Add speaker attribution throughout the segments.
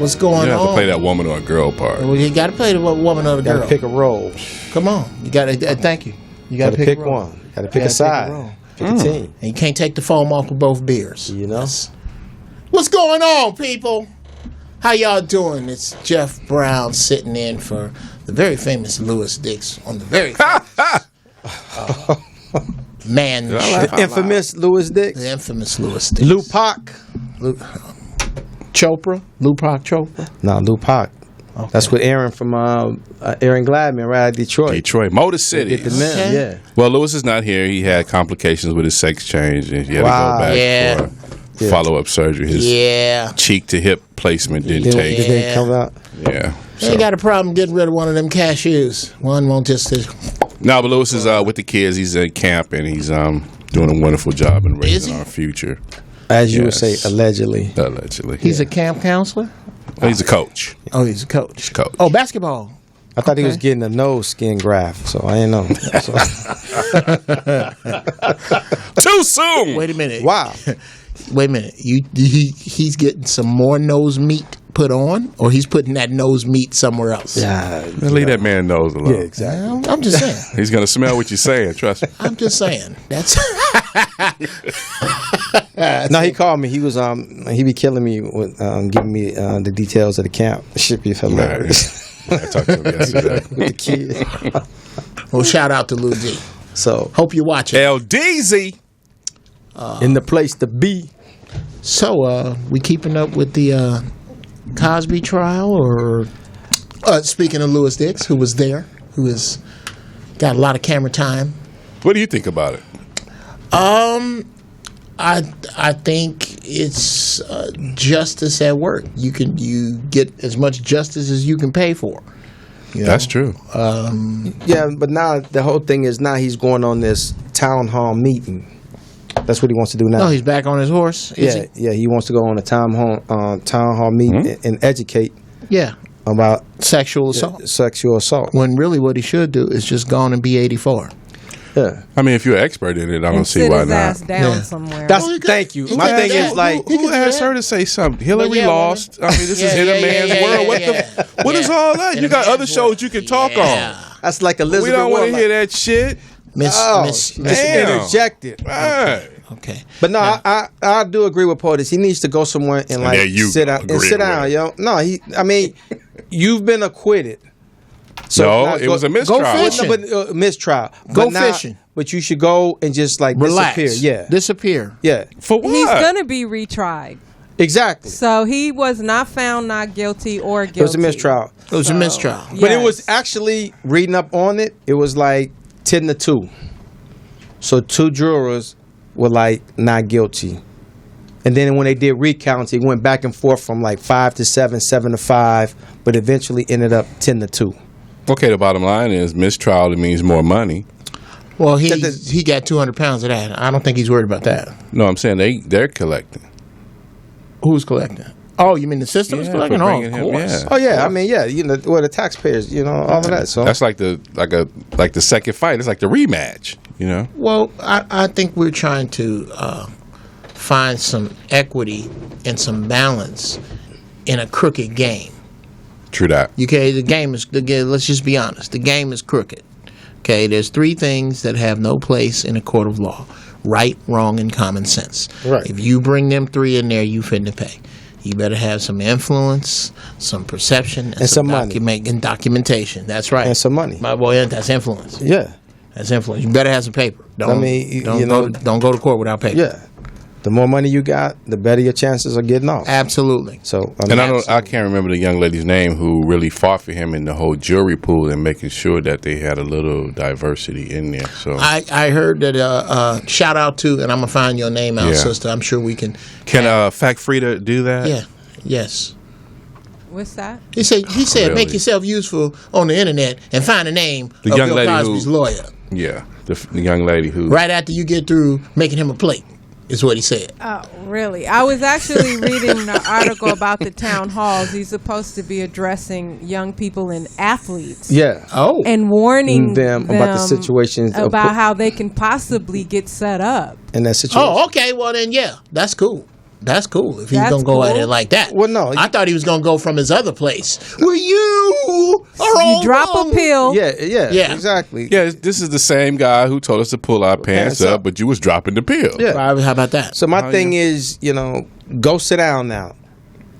Speaker 1: What's going on?
Speaker 2: You don't have to play that woman or a girl part.
Speaker 1: Well, you got to play the woman or the girl.
Speaker 3: Got to pick a role.
Speaker 1: Come on. You got to. Thank you. You got to
Speaker 3: pick one. Got to pick a side. Pick a team.
Speaker 1: And you can't take the foam off of both beers.
Speaker 3: You know.
Speaker 1: What's going on, people? How y'all doing? It's Geoff Brown sitting in for the very famous Louis Dix on the very famous man.
Speaker 3: The infamous Louis Dix.
Speaker 1: The infamous Louis Dix.
Speaker 3: Lupac.
Speaker 1: Chopra? Lupac Chopra?
Speaker 3: No, Lupac. Okay. That's with Aaron from Aaron Gladman, right?
Speaker 2: Detroit. Motor City.
Speaker 1: Okay.
Speaker 3: Yeah.
Speaker 2: Well, Louis is not here. He had complications with his sex change, and he had to go back for follow-up surgery. His cheek to hip placement didn't take.
Speaker 3: It didn't come out.
Speaker 2: Yeah.
Speaker 1: So. Ain't got a problem getting rid of one of them cashews. One won't just.
Speaker 2: No, but Louis is with the kids. He's at camp, and he's doing a wonderful job in raising our future.
Speaker 3: As you would say, allegedly.
Speaker 2: Allegedly.
Speaker 1: He's a camp counselor?
Speaker 2: Oh, he's a coach.
Speaker 1: Oh, he's a coach.
Speaker 2: He's a coach.
Speaker 1: Oh, basketball.
Speaker 3: I thought he was getting a nose skin graft, so I didn't know.
Speaker 2: Too soon.
Speaker 1: Wait a minute.
Speaker 3: Wow.
Speaker 1: Wait a minute. He's getting some more nose meat put on, or he's putting that nose meat somewhere else?
Speaker 2: Yeah. Leave that man nose alone.
Speaker 3: Yeah, exactly.
Speaker 1: I'm just saying.
Speaker 2: He's going to smell what you're saying, trust me.
Speaker 1: I'm just saying. That's.
Speaker 3: No, he called me. He was he be killing me with giving me the details of the camp. It should be hilarious.
Speaker 2: I talked to him yesterday.
Speaker 3: With the kid.
Speaker 1: Well, shout out to Lou D.
Speaker 3: So
Speaker 1: hope you're watching.
Speaker 2: LDZ
Speaker 3: in the place to be.
Speaker 1: So we keeping up with the Cosby Trial, or speaking of Louis Dix, who was there, who has got a lot of camera time.
Speaker 2: What do you think about it?
Speaker 1: I think it's justice at work. You get as much justice as you can pay for. You know?
Speaker 2: That's true.
Speaker 3: Yeah, but now the whole thing is now he's going on this town hall meeting. That's what he wants to do now.
Speaker 1: Oh, he's back on his horse?
Speaker 3: Yeah, he wants to go on a town hall meeting and educate.
Speaker 1: Yeah.
Speaker 3: About
Speaker 1: sexual assault.
Speaker 3: Sexual assault.
Speaker 1: When really what he should do is just go on and be 84.
Speaker 3: Yeah.
Speaker 2: I mean, if you're an expert in it, I don't see why not.
Speaker 4: Ass down somewhere.
Speaker 3: Thank you. My thing is like,
Speaker 2: who asked her to say something? Hillary lost. I mean, this is in a man's world. What is all that? You got other shows you can talk on.
Speaker 3: That's like Elizabeth.
Speaker 2: We don't want to hear that shit.
Speaker 3: Just interjected.
Speaker 2: Right.
Speaker 1: Okay.
Speaker 3: But no, I do agree with POTUS. He needs to go somewhere and like sit down, yo. No, I mean, you've been acquitted. So
Speaker 2: no, it was a mistrial.
Speaker 1: Go fishing.
Speaker 3: But mistrial.
Speaker 1: Go fishing.
Speaker 3: But you should go and just like
Speaker 1: relax.
Speaker 3: Disappear. Yeah.
Speaker 1: Disappear.
Speaker 3: Yeah.
Speaker 2: For what?
Speaker 4: He's going to be retried.
Speaker 3: Exactly.
Speaker 4: So he was not found not guilty or guilty.
Speaker 3: It was a mistrial.
Speaker 1: It was a mistrial.
Speaker 4: Yes.
Speaker 3: But it was actually, reading up on it, it was like 10-2. So 2 jurors were like not guilty. And then when they did recounts, it went back and forth from like 5-7, 7-5, but eventually ended up 10-2.
Speaker 2: Okay, the bottom line is mistrial means more money.
Speaker 1: Well, he got 200 pounds of that. I don't think he's worried about that.
Speaker 2: No, I'm saying they're collecting.
Speaker 1: Who's collecting? Oh, you mean the system's collecting? Oh, of course.
Speaker 3: Oh yeah, I mean the taxpayers, all of that. So
Speaker 2: that's like the second fight. It's like the rematch.
Speaker 1: Well, I think we're trying to find some equity and some balance in a crooked game.
Speaker 2: True that.
Speaker 1: Okay, let's just be honest. The game is crooked. Okay, there's 3 things that have no place in a court of law: right, wrong, and common sense.
Speaker 3: Right.
Speaker 1: If you bring them 3 in there, you finna pay. You better have some influence, some perception, and some money. And documentation. That's right.
Speaker 3: And some money.
Speaker 1: My boy, that's influence.
Speaker 3: Yeah.
Speaker 1: That's influence. You better have some paper. Don't go to court without paper.
Speaker 3: Yeah. The more money you got, the better your chances of getting off.
Speaker 1: Absolutely.
Speaker 3: So,
Speaker 2: I can't remember the young lady's name who really fought for him in the whole jury pool and making sure that they had a little diversity in there. So
Speaker 1: I heard that. Shout out to, and I'm gonna find your name out, sister. I'm sure we can.
Speaker 2: Can Fact Frida do that?
Speaker 1: Yeah. Yes.
Speaker 4: What's that?
Speaker 1: He said, make yourself useful on the internet and find the name of Bill Cosby's lawyer.
Speaker 2: Yeah, the young lady who.
Speaker 1: Right after you get through making him a plate. Is what he said.
Speaker 4: Oh, really? I was actually reading an article about the town halls. He's supposed to be addressing young people and athletes.
Speaker 3: Yeah.
Speaker 1: Oh.
Speaker 4: And warning them
Speaker 3: about the situations
Speaker 4: about how they can possibly get set up
Speaker 3: in that situation.
Speaker 1: Oh, okay. Well, then, yeah, that's cool. That's cool if he's going to go at it like that.
Speaker 3: Well, no.
Speaker 1: I thought he was going to go from his other place. Where you are
Speaker 4: You drop a pill.
Speaker 3: Yeah, exactly.
Speaker 2: Yeah, this is the same guy who told us to pull our pants up, but you was dropping the pill.
Speaker 3: Yeah.
Speaker 1: How about that?
Speaker 3: So my thing is, go sit down now.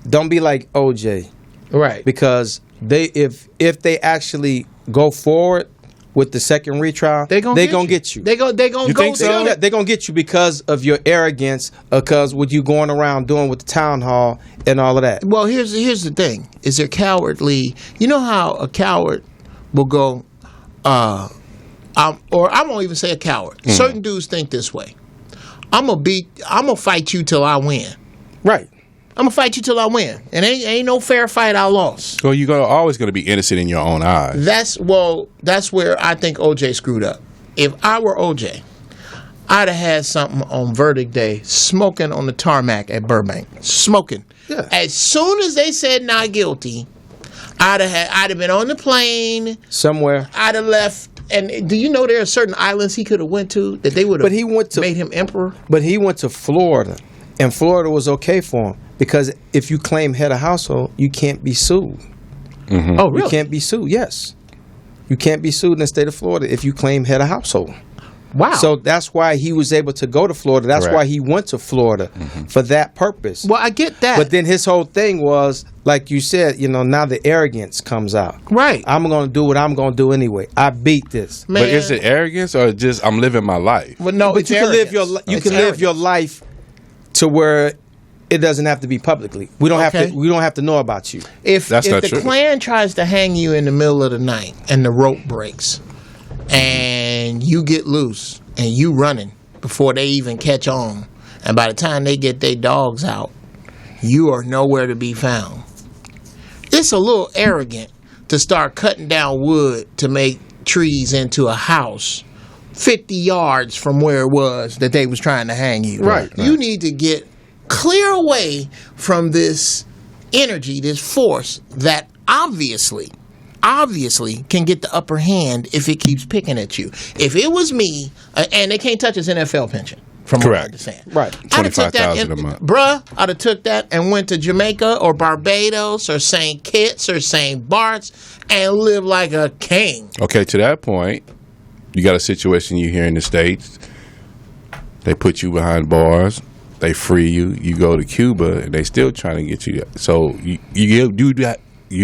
Speaker 3: Don't be like OJ.
Speaker 1: Right.
Speaker 3: Because if they actually go forward with the second retrial, they're gonna get you.
Speaker 1: They're gonna go.
Speaker 3: So? They're gonna get you because of your arrogance, because what you going around doing with the town hall and all of that.
Speaker 1: Well, here's the thing: is they're cowardly. You know how a coward will go, or I won't even say a coward. Certain dudes think this way: I'm gonna fight you till I win.
Speaker 3: Right.
Speaker 1: I'm gonna fight you till I win, and ain't no fair fight I lost.
Speaker 2: Well, you're always gonna be innocent in your own eyes.
Speaker 1: That's where I think OJ screwed up. If I were OJ, I'd have had something on verdict day, smoking on the tarmac at Burbank, smoking.
Speaker 3: Yeah.
Speaker 1: As soon as they said not guilty, I'd have been on the plane
Speaker 3: somewhere.
Speaker 1: I'd have left. And do you know there are certain islands he could have went to that they would have made him emperor?
Speaker 3: But he went to Florida, and Florida was okay for him. Because if you claim head of household, you can't be sued.
Speaker 2: Mm-hmm.
Speaker 1: Oh, really?
Speaker 3: You can't be sued, yes. You can't be sued in the state of Florida if you claim head of household.
Speaker 1: Wow.
Speaker 3: So that's why he was able to go to Florida. That's
Speaker 2: Correct.
Speaker 3: why he went to Florida for that purpose.
Speaker 1: Well, I get that.
Speaker 3: But then his whole thing was, like you said, now the arrogance comes out.
Speaker 1: Right.
Speaker 3: I'm going to do what I'm going to do anyway. I beat this.
Speaker 1: Man.
Speaker 2: But is it arrogance or just I'm living my life?
Speaker 1: Well, no,
Speaker 3: But you can live your life to where it doesn't have to be publicly. We don't have to know about you.
Speaker 1: If
Speaker 2: That's not
Speaker 1: the
Speaker 2: true.
Speaker 1: Klan tries to hang you in the middle of the night and the rope breaks and you get loose and you running before they even catch on, and by the time they get their dogs out, you are nowhere to be found. It's a little arrogant to start cutting down wood to make trees into a house 50 yards from where it was that they was trying to hang you.
Speaker 3: Right.
Speaker 1: You need to get clear away from this energy, this force that obviously can get the upper hand if it keeps picking at you. If it was me, and they can't touch his NFL pension, from what I understand.
Speaker 3: Right.
Speaker 2: $25,000 a month.
Speaker 1: Bruh, I'd have took that and went to Jamaica or Barbados or St. Kitts or St. Bart's and lived like a king.
Speaker 2: Okay, to that point, you got a situation you here in the States. They put you behind bars. They free you. You go to Cuba, and they still trying to get you. So you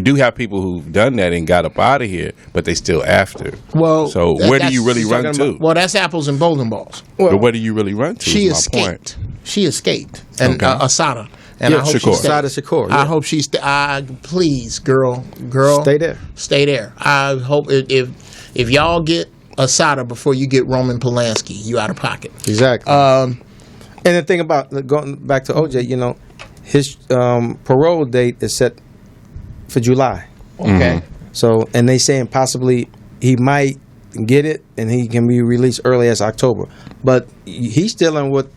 Speaker 2: do have people who've done that and got up out of here, but they still after.
Speaker 1: Well,
Speaker 2: so where do you really run to?
Speaker 1: Well, that's apples and bowling balls.
Speaker 2: But where do you really run to?
Speaker 1: She
Speaker 2: is my
Speaker 1: escaped.
Speaker 2: point.
Speaker 1: She escaped, and
Speaker 2: Okay.
Speaker 1: Asada. And I hope
Speaker 2: Shakur.
Speaker 3: Assata Shakur.
Speaker 1: I hope she's. Please, girl,
Speaker 3: Stay there.
Speaker 1: Stay there. I hope if y'all get Asada before you get Roman Polanski, you out of pocket.
Speaker 3: Exactly. And the thing about going back to OJ, his parole date is set for July.
Speaker 1: Okay.
Speaker 3: So, and they saying possibly he might get it and he can be released early as October. But he's still dealing with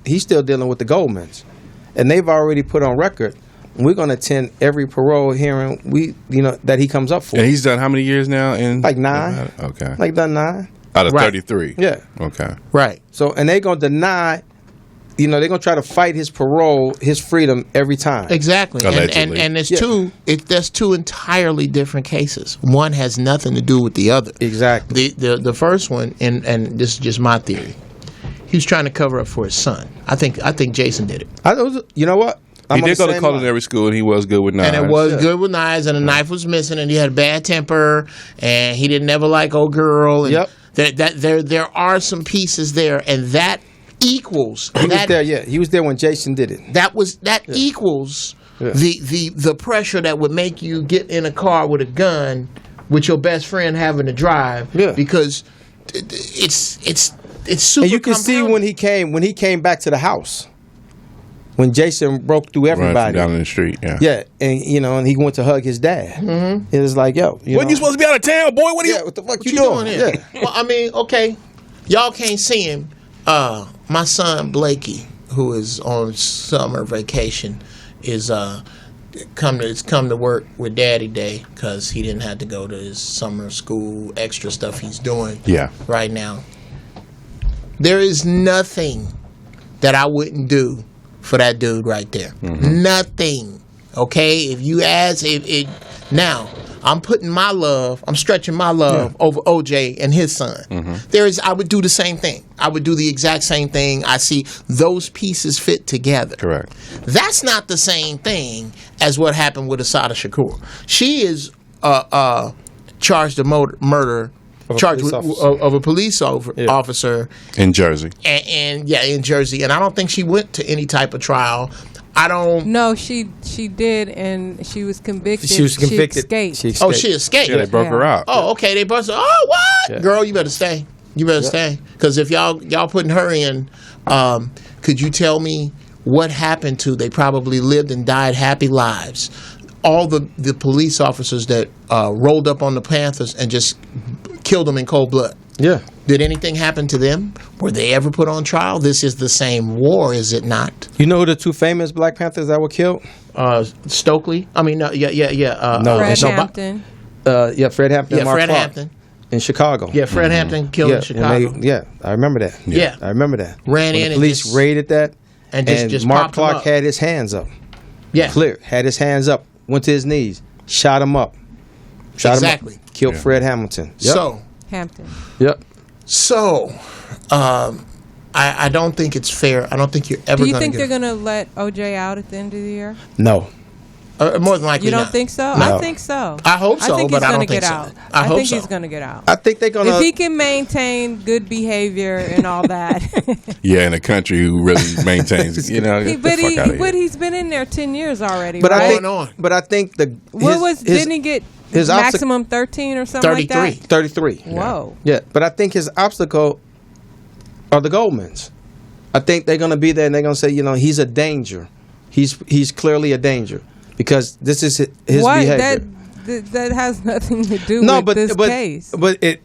Speaker 3: the Goldmans, and they've already put on record. We're going to attend every parole hearing that he comes up for.
Speaker 2: And he's done how many years now?
Speaker 3: Like 9.
Speaker 2: Okay.
Speaker 3: Like done 9.
Speaker 2: Out of
Speaker 1: Right.
Speaker 2: 33.
Speaker 3: Yeah.
Speaker 2: Okay.
Speaker 1: Right.
Speaker 3: So, and they're going to deny. They're going to try to fight his parole, his freedom every time.
Speaker 1: Exactly.
Speaker 2: Allegedly.
Speaker 1: And there's that's two entirely different cases. One has nothing to do with the other.
Speaker 3: Exactly.
Speaker 1: The first one, and this is just my theory, he was trying to cover up for his son. I think Jason did it.
Speaker 3: You know what?
Speaker 2: He did go to culinary school, and he was good with knives.
Speaker 1: And it was good with knives, and the knife was missing, and he had a bad temper, and he didn't never like old girl. And
Speaker 3: Yep.
Speaker 1: There are some pieces there, and that equals.
Speaker 3: He was there. Yeah, he was there when Jason did it.
Speaker 1: That equals the pressure that would make you get in a car with a gun with your best friend having to drive.
Speaker 3: Yeah.
Speaker 1: Because it's super.
Speaker 3: And you can see when he came back to the house, when Jason broke through everybody
Speaker 2: down in the street. Yeah.
Speaker 3: Yeah, and and he went to hug his dad. Mm-hmm. It was like, yo,
Speaker 2: When you supposed to be out of town, boy? What
Speaker 3: the fuck you
Speaker 1: doing
Speaker 3: doing?
Speaker 1: here?
Speaker 3: Yeah.
Speaker 1: Well, I mean, okay, y'all can't see him. My son Blakey, who is on summer vacation, is come to work with Daddy Day because he didn't have to go to his summer school extra stuff he's doing.
Speaker 2: Yeah.
Speaker 1: Right now, there is nothing that I wouldn't do for that dude right there. Nothing. Okay, if you ask, now I'm putting my love, I'm stretching my love over OJ and his son. I would do the same thing. I would do the exact same thing. I see those pieces fit together.
Speaker 2: Correct.
Speaker 1: That's not the same thing as what happened with Assata Shakur. She is charged of murder. Of a police officer
Speaker 2: in Jersey,
Speaker 1: and in Jersey, and I don't think she went to any type of trial. I don't.
Speaker 4: No, she did, and she was convicted.
Speaker 3: She was convicted.
Speaker 4: She escaped.
Speaker 1: Oh, she escaped.
Speaker 2: Yeah, they broke her out.
Speaker 1: Oh, okay. They busted. Oh, what? Yeah. Girl, you better stay. You better stay. Because if y'all putting her in, could you tell me what happened to? They probably lived and died happy lives. All the police officers that rolled up on the Panthers and just killed them in cold blood.
Speaker 3: Yeah.
Speaker 1: Did anything happen to them? Were they ever put on trial? This is the same war, is it not?
Speaker 3: You know who the two famous Black Panthers that were killed?
Speaker 1: Stokely. I mean,
Speaker 4: Fred Hampton.
Speaker 3: Fred Hampton.
Speaker 1: Yeah,
Speaker 3: Mark
Speaker 1: Fred
Speaker 3: Clark
Speaker 1: Hampton.
Speaker 3: In Chicago.
Speaker 1: Yeah, Fred Hampton killed in Chicago.
Speaker 3: I remember that.
Speaker 1: Yeah.
Speaker 3: I remember that.
Speaker 1: Ran
Speaker 3: when
Speaker 1: in
Speaker 3: the police
Speaker 1: and
Speaker 3: raided that,
Speaker 1: and just
Speaker 3: Mark
Speaker 1: popped him
Speaker 3: Clark
Speaker 1: up.
Speaker 3: had his hands up.
Speaker 1: Yeah.
Speaker 3: Clear. Had his hands up. Went to his knees. Shot him up.
Speaker 1: Exactly.
Speaker 3: Him up. Killed Fred Hamilton. Yep.
Speaker 1: So.
Speaker 4: Hampton.
Speaker 3: Yep.
Speaker 1: So, I don't think it's fair. I don't think you're ever going to
Speaker 4: Do you think they're going to let OJ out at the end of the year?
Speaker 3: No.
Speaker 1: More than likely
Speaker 4: You don't
Speaker 1: not.
Speaker 4: think so?
Speaker 1: No.
Speaker 4: I think so.
Speaker 1: I hope so,
Speaker 4: I think
Speaker 1: but
Speaker 4: he's
Speaker 1: I
Speaker 4: gonna
Speaker 1: don't think
Speaker 4: get
Speaker 1: so.
Speaker 4: out.
Speaker 1: I hope
Speaker 4: think
Speaker 1: so.
Speaker 4: he's going to get out.
Speaker 3: I think they're going to...
Speaker 4: If he can maintain good behavior and all that.
Speaker 2: Yeah, in a country who really maintains,
Speaker 4: But he's been in there 10 years already,
Speaker 3: But
Speaker 4: right?
Speaker 3: I think
Speaker 4: Didn't he get
Speaker 3: his
Speaker 4: maximum 13 or something
Speaker 1: 33.
Speaker 4: like that?
Speaker 3: 33.
Speaker 4: Whoa.
Speaker 3: Yeah, but I think his obstacle are the Goldmans. I think they're going to be there and they're going to say, he's a danger. He's clearly a danger because this is his behavior.
Speaker 4: That has nothing to do with this case.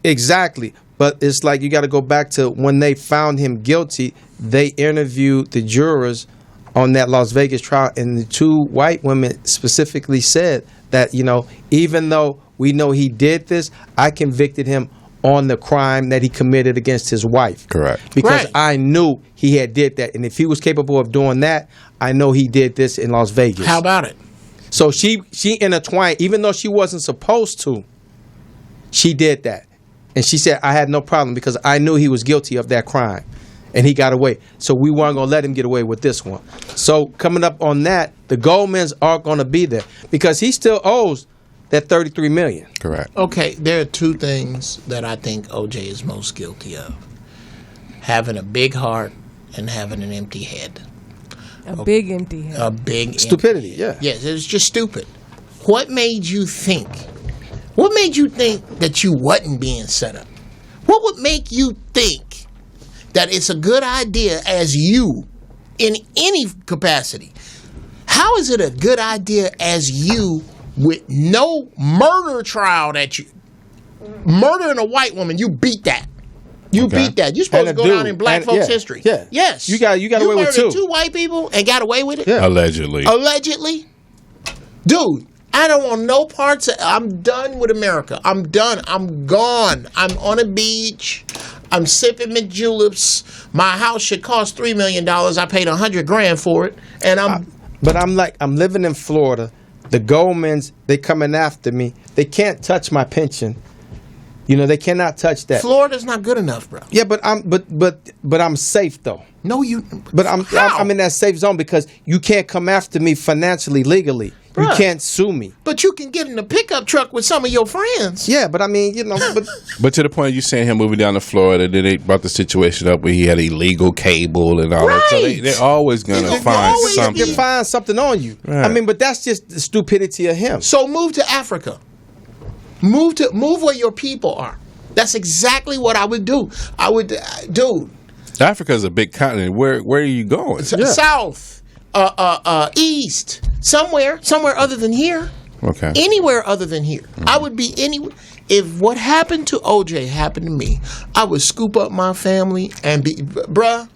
Speaker 3: Exactly. But it's like you got to go back to when they found him guilty, they interviewed the jurors on that Las Vegas trial, and the two white women specifically said that, even though we know he did this, I convicted him on the crime that he committed against his wife.
Speaker 2: Correct.
Speaker 3: Because
Speaker 1: Right.
Speaker 3: I knew he had did that. And if he was capable of doing that, I know he did this in Las Vegas.
Speaker 1: How about it?
Speaker 3: So she intertwined, even though she wasn't supposed to, she did that. And she said, I had no problem because I knew he was guilty of that crime. And he got away. So we weren't going to let him get away with this one. So coming up on that, the Goldmans are going to be there because he still owes that $33 million.
Speaker 2: Correct.
Speaker 1: Okay, there are two things that I think OJ is most guilty of. Having a big heart and having an empty head.
Speaker 4: A big empty head.
Speaker 1: A big
Speaker 3: Stupidity,
Speaker 1: empty
Speaker 3: yeah.
Speaker 1: head. Yes, it's just stupid. What made you think that you wasn't being set up? What would make you think that it's a good idea as you, in any capacity? How is it a good idea as you with no murder trial that you... Murdering a white woman, you beat that. You beat that. You're supposed to go down in black folks' history.
Speaker 3: Yeah.
Speaker 1: Yes.
Speaker 3: You got away with
Speaker 1: murdered
Speaker 3: 2
Speaker 1: white people and got away with it?
Speaker 3: Yeah.
Speaker 2: Allegedly.
Speaker 1: Dude, I don't want no parts of... I'm done with America. I'm done. I'm gone. I'm on a beach. I'm sipping mint juleps. My house should cost $3 million. I paid $100,000 for it. And
Speaker 3: I'm living in Florida. The Goldmans, they coming after me. They can't touch my pension. They cannot touch that.
Speaker 1: Florida's not good enough, bro.
Speaker 3: Yeah, but I'm safe though.
Speaker 1: No, you...
Speaker 3: But
Speaker 1: How?
Speaker 3: I'm in that safe zone because you can't come after me financially, legally.
Speaker 1: Bruh.
Speaker 3: You can't sue me.
Speaker 1: But you can get in a pickup truck with some of your friends.
Speaker 3: Yeah, but I mean,
Speaker 2: But to the point you saying him moving down to Florida, then they brought the situation up where he had illegal cable and all that. So they're always going to find something.
Speaker 3: You find something on you.
Speaker 2: Right.
Speaker 3: I mean, but that's just the stupidity of him.
Speaker 1: So move to Africa. Move where your people are. That's exactly what I would do. I would, dude.
Speaker 2: Africa's a big continent. Where are you going?
Speaker 1: South, east, somewhere other than here.
Speaker 2: Okay.
Speaker 1: Anywhere other than here. I would be anywhere. If what happened to OJ happened to me, I would scoop up my family and be, bruh.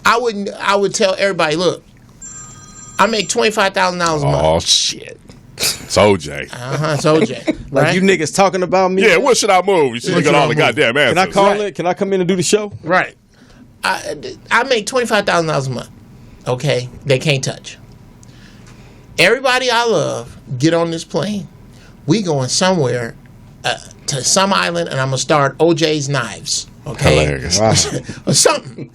Speaker 1: I would tell everybody, look, I make $25,000 a month.
Speaker 2: Oh shit. It's OJ.
Speaker 1: It's OJ.
Speaker 3: Like
Speaker 1: right?
Speaker 3: you niggas talking about me.
Speaker 2: Yeah, where should I move? You see, you got all the goddamn answers.
Speaker 3: Can I call it? Can I come in and do the show?
Speaker 1: Right. I make $25,000 a month. okay, they can't touch. Everybody I love, get on this plane. We going somewhere to some island, and I'm going to start OJ's Knives. Okay?
Speaker 2: Hilarious.
Speaker 1: Or something.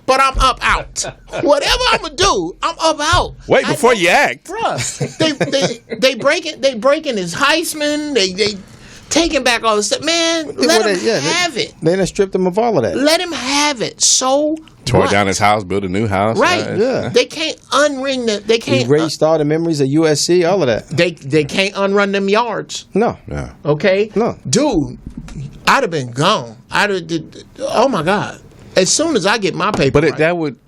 Speaker 1: But I'm up out. Whatever I'm going to do, I'm up out.
Speaker 2: Wait, before you act.
Speaker 1: Bruh, they breaking his Heisman. They taking back all this stuff. Man, let him have it.
Speaker 3: They done stripped him of all of that.
Speaker 1: Let him have it. So
Speaker 2: Tore
Speaker 1: what?
Speaker 2: down his house, built a new house.
Speaker 1: Right.
Speaker 3: Yeah.
Speaker 1: They can't unring the. They can't
Speaker 3: Erased all the memories of USC, all of that.
Speaker 1: They can't unrun them yards.
Speaker 3: No.
Speaker 2: Yeah.
Speaker 1: Okay.
Speaker 3: No.
Speaker 1: Dude, I'd have been gone. I'd have did. Oh my God! As soon as I get my paper,
Speaker 2: But
Speaker 1: right,
Speaker 2: that would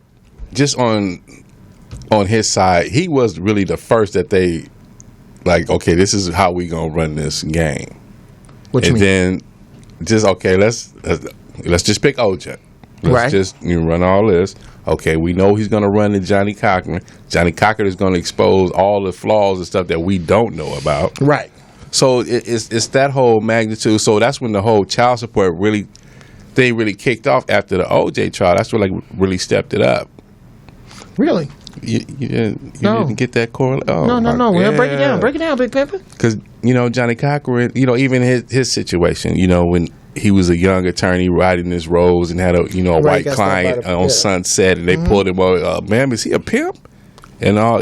Speaker 2: just on his side. He was really the first that they like. Okay, this is how we gonna run this game.
Speaker 1: what you
Speaker 2: And
Speaker 1: mean?
Speaker 2: then just okay, let's just pick OJ. Let's
Speaker 1: Right.
Speaker 2: just run all this. Okay, we know he's going to run to Johnny Cochran. Johnny Cochran is going to expose all the flaws and stuff that we don't know about.
Speaker 1: Right.
Speaker 2: So it's that whole magnitude. So that's when the whole child support thing really kicked off after the OJ trial. That's what really stepped it up.
Speaker 1: Really?
Speaker 2: You
Speaker 1: No.
Speaker 2: didn't get that correlation? Oh,
Speaker 1: No. Well, break it down. Break it down, Big Pepper.
Speaker 2: Because Johnny Cochran, even his situation, when he was a young attorney riding his roads and had a white
Speaker 3: got
Speaker 2: client
Speaker 3: stopped by the-
Speaker 2: on
Speaker 3: yeah.
Speaker 2: Sunset, and they pulled him over. Ma'am, is he a pimp? And all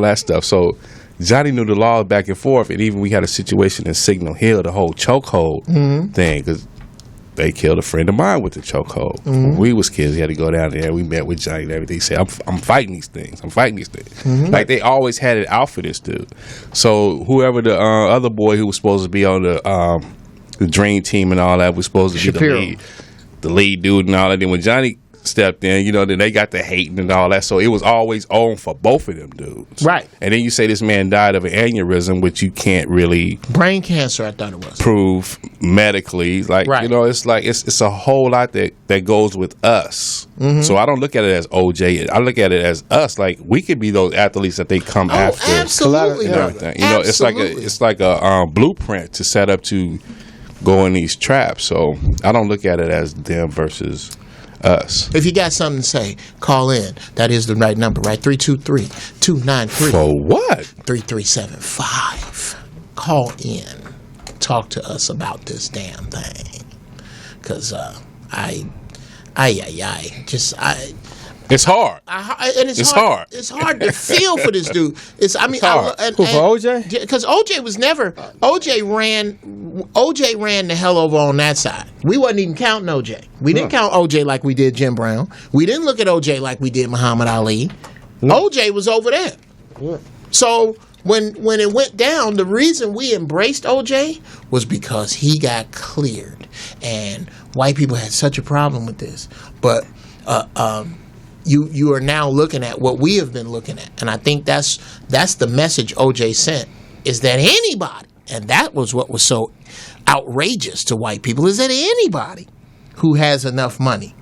Speaker 2: that stuff. So Johnny knew the law back and forth, and even we had a situation in Signal Hill, the whole chokehold thing, because they killed a friend of mine with the chokehold. When we was kids, we had to go down there. We met with Johnny and everything. He said, I'm fighting these things. I'm fighting these things. Like, they always had it out for this dude. So whoever the other boy who was supposed to be on the dream team and all that was supposed to be the lead dude and all that. Then when Johnny stepped in, then they got the hating and all that. So it was always on for both of them dudes.
Speaker 1: Right.
Speaker 2: And then you say this man died of an aneurysm, which you can't really
Speaker 1: Brain cancer, I thought it was.
Speaker 2: prove medically. Like,
Speaker 1: Right.
Speaker 2: it's like it's a whole lot that goes with us. So I don't look at it as OJ. I look at it as us. Like, we could be those athletes that they come
Speaker 1: Oh,
Speaker 2: after.
Speaker 1: absolutely.
Speaker 2: And
Speaker 1: brother.
Speaker 2: everything.
Speaker 1: Absolutely.
Speaker 2: It's like a blueprint to set up to go in these traps. So I don't look at it as them versus us.
Speaker 1: If you got something to say, call in. That is the right number, right? 323-293.
Speaker 2: For what?
Speaker 1: 3375. Call in. Talk to us about this damn thing. Because
Speaker 2: It's hard.
Speaker 1: and it's
Speaker 2: It's
Speaker 1: hard.
Speaker 2: hard.
Speaker 1: It's hard to feel for this dude. It's
Speaker 2: hard.
Speaker 3: Who, for OJ?
Speaker 1: Because OJ was never. OJ ran the hell over on that side. We wasn't even counting OJ. We didn't count OJ like we did Jim Brown. We didn't look at OJ like we did Muhammad Ali. OJ was over there.
Speaker 3: Yeah.
Speaker 1: So when it went down, the reason we embraced OJ was because he got cleared, and white people had such a problem with this. But you are now looking at what we have been looking at, and I think that's the message OJ sent, is that anybody, and that was what was so outrageous to white people, is that anybody who has enough money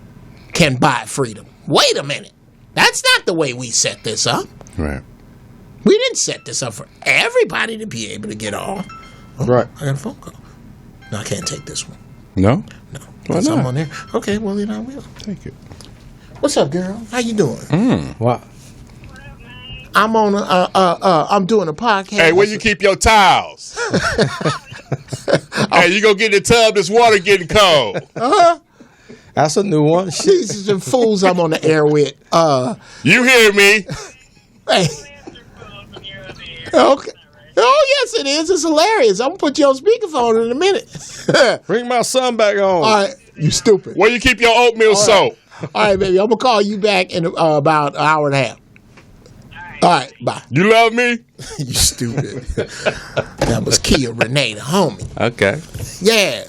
Speaker 1: can buy freedom. Wait a minute, that's not the way we set this up.
Speaker 2: Right.
Speaker 1: We didn't set this up for everybody to be able to get off. Oh,
Speaker 3: Right.
Speaker 1: I got a phone call. No, I can't take this one.
Speaker 2: No?
Speaker 1: No.
Speaker 2: Why
Speaker 1: There's something
Speaker 2: not?
Speaker 1: on there. Okay, well, then I will.
Speaker 2: Take it.
Speaker 1: What's up, girl? How you doing?
Speaker 3: Wow.
Speaker 1: I'm on I'm doing a podcast.
Speaker 2: Hey, where you keep your towels? Hey, you go get in the tub, this water getting cold.
Speaker 3: That's a new one. Shit.
Speaker 1: These are some fools I'm on the air with.
Speaker 2: You hear me?
Speaker 1: Hey. Okay. Oh, yes, it is. It's hilarious. I'm going to put you on speakerphone in a minute.
Speaker 3: Bring my son back on.
Speaker 1: All right. You stupid.
Speaker 2: Where you keep your oatmeal soap?
Speaker 1: All right, baby. I'm going to call you back in about an hour and a half. All right. Bye.
Speaker 2: You love me?
Speaker 1: You stupid. That was Kia Renee, the homie.
Speaker 2: Okay.
Speaker 1: Yeah.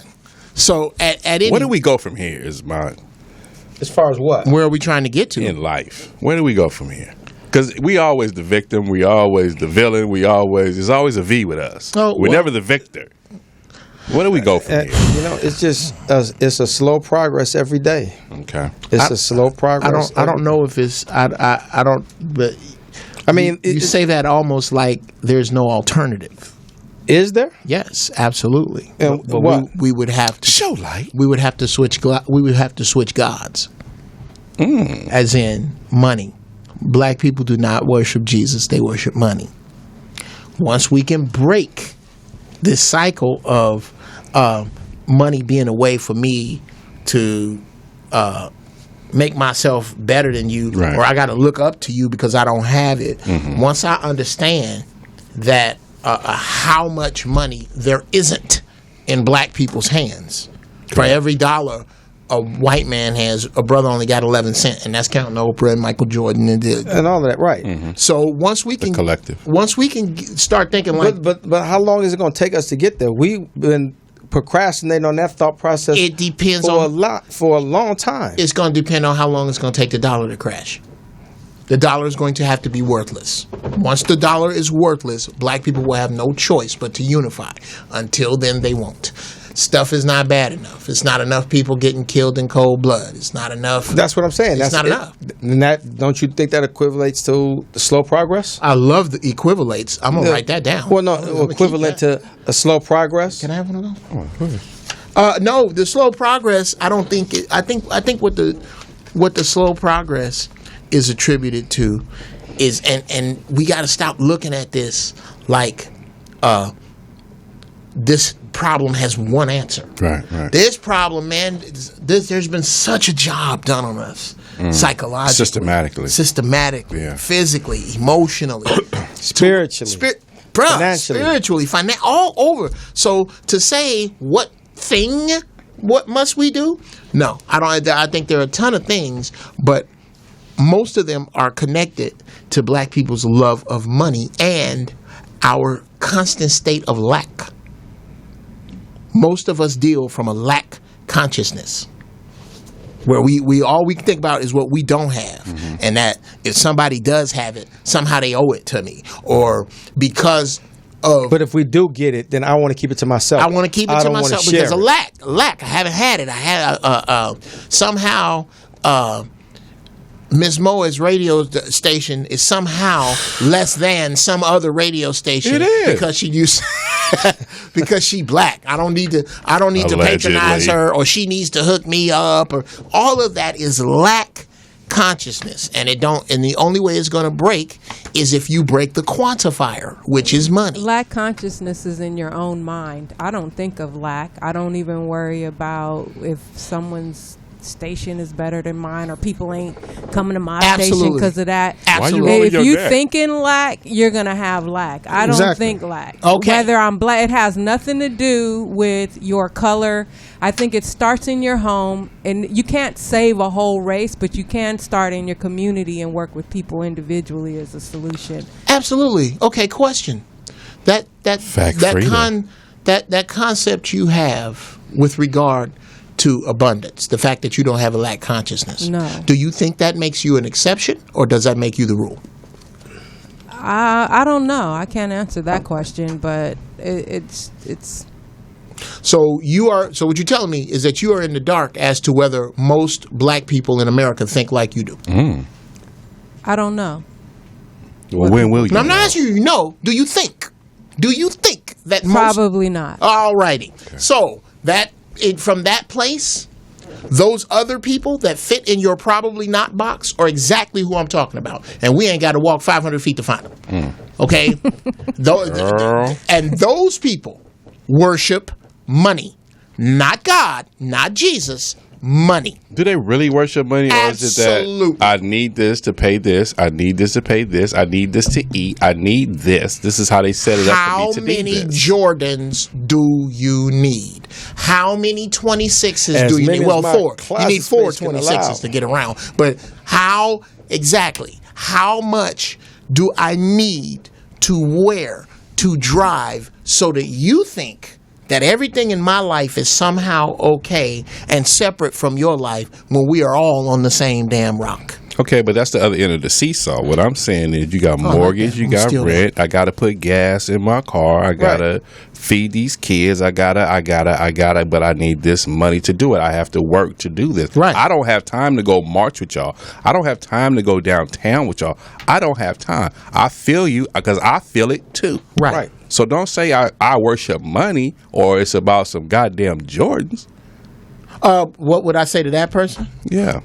Speaker 1: So at any...
Speaker 2: Where do we go from here is my...
Speaker 3: As far as what?
Speaker 1: Where are we trying to get to?
Speaker 2: in life. Where do we go from here? Because we always the victim, we always the villain, there's always a V with us.
Speaker 1: Oh,
Speaker 2: We're
Speaker 1: well-
Speaker 2: never the victor. Where do we go from here?
Speaker 3: It's just it's a slow progress every day.
Speaker 2: Okay.
Speaker 3: It's a slow progress.
Speaker 1: I don't know if it's... I don't... But
Speaker 3: I mean,
Speaker 1: you say that almost like there's no alternative.
Speaker 3: is there?
Speaker 1: Yes, absolutely.
Speaker 3: And
Speaker 1: But
Speaker 3: what?
Speaker 1: we would have to...
Speaker 2: Show light.
Speaker 1: We would have to switch. We would have to switch gods. as in money. Black people do not worship Jesus; they worship money. Once we can break this cycle of money being a way for me to make myself better than you,
Speaker 2: right,
Speaker 1: or I got to look up to you because I don't have it. Once I understand that how much money there isn't in black people's hands, for every dollar a white man has, a brother only got 11 cents, and that's counting Oprah and Michael Jordan and
Speaker 3: all of that, right?
Speaker 1: So once we can start thinking like,
Speaker 3: but how long is it going to take us to get there? We've been procrastinating on that thought process.
Speaker 1: It depends
Speaker 3: for a long time.
Speaker 1: It's going to depend on how long it's going to take the dollar to crash. The dollar is going to have to be worthless. Once the dollar is worthless, black people will have no choice but to unify. Until then, they won't. Stuff is not bad enough. It's not enough people getting killed in cold blood. It's not enough.
Speaker 3: That's what I'm saying.
Speaker 1: That's not enough.
Speaker 3: And don't you think that equivalents to the slow progress?
Speaker 1: I love the equivalents. I'm going to write that down.
Speaker 3: Well, no, equivalent to a slow progress.
Speaker 1: Can I have one of those? No, the slow progress, I don't think it, I think what the slow progress is attributed to is, and we got to stop looking at this like this problem has one answer.
Speaker 2: Right.
Speaker 1: This problem, man, there's been such a job done on us psychologically, systematically, physically, emotionally,
Speaker 3: spiritually,
Speaker 1: financially, all over. So to say what must we do? No, I don't. I think there are a ton of things, but most of them are connected to black people's love of money and our constant state of lack. Most of us deal from a lack consciousness, where we all we think about is what we don't have, and that if somebody does have it, somehow they owe it to me, or because of.
Speaker 3: But if we do get it, then I want to keep it to myself.
Speaker 1: I want to keep it to myself because of lack. I haven't had it. I had somehow. Ms. Moa's radio station is somehow less than some other radio station.
Speaker 2: It is
Speaker 1: because she black. I don't need to patronize her, or she needs to hook me up, or all of that is lack consciousness, and the only way it's going to break is if you break the quantifier, which is money.
Speaker 4: Lack consciousness is in your own mind. I don't think of lack. I don't even worry about if someone's station is better than mine, or people ain't coming to my station because of that.
Speaker 1: Absolutely.
Speaker 4: If you thinking lack, you're gonna have lack. I don't think lack.
Speaker 1: Okay.
Speaker 4: Whether I'm black, it has nothing to do with your color. I think it starts in your home, and you can't save a whole race, but you can start in your community and work with people individually as a solution.
Speaker 1: Absolutely. Okay. Question. That concept you have with regard to abundance, the fact that you don't have a lack consciousness.
Speaker 4: No.
Speaker 1: Do you think that makes you an exception, or does that make you the rule?
Speaker 4: I don't know. I can't answer that question, but it's.
Speaker 1: So what you're telling me is that you are in the dark as to whether most black people in America think like you do.
Speaker 4: I don't know.
Speaker 2: Well, when will you?
Speaker 1: I'm not asking you. No. Do you think? Do you think that
Speaker 4: probably not?
Speaker 1: All righty. Okay. So from that place, those other people that fit in your probably not box are exactly who I'm talking about. And we ain't got to walk 500 feet to find them. Okay? And those people worship money. Not God, not Jesus, money.
Speaker 2: Do they really worship money? Or
Speaker 1: Absolutely.
Speaker 2: Is it that I need this to pay this, I need this to pay this, I need this to eat, I need this. This is how they set it up for me to need this.
Speaker 1: How many Jordans do you need? How many 26s do you need? Well, 4. You need 4 26s to get around. But how much do I need to wear, to drive, so that you think that everything in my life is somehow okay and separate from your life when we are all on the same damn rock?
Speaker 2: Okay, but that's the other end of the seassaw. What I'm saying is you got mortgage, you got rent, I got to put gas in my car, I got to feed these kids, I gotta, but I need this money to do it. I have to work to do this.
Speaker 1: Right.
Speaker 2: I don't have time to go march with y'all. I don't have time to go downtown with y'all. I don't have time. I feel you because I feel it too.
Speaker 1: Right.
Speaker 2: So don't say I worship money or it's about some goddamn Jordans.
Speaker 1: What would I say to that person?
Speaker 2: Yeah.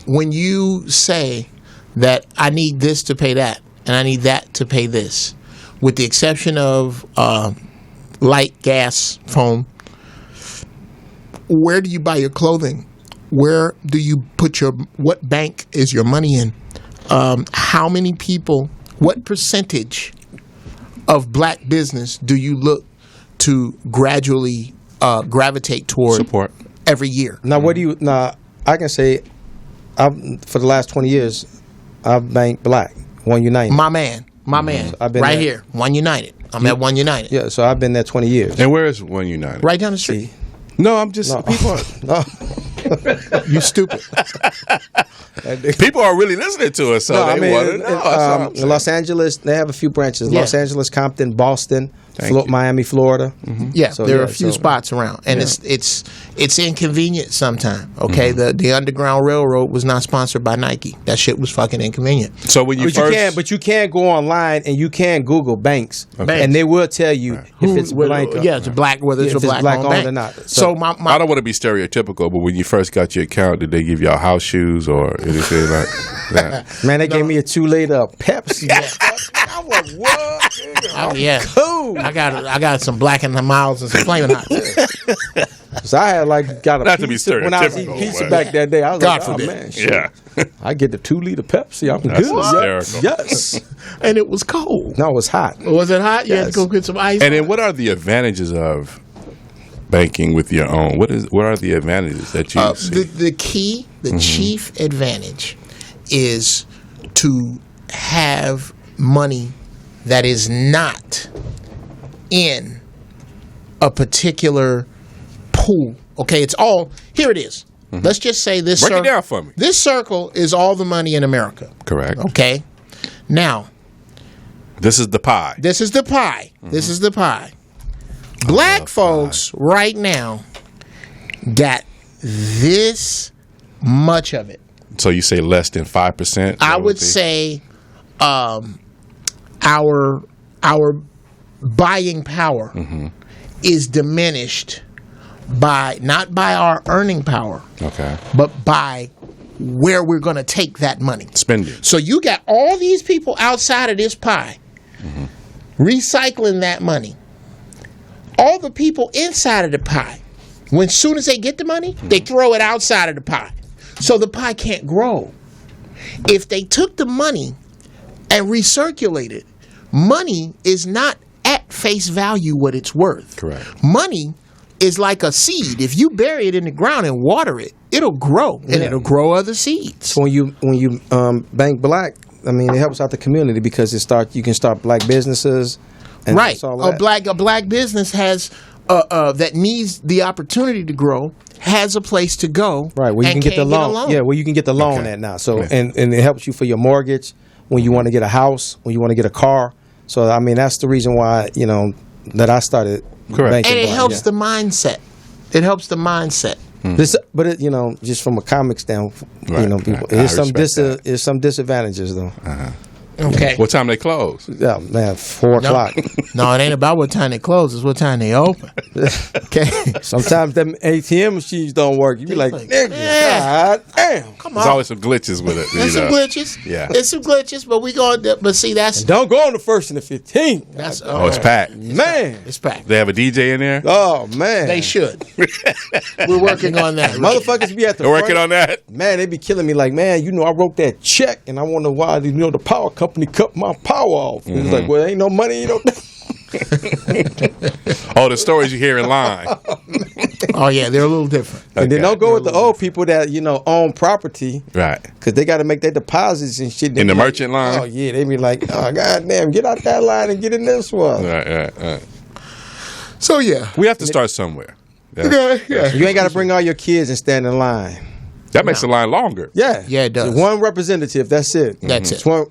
Speaker 1: when you say that I need this to pay that and I need that to pay this, with the exception of light, gas, phone, where do you buy your clothing? Where do you put what bank is your money in? How many people, what percentage of black business do you look to gradually gravitate toward
Speaker 2: Support.
Speaker 1: every year?
Speaker 3: Now, I can say, for the last 20 years, I've banked black, One United.
Speaker 1: My man,
Speaker 3: I've been
Speaker 1: right
Speaker 3: there.
Speaker 1: here, One United. I'm at One United.
Speaker 3: Yeah, so I've been there 20 years.
Speaker 2: And where is One United?
Speaker 1: Right down the street.
Speaker 2: No, I'm just
Speaker 3: No.
Speaker 2: people.
Speaker 3: No,
Speaker 1: You stupid.
Speaker 2: People are really listening to us, so
Speaker 3: no,
Speaker 2: they
Speaker 3: I mean,
Speaker 2: want to know. That's all I'm saying.
Speaker 3: Los Angeles, they have a few branches.
Speaker 1: Yeah.
Speaker 3: Los Angeles, Compton, Boston,
Speaker 2: Thank you.
Speaker 3: Miami, Florida.
Speaker 1: Yeah,
Speaker 3: So,
Speaker 1: there are
Speaker 3: yeah,
Speaker 1: a few
Speaker 3: so-
Speaker 1: spots around, and it's inconvenient sometimes. Okay, the Underground Railroad was not sponsored by Nike. That shit was fucking inconvenient.
Speaker 2: So when you first,
Speaker 3: But you can go online and you can Google banks,
Speaker 1: Okay.
Speaker 3: and they will tell you if it's blank.
Speaker 1: Yeah, it's a black, whether it's
Speaker 3: Yeah,
Speaker 1: a
Speaker 3: if it's
Speaker 1: black,
Speaker 3: black
Speaker 1: owned
Speaker 3: owned
Speaker 1: bank.
Speaker 3: or not.
Speaker 1: So
Speaker 3: So-
Speaker 1: my
Speaker 2: I don't want to be stereotypical, but when you first got your account, did they give y'all house shoes or anything like that?
Speaker 3: Man, they gave me a 2-liter Pepsi.
Speaker 2: I'm like, what?
Speaker 1: oh, yeah,
Speaker 3: Cool.
Speaker 1: I got some Black and the Miles and some Flaming Hot.
Speaker 3: So I had got a
Speaker 2: Not to be
Speaker 3: pizza when I was eating
Speaker 2: stereotypical,
Speaker 3: pizza
Speaker 2: but-
Speaker 3: back that day. I was
Speaker 1: God
Speaker 3: like,
Speaker 1: forbid.
Speaker 3: oh man, shit.
Speaker 2: Yeah.
Speaker 3: I get the 2-liter Pepsi. I'm
Speaker 2: That's
Speaker 3: good.
Speaker 2: hysterical.
Speaker 3: Yes.
Speaker 1: And it was cold.
Speaker 3: No, it was hot.
Speaker 1: Was it hot? You had to
Speaker 3: Yes.
Speaker 1: go get some ice.
Speaker 2: And then, what are the advantages of banking with your own? What are the advantages that you see?
Speaker 1: the key, the chief advantage is to have money that is not in a particular pool. Okay, it's all, here it is. Let's just say this
Speaker 2: Break it
Speaker 1: circle.
Speaker 2: down for me.
Speaker 1: This circle is all the money in America.
Speaker 2: Correct.
Speaker 1: Okay? Now,
Speaker 2: This is the pie.
Speaker 1: this is the pie. This is the pie. Black folks right now got this much of it.
Speaker 2: So you say less than 5%?
Speaker 1: I would say our buying power is diminished by not by our earning power,
Speaker 2: Okay.
Speaker 1: but by where we're going to take that money.
Speaker 2: Spending.
Speaker 1: So you got all these people outside of this pie recycling that money. All the people inside of the pie, when soon as they get the money, they throw it outside of the pie. So the pie can't grow. If they took the money and recirculated, money is not at face value what it's worth.
Speaker 2: Correct.
Speaker 1: Money is like a seed. If you bury it in the ground and water it, it'll grow and it'll grow other seeds.
Speaker 3: So when you bank black, I mean, it helps out the community because you can start black businesses. And
Speaker 1: Right.
Speaker 3: that's all
Speaker 1: A
Speaker 3: that.
Speaker 1: black business has that needs the opportunity to grow, has a place to go.
Speaker 3: Right, where you can
Speaker 1: and
Speaker 3: get the
Speaker 1: can't
Speaker 3: loan. Yeah, where you can get the loan
Speaker 2: Okay.
Speaker 3: at now. So
Speaker 2: Yeah.
Speaker 3: and it helps you for your mortgage when you want to get a house, when you want to get a car. So I mean, that's the reason why that I started.
Speaker 2: Correct.
Speaker 3: banking
Speaker 1: And it
Speaker 3: black,
Speaker 1: helps
Speaker 3: yeah.
Speaker 1: the mindset. It helps the mindset.
Speaker 3: This, but it, just from a comic standpoint,
Speaker 2: Right,
Speaker 3: people,
Speaker 2: right. I
Speaker 3: there's
Speaker 2: respect
Speaker 3: there's some disadvantages though.
Speaker 1: Okay.
Speaker 2: What time they close?
Speaker 3: Yeah, man, 4 o'clock.
Speaker 1: No, it ain't about what time they close. It's what time they open. Okay.
Speaker 3: Sometimes them ATM machines don't work. You be like, nigga,
Speaker 1: Yeah.
Speaker 3: God damn.
Speaker 1: Come
Speaker 2: There's
Speaker 1: on.
Speaker 2: always some glitches with it.
Speaker 1: There's some glitches.
Speaker 2: Yeah.
Speaker 1: There's some glitches, but we going. But see, that's
Speaker 3: Don't go on the 1st and the 15th.
Speaker 1: that's.
Speaker 2: Oh, it's packed.
Speaker 3: Man.
Speaker 1: It's packed.
Speaker 2: They have a DJ in there?
Speaker 3: Oh man.
Speaker 1: They should. We're working on that.
Speaker 3: Motherfuckers be at the
Speaker 2: They're working
Speaker 3: front.
Speaker 2: on that?
Speaker 3: Man, they be killing me like, man, I wrote that check and I wonder why, the power company cut my power off. It's like, well, ain't no money,
Speaker 2: Oh, the stories you hear in line.
Speaker 1: Oh yeah, they're a little different.
Speaker 3: And then
Speaker 2: Okay.
Speaker 3: don't go with the old people that, own property
Speaker 2: Right.
Speaker 3: because they got to make their deposits and shit. They
Speaker 2: In the
Speaker 3: be like,
Speaker 2: merchant line?
Speaker 3: Oh, yeah. They be like, oh, goddamn, get out that line and get in this one.
Speaker 2: Right.
Speaker 1: So yeah.
Speaker 2: We have to start somewhere.
Speaker 1: Yeah.
Speaker 3: You ain't got to bring all your kids and stand in line.
Speaker 2: That makes the line longer.
Speaker 3: Yeah.
Speaker 1: Yeah, it does.
Speaker 3: One representative, that's it.
Speaker 1: That's
Speaker 3: It's
Speaker 1: it.
Speaker 3: one,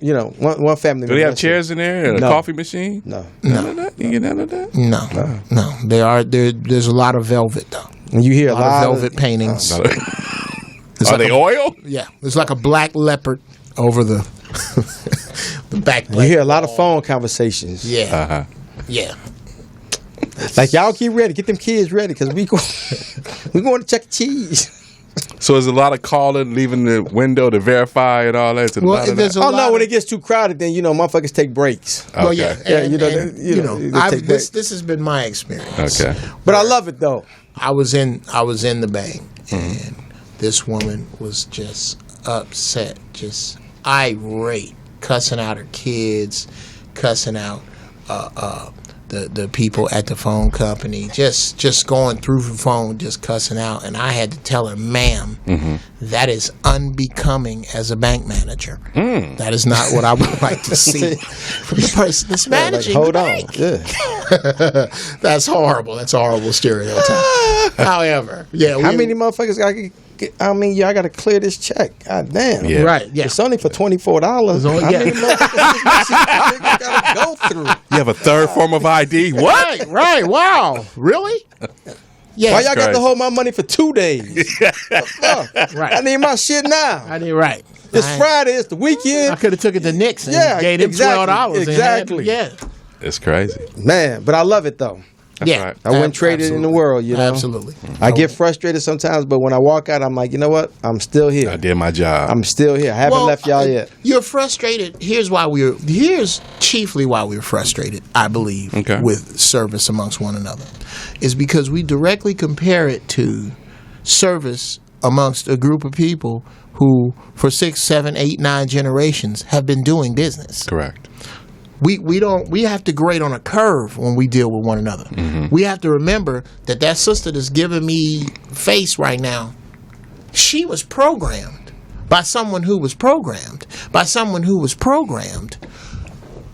Speaker 3: one family.
Speaker 2: Do they have
Speaker 3: that's
Speaker 2: chairs in there and a
Speaker 3: No.
Speaker 2: coffee machine?
Speaker 3: it. No.
Speaker 2: None of that? You get none of that?
Speaker 1: No. There's a lot of velvet though.
Speaker 3: And you hear
Speaker 1: A lot of velvet paintings.
Speaker 2: Are they oil?
Speaker 1: Yeah, it's like a black leopard over the the back.
Speaker 3: You hear a lot of phone conversations.
Speaker 1: Yeah,
Speaker 2: Uh-huh.
Speaker 1: yeah.
Speaker 3: Like, y'all get ready. Get them kids ready because we going to Chuck E. Cheese.
Speaker 2: So there's a lot of calling, leaving the window to verify and all that.
Speaker 1: Well, there's a
Speaker 3: Oh
Speaker 1: lot
Speaker 3: no,
Speaker 1: of-
Speaker 3: when it gets too crowded, then motherfuckers take breaks.
Speaker 2: Okay.
Speaker 1: Well, yeah,
Speaker 3: Yeah,
Speaker 1: and,
Speaker 3: they take
Speaker 1: this has been my experience.
Speaker 2: Okay.
Speaker 3: But I love it though.
Speaker 1: I was in the bank, and this woman was just upset, just irate, cussing out her kids, cussing out the people at the phone company, just going through the phone, just cussing out. And I had to tell her, ma'am, that is unbecoming as a bank manager. That is not what I would like to see from the person that's managing
Speaker 3: Hold
Speaker 1: the
Speaker 3: on.
Speaker 1: bank.
Speaker 3: Yeah.
Speaker 1: That's horrible. That's a horrible stereotype. However, yeah.
Speaker 3: How many motherfuckers I got to clear this check. God damn.
Speaker 2: Yeah.
Speaker 1: Right, yeah.
Speaker 3: It's only for $24.
Speaker 1: only-
Speaker 3: How
Speaker 1: yeah.
Speaker 3: many motherfuckers I got to go through?
Speaker 2: You have a third form of ID? What?
Speaker 1: Right. Wow. Really? Yeah.
Speaker 3: Why y'all got
Speaker 2: crazy.
Speaker 3: to hold my money for 2 days? The fuck?
Speaker 1: Right.
Speaker 3: I need my shit now.
Speaker 1: I did right.
Speaker 3: It's Friday. It's the
Speaker 1: I
Speaker 3: weekend.
Speaker 1: could have took it to Nick's and
Speaker 3: Yeah,
Speaker 1: gave him
Speaker 3: exactly,
Speaker 1: $12.
Speaker 3: exactly.
Speaker 1: Yeah.
Speaker 2: It's crazy.
Speaker 3: Man, but I love it though.
Speaker 1: Yeah.
Speaker 2: right.
Speaker 3: I wouldn't trade it in the world, you know.
Speaker 1: Absolutely.
Speaker 3: I get frustrated sometimes, but when I walk out, I'm like, you know what? I'm still
Speaker 2: I
Speaker 3: here.
Speaker 2: did my job.
Speaker 3: I'm still here. I haven't left y'all yet.
Speaker 1: You're frustrated. Here's chiefly why we're frustrated, I believe,
Speaker 2: Okay.
Speaker 1: with service amongst one another, is because we directly compare it to service amongst a group of people who, for 6, 7, 8, 9 generations, have been doing business.
Speaker 2: Correct.
Speaker 1: We have to grade on a curve when we deal with one another. We have to remember that sister that's giving me face right now, she was programmed by someone who was programmed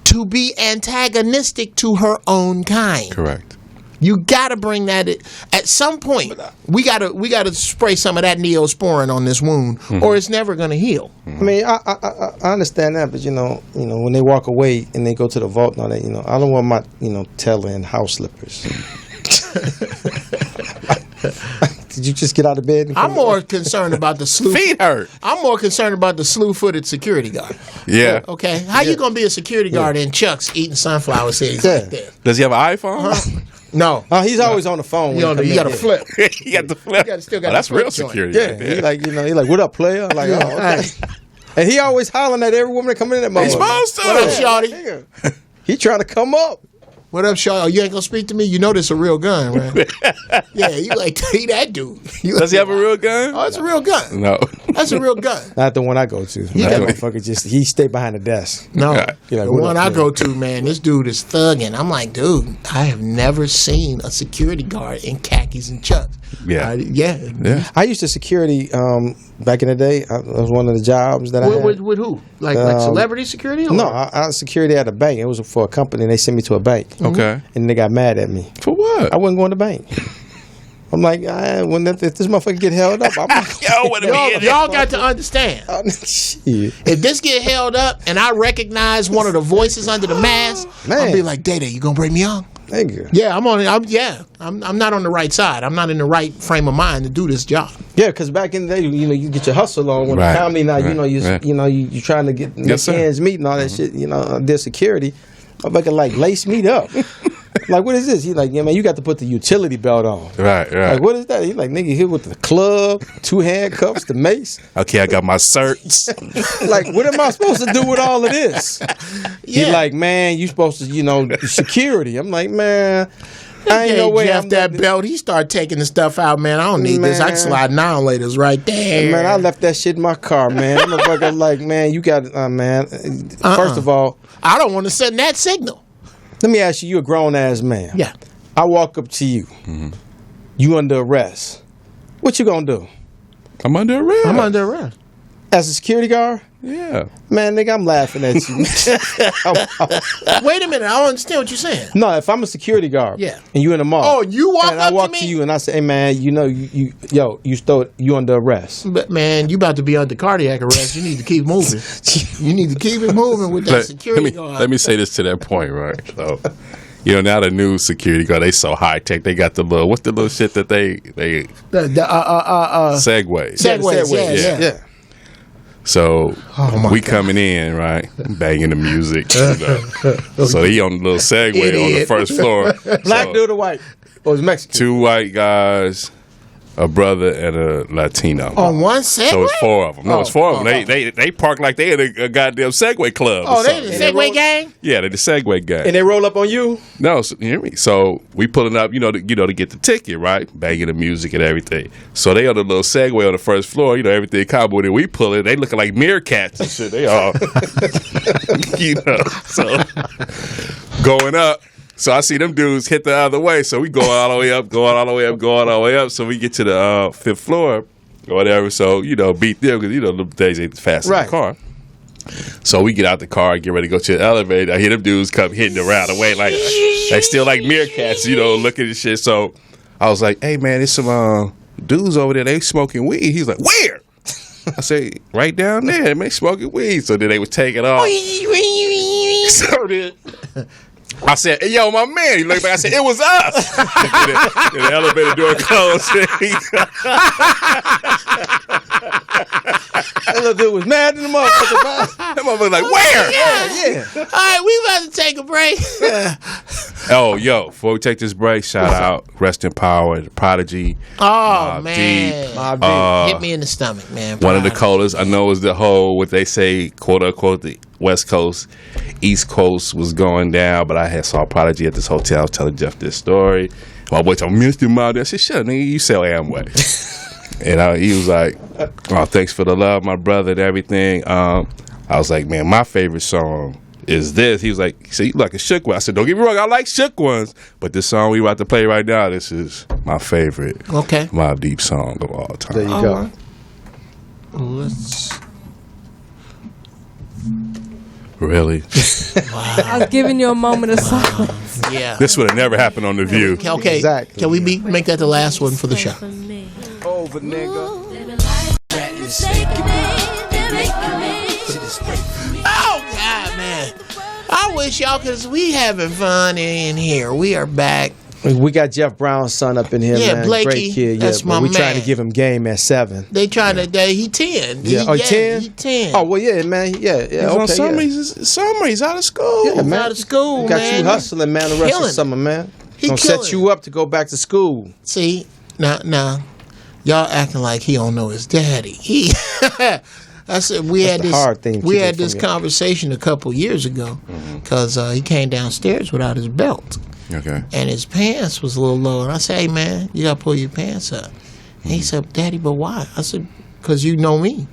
Speaker 1: to be antagonistic to her own kind.
Speaker 2: Correct.
Speaker 1: You gotta bring that at some point. We gotta spray some of that neosporin on this wound, or it's never gonna heal.
Speaker 3: I mean, I understand that, but you know, when they walk away and they go to the vault and all that, I don't want my, teller in house slippers. Did you just get out of bed? And
Speaker 1: I'm more concerned about the slew.
Speaker 2: Feet hurt.
Speaker 1: I'm more concerned about the slew-footed security guard.
Speaker 2: Yeah.
Speaker 1: Okay, how you gonna be a security guard in Chucks eating sunflower seeds
Speaker 3: Yeah.
Speaker 1: like that?
Speaker 2: Does he have an iPhone?
Speaker 1: No,
Speaker 3: Oh, he's always on the phone. When
Speaker 1: you
Speaker 3: he
Speaker 1: got to
Speaker 3: come in.
Speaker 1: flip.
Speaker 2: He got the flip.
Speaker 1: still got
Speaker 2: That's
Speaker 1: the flip
Speaker 2: real
Speaker 1: joint.
Speaker 2: security.
Speaker 3: Yeah,
Speaker 2: right there.
Speaker 3: he like, what up, player? I'm like, oh, okay. And he always hollering at every woman that come in that motherfucker.
Speaker 2: He's supposed to.
Speaker 1: What up, shawty?
Speaker 3: Nigga. He trying to come up.
Speaker 1: What up, Shaw? Oh, you ain't gonna speak to me? You know this a real gun, right? Yeah, you like he that dude.
Speaker 2: Does he have a real gun?
Speaker 1: Oh, it's a real gun.
Speaker 2: No.
Speaker 1: That's a real gun.
Speaker 3: Not the one I go to.
Speaker 1: Yeah.
Speaker 3: That motherfucker he stay behind the desk.
Speaker 1: No,
Speaker 2: Okay.
Speaker 3: You're like,
Speaker 1: the
Speaker 3: what
Speaker 1: one
Speaker 3: up,
Speaker 1: I
Speaker 3: man?
Speaker 1: go to, man, this dude is thugging. I'm like, dude, I have never seen a security guard in khakis and chucks.
Speaker 2: Yeah.
Speaker 1: Yeah.
Speaker 3: I used to security back in the day. That was one of the jobs that I had.
Speaker 1: With who? Like celebrity security? Or?
Speaker 3: No, I was security at a bank. It was for a company. They sent me to a bank.
Speaker 2: Okay.
Speaker 3: And they got mad at me.
Speaker 2: For what?
Speaker 3: I wasn't going to the bank. I'm like, if this motherfucker get held up, I'm not.
Speaker 2: Yo, what a minute.
Speaker 1: Y'all got to understand.
Speaker 3: Shit.
Speaker 1: If this get held up and I recognize one of the voices under the mask,
Speaker 3: Man.
Speaker 1: I'll be like, Day-Day, you gonna bring me on?
Speaker 3: Nigga.
Speaker 1: Yeah, I'm not on the right side. I'm not in the right frame of mind to do this job.
Speaker 3: Yeah, because back in the day, you get your hustle on when
Speaker 2: Right,
Speaker 3: the family now,
Speaker 2: right.
Speaker 3: you trying to get
Speaker 2: Yes, sir.
Speaker 3: ends meet and all that shit. Their security, motherfucker like lace me up. Like, what is this? He's like, yeah, man, you got to put the utility belt on.
Speaker 2: Right.
Speaker 3: Like, what is that? He's like, nigga, here with the club, 2 handcuffs, the mace.
Speaker 2: Okay, I got my certs.
Speaker 3: Like, what am I supposed to do with all of this?
Speaker 1: Yeah.
Speaker 3: He like, man, you supposed to, security. I'm like, man, I ain't no way.
Speaker 1: Jeff
Speaker 3: I'm
Speaker 1: that belt. He started taking the stuff out, man. I don't need this. I can
Speaker 3: Man.
Speaker 1: slide now later right there.
Speaker 3: Man, I left that shit in my car, man. I'm motherfucker like, man, you got, man. First of all,
Speaker 1: I don't want to send that signal.
Speaker 3: let me ask you, you a grown ass man.
Speaker 1: Yeah.
Speaker 3: I walk up to you. You under arrest. What you gonna do?
Speaker 2: I'm under arrest.
Speaker 1: I'm under arrest.
Speaker 3: As a security guard?
Speaker 2: Yeah.
Speaker 3: Man, nigga, I'm laughing at you.
Speaker 1: Wait a minute. I don't understand what you're saying.
Speaker 3: No, if I'm a security guard,
Speaker 1: Yeah.
Speaker 3: and you in the mall,
Speaker 1: Oh, you walk
Speaker 3: and
Speaker 1: up
Speaker 3: I walk
Speaker 1: to
Speaker 3: to
Speaker 1: me?
Speaker 3: you and I say, hey man, you under arrest.
Speaker 1: But man, you about to be under cardiac arrest. You need to keep moving. You need to keep it moving with that security guard.
Speaker 2: Let me say this to that point, right? So, now the new security guard, they so high tech. They got the little, what's the little shit that they Segways.
Speaker 1: Segways, yeah.
Speaker 2: So
Speaker 1: my
Speaker 2: we
Speaker 1: God.
Speaker 2: coming in, right? Banging the music. So he on the little Segway on the
Speaker 1: Idiot.
Speaker 2: first floor.
Speaker 3: Black
Speaker 2: So,
Speaker 3: dude or white? Or is Mexican?
Speaker 2: 2 white guys, a brother, and a Latino.
Speaker 1: On one Segway?
Speaker 2: So it's 4 of them. No, it's 4 of them. They park like they in a goddamn Segway club.
Speaker 1: Oh, they the Segway gang?
Speaker 2: Yeah, they the Segway gang.
Speaker 3: And they roll up on you?
Speaker 2: No, so, you hear me? So we pulling up, to get the ticket, right? Banging the music and everything. So they on the little Segway on the first floor, everything cowboy. And we pull it, they looking like meerkats and shit. They all, so going up. So I see them dudes hit the other way. So we going all the way up, going all the way up, going all the way up. So we get to the 5th floor or whatever. So, beat them because, them days ain't fast in the car. So we get out the car, get ready to go to the elevator. I hear them dudes come hitting around the way like they still like meerkats, looking at shit. So I was like, hey, man, there's some dudes over there. They smoking weed. He's like, where? I say, right down there. Man, smoking weed. So then they was taking off. So then I said, hey, yo, my man. He looked back. I said, it was us. And the elevator door closed.
Speaker 3: That little dude was mad in the motherfucker.
Speaker 2: That motherfucker like, where?
Speaker 3: Yeah.
Speaker 1: All right, we about to take a break.
Speaker 2: Oh, yo, before we take this break, shout out, rest in power, Prodigy.
Speaker 1: Oh,
Speaker 2: Mobb
Speaker 1: man.
Speaker 3: Mobb
Speaker 1: Hit me in the stomach, man.
Speaker 2: One of the coldest. I know is the whole, what they say, quote unquote, the West Coast, East Coast was going down, but I saw Prodigy at this hotel. I was telling Jeff this story. My boy told me, Mr. Mobb. I said, shut up, nigga, you sell Amway. And he was like, oh, thanks for the love, my brother, and everything. I was like, man, my favorite song is this. He was like, so you like a shook one? I said, don't get me wrong, I like shook ones, but this song we about to play right now, this is my favorite Mobb Deep song of all time.
Speaker 3: There you go.
Speaker 1: Let's...
Speaker 2: Really?
Speaker 4: I was giving you a moment of silence.
Speaker 1: Yeah.
Speaker 2: This would have never happened on The View.
Speaker 1: Okay.
Speaker 3: Exactly.
Speaker 1: Can we make that the last one for the show?
Speaker 3: Over, nigga.
Speaker 1: Oh, God, man. I wish y'all, because we having fun in here. We are back.
Speaker 3: We got Geoff Brown's son up in here, man.
Speaker 1: Blakey,
Speaker 3: Great kid.
Speaker 1: that's my
Speaker 3: we
Speaker 1: man.
Speaker 3: trying to give him game at 7.
Speaker 1: They trying to, he 10.
Speaker 3: Yeah. Oh, 10?
Speaker 1: He 10.
Speaker 3: Oh, well, yeah, man. Yeah.
Speaker 2: He's on
Speaker 3: Okay,
Speaker 2: summer.
Speaker 3: yeah.
Speaker 2: He's out of school.
Speaker 3: Yeah, man.
Speaker 1: out of school,
Speaker 3: Got
Speaker 1: man.
Speaker 3: you hustling, man, the rest of
Speaker 1: Killing.
Speaker 3: the summer, man.
Speaker 1: He
Speaker 3: Gonna
Speaker 1: killing.
Speaker 3: set you up to go back to school.
Speaker 1: See, now, y'all acting like he don't know his daddy. I said we had
Speaker 3: the hard thing,
Speaker 1: we
Speaker 3: keep
Speaker 1: had
Speaker 3: it
Speaker 1: this
Speaker 3: from you.
Speaker 1: conversation a couple years ago because he came downstairs without his belt
Speaker 2: Okay.
Speaker 1: and his pants was a little low. And I said, hey, man, you got to pull your pants up. And he said, Daddy, but why? I said, because you know me.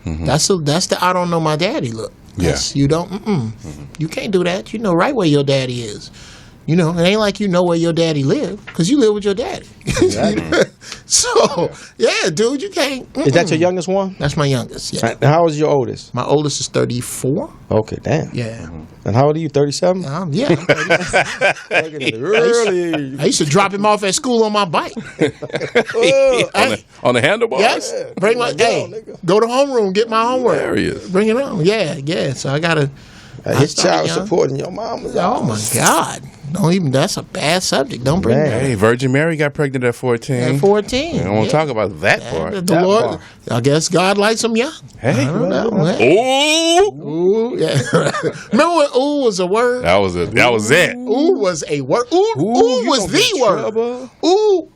Speaker 1: That's the I don't know my daddy look. That's, you don't, you can't do that. You know right where your daddy is. It ain't like you know where your daddy live because you live with your daddy.
Speaker 3: Exactly.
Speaker 1: So, yeah, dude, you can't.
Speaker 3: Is that your youngest one?
Speaker 1: That's my youngest, yeah.
Speaker 3: And how old is your oldest?
Speaker 1: My oldest is 34.
Speaker 3: Okay, damn.
Speaker 1: Yeah.
Speaker 3: And how old are you? 37?
Speaker 1: Yeah. I'm 30.
Speaker 3: Early.
Speaker 1: I used to drop him off at school on my bike.
Speaker 2: On the handlebars?
Speaker 1: Yes. Bring my, go to homeroom, get my homework.
Speaker 2: There he is.
Speaker 1: Bring it on. Yeah. So I got to.
Speaker 3: His child supporting your mom.
Speaker 1: Oh, my God. Don't even, that's a bad subject. Don't bring that.
Speaker 2: Hey, Virgin Mary got pregnant at 14.
Speaker 1: At 14.
Speaker 2: I don't want to talk about that part.
Speaker 1: The Lord, I guess God likes them young.
Speaker 2: Hey.
Speaker 1: I don't know.
Speaker 2: Ooh.
Speaker 1: Ooh, yeah. Remember when ooh was a word?
Speaker 2: That was it.
Speaker 1: Ooh was a word. Ooh
Speaker 3: you
Speaker 1: was
Speaker 3: gonna
Speaker 1: the
Speaker 3: get in
Speaker 1: word.
Speaker 3: trouble.
Speaker 1: Ooh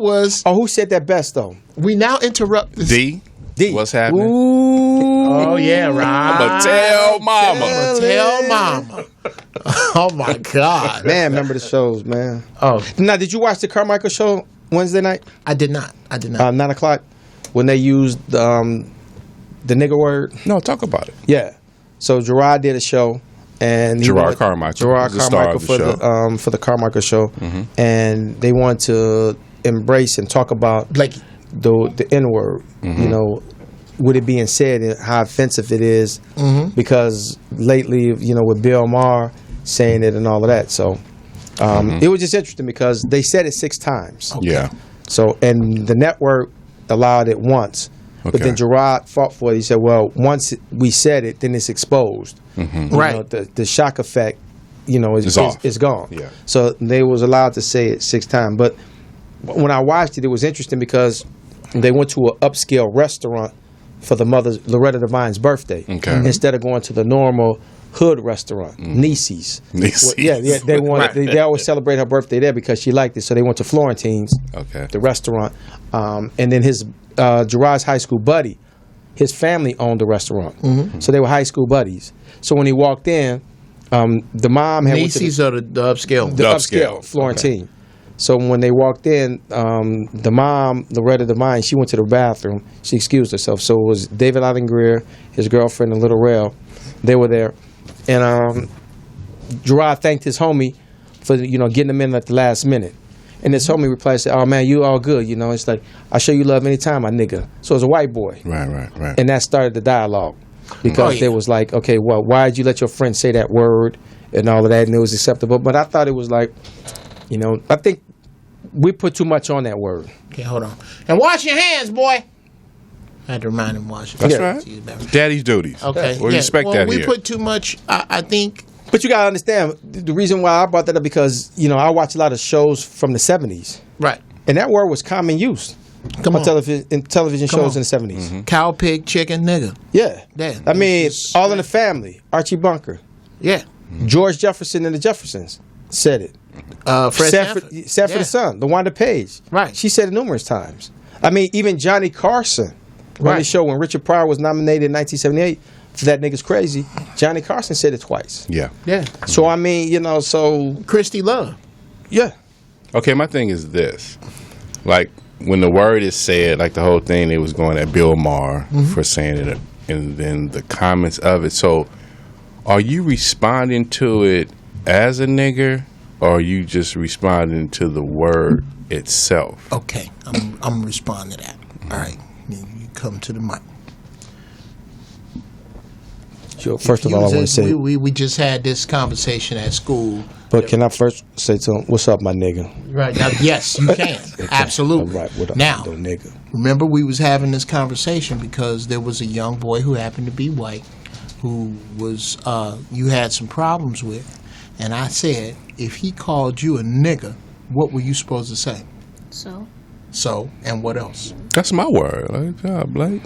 Speaker 1: was.
Speaker 3: Oh, who said that best, though?
Speaker 1: We now interrupt this.
Speaker 2: D. What's happening?
Speaker 1: Oh, yeah, right.
Speaker 2: I'ma tell mama.
Speaker 1: Tell mama. Oh, my God.
Speaker 3: Man, remember the shows, man.
Speaker 1: Oh.
Speaker 3: Now, did you watch the Carmichael show Wednesday night?
Speaker 1: I did not.
Speaker 3: 9 o'clock? When they used the nigger word?
Speaker 2: No, talk about it.
Speaker 3: Yeah. So Gerard did a show, and
Speaker 2: Gerard Carmichael was the star of the
Speaker 3: for the Carmichael show, and they wanted to embrace and talk about
Speaker 1: Blakey.
Speaker 3: the N word. With it being said and how offensive it is, because lately, with Bill Umar saying it and all of that. So it was just interesting because they said it 6 times.
Speaker 2: Okay. Yeah.
Speaker 3: So, and the network allowed it once.
Speaker 2: Okay.
Speaker 3: But then Gerard fought for it. He said, well, once we said it, then it's exposed.
Speaker 1: Right.
Speaker 3: The shock effect, is gone.
Speaker 2: Yeah.
Speaker 3: So they was allowed to say it 6 times. But when I watched it, it was interesting because they went to an upscale restaurant for the mother, Loretta Devine's birthday.
Speaker 2: Okay.
Speaker 3: Instead of going to the normal hood restaurant, Nisi's.
Speaker 2: Nisi's.
Speaker 3: Well, yeah, they wanted. They always celebrate her birthday there because she liked it. So they went to Florentine's, the restaurant, and then his Gerard's high school buddy, his family owned the restaurant, so they were high school buddies. So when he walked in, the mom had
Speaker 1: Nisi's or the upscale,
Speaker 3: the upscale Florentine. Okay. So when they walked in, the mom, Loretta Devine, she went to the bathroom. She excused herself. So it was David Allen Greer, his girlfriend, and Little Rail. They were there. And Gerard thanked his homie for getting him in at the last minute. And his homie replied, said, "Oh man, you all good. It's like, I show you love anytime, my nigga." So it was a white boy.
Speaker 2: Right.
Speaker 3: And that started the dialogue. Because they was like, okay, well, why did you let your friend say that word and all of that, and it was acceptable. But I thought it was like, I think we put too much on that word.
Speaker 1: Okay, hold on. And wash your hands, boy. I had to remind him wash your hands.
Speaker 2: That's right. Daddy's duties.
Speaker 1: Okay.
Speaker 2: We respect that
Speaker 1: we
Speaker 2: here.
Speaker 1: put too much, I think.
Speaker 3: But you got to understand, the reason why I brought that up because, I watch a lot of shows from the 70s.
Speaker 1: Right.
Speaker 3: And that word was common use.
Speaker 1: Come on.
Speaker 3: Television shows in the 70s.
Speaker 2: Mm-hmm.
Speaker 1: Cow, pig, chicken, nigga.
Speaker 3: Yeah.
Speaker 1: Yeah.
Speaker 3: I mean, All in the Family, Archie Bunker.
Speaker 1: Yeah.
Speaker 3: George Jefferson and the Jeffersons said it.
Speaker 1: Fred
Speaker 3: Sanford the Son, LaWanda Page.
Speaker 1: Right.
Speaker 3: She said it numerous times. I mean, even Johnny Carson on the show when Richard Pryor was nominated in 1978 for That Nigga's Crazy, Johnny Carson said it twice.
Speaker 2: Yeah.
Speaker 3: So, I mean, so...
Speaker 1: Christy Love.
Speaker 3: Yeah.
Speaker 2: Okay, my thing is this. Like, when the word is said, like the whole thing, they was going at Bill Maher for saying it, and then the comments of it. So, are you responding to it as a nigger, or are you just responding to the word itself?
Speaker 1: Okay, I'm responding to that. All right, you come to the mic.
Speaker 3: Sure. First of all, I want to say...
Speaker 1: We just had this conversation at school.
Speaker 3: But can I first say to him, what's up, my nigga?
Speaker 1: Right. Now, yes, you can. Absolutely.
Speaker 3: All right, what up,
Speaker 1: now,
Speaker 3: little nigga?
Speaker 1: Remember we was having this conversation because there was a young boy who happened to be white who was you had some problems with. And I said, if he called you a nigga, what were you supposed to say? So, and what else?
Speaker 2: That's my word. Good job, Blake.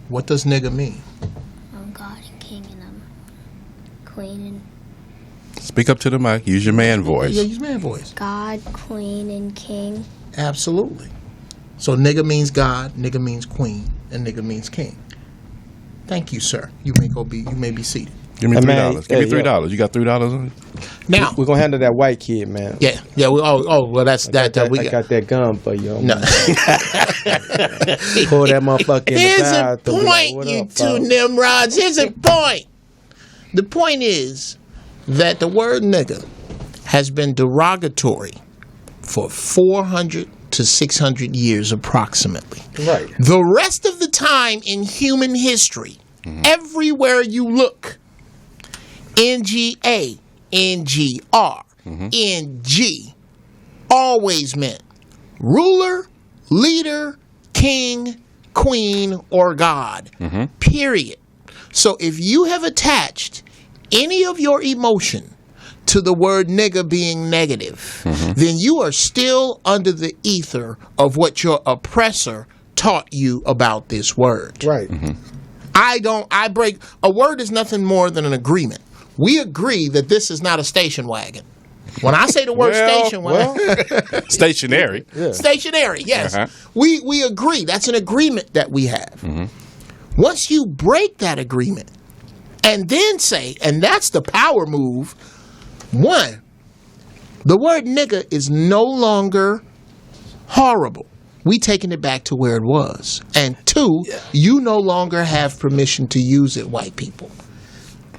Speaker 1: What does nigga mean?
Speaker 5: I'm God and King and I'm Queen and...
Speaker 2: Speak up to the mic. Use your man voice.
Speaker 1: Yeah, use man voice.
Speaker 5: God, Queen, and King.
Speaker 1: Absolutely. So nigga means God, nigga means queen, and nigga means king. Thank you, sir. You may be seated.
Speaker 2: Give me $3. Give me $3.
Speaker 3: Yo.
Speaker 2: You got $3 on it?
Speaker 1: Now
Speaker 3: We're going to handle that white kid, man.
Speaker 1: Yeah. Well, that's that.
Speaker 3: I got that gun for you.
Speaker 1: No.
Speaker 3: Pull that motherfucker in
Speaker 1: Here's
Speaker 3: the
Speaker 1: a point, you two Nimrods. Here's a point. The point is that the word nigga has been derogatory for 400 to 600 years approximately.
Speaker 3: Right.
Speaker 1: The rest of the time in human history, everywhere you look, NGA, NGR, NG always meant ruler, leader, king, queen, or god. Period. So if you have attached any of your emotion to the word nigga being negative, then you are still under the ether of what your oppressor taught you about this word.
Speaker 3: Right.
Speaker 1: A word is nothing more than an agreement. We agree that this is not a station wagon. When I say the word station wagon,
Speaker 2: stationary.
Speaker 3: Yeah.
Speaker 1: Stationary, yes. We agree. That's an agreement that we have. Once you break that agreement and then say, and that's the power move, one, the word nigga is no longer horrible. We taking it back to where it was. And two, you no longer have permission to use it, white people.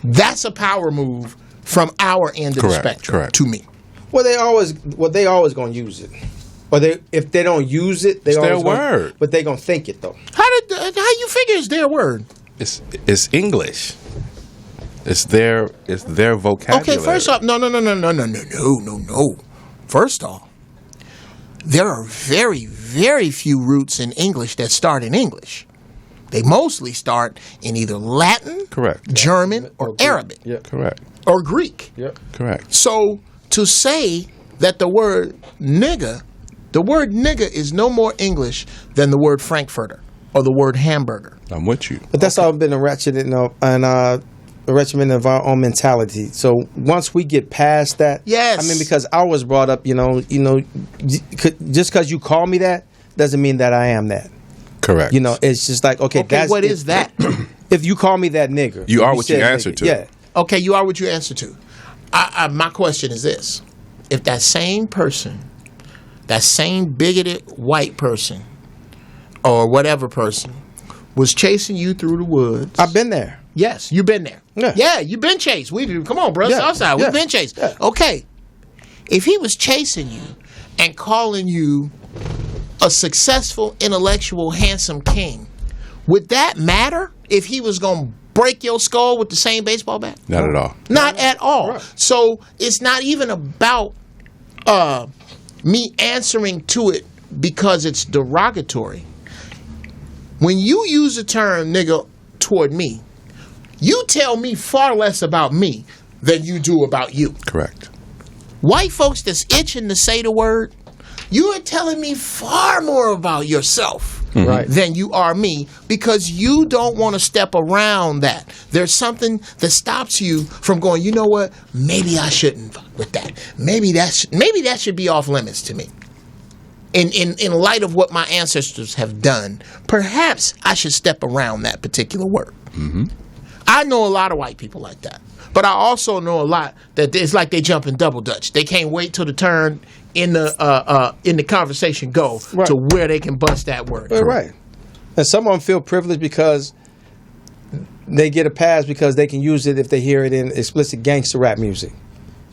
Speaker 1: That's a power move from our end of the spectrum to me.
Speaker 3: Well, they always gonna use it. Or if they don't use it,
Speaker 2: it's their word.
Speaker 3: But they gonna think it though.
Speaker 1: How you figure it's their word?
Speaker 2: It's English. It's their vocabulary.
Speaker 1: Okay, first off, no. First off, there are very, very few roots in English that start in English. They mostly start in either Latin, German, or Arabic.
Speaker 3: Yeah.
Speaker 2: Correct.
Speaker 1: Or Greek.
Speaker 3: Yeah.
Speaker 2: Correct.
Speaker 1: So to say that the word nigga is no more English than the word Frankfurter or the word hamburger.
Speaker 2: I'm with you.
Speaker 3: But that's all been a ratchet, and regimen of our own mentality. So once we get past that,
Speaker 1: Yes.
Speaker 3: I mean, because I was brought up, just because you call me that doesn't mean that I am that.
Speaker 2: Correct.
Speaker 3: It's just like, okay,
Speaker 1: Okay, what is that?
Speaker 3: If you call me that nigger,
Speaker 2: You are
Speaker 3: if
Speaker 2: what you
Speaker 3: said
Speaker 2: answer
Speaker 3: nigger,
Speaker 2: to.
Speaker 3: Yeah.
Speaker 1: Okay, you are what you answer to. My question is this. If that same person, that same bigoted white person or whatever person was chasing you through the woods.
Speaker 3: I've been there.
Speaker 1: Yes, you've been there.
Speaker 3: Yeah.
Speaker 1: You've been chased. Come on, bro.
Speaker 3: Yeah,
Speaker 1: Southside, we've
Speaker 3: yeah,
Speaker 1: been chased.
Speaker 3: yeah.
Speaker 1: Okay. If he was chasing you and calling you a successful, intellectual, handsome king, would that matter if he was going to break your skull with the same baseball bat?
Speaker 2: Not at all.
Speaker 1: Not at all.
Speaker 3: Right.
Speaker 1: So it's not even about me answering to it because it's derogatory. When you use the term nigga toward me, you tell me far less about me than you do about you.
Speaker 2: Correct.
Speaker 1: White folks that's itching to say the word, you are telling me far more about yourself
Speaker 3: Right.
Speaker 1: than you are me because you don't want to step around that. There's something that stops you from going, you know what, maybe I shouldn't fuck with that. Maybe that should be off limits to me. In light of what my ancestors have done, perhaps I should step around that particular word.
Speaker 2: Mm-hmm.
Speaker 1: I know a lot of white people like that. But I also know a lot that it's like they jump in double dutch. They can't wait till the turn in the conversation go
Speaker 3: Right.
Speaker 1: to where they can bust that word.
Speaker 3: Right. And some of them feel privileged because they get a pass because they can use it if they hear it in explicit gangster rap music.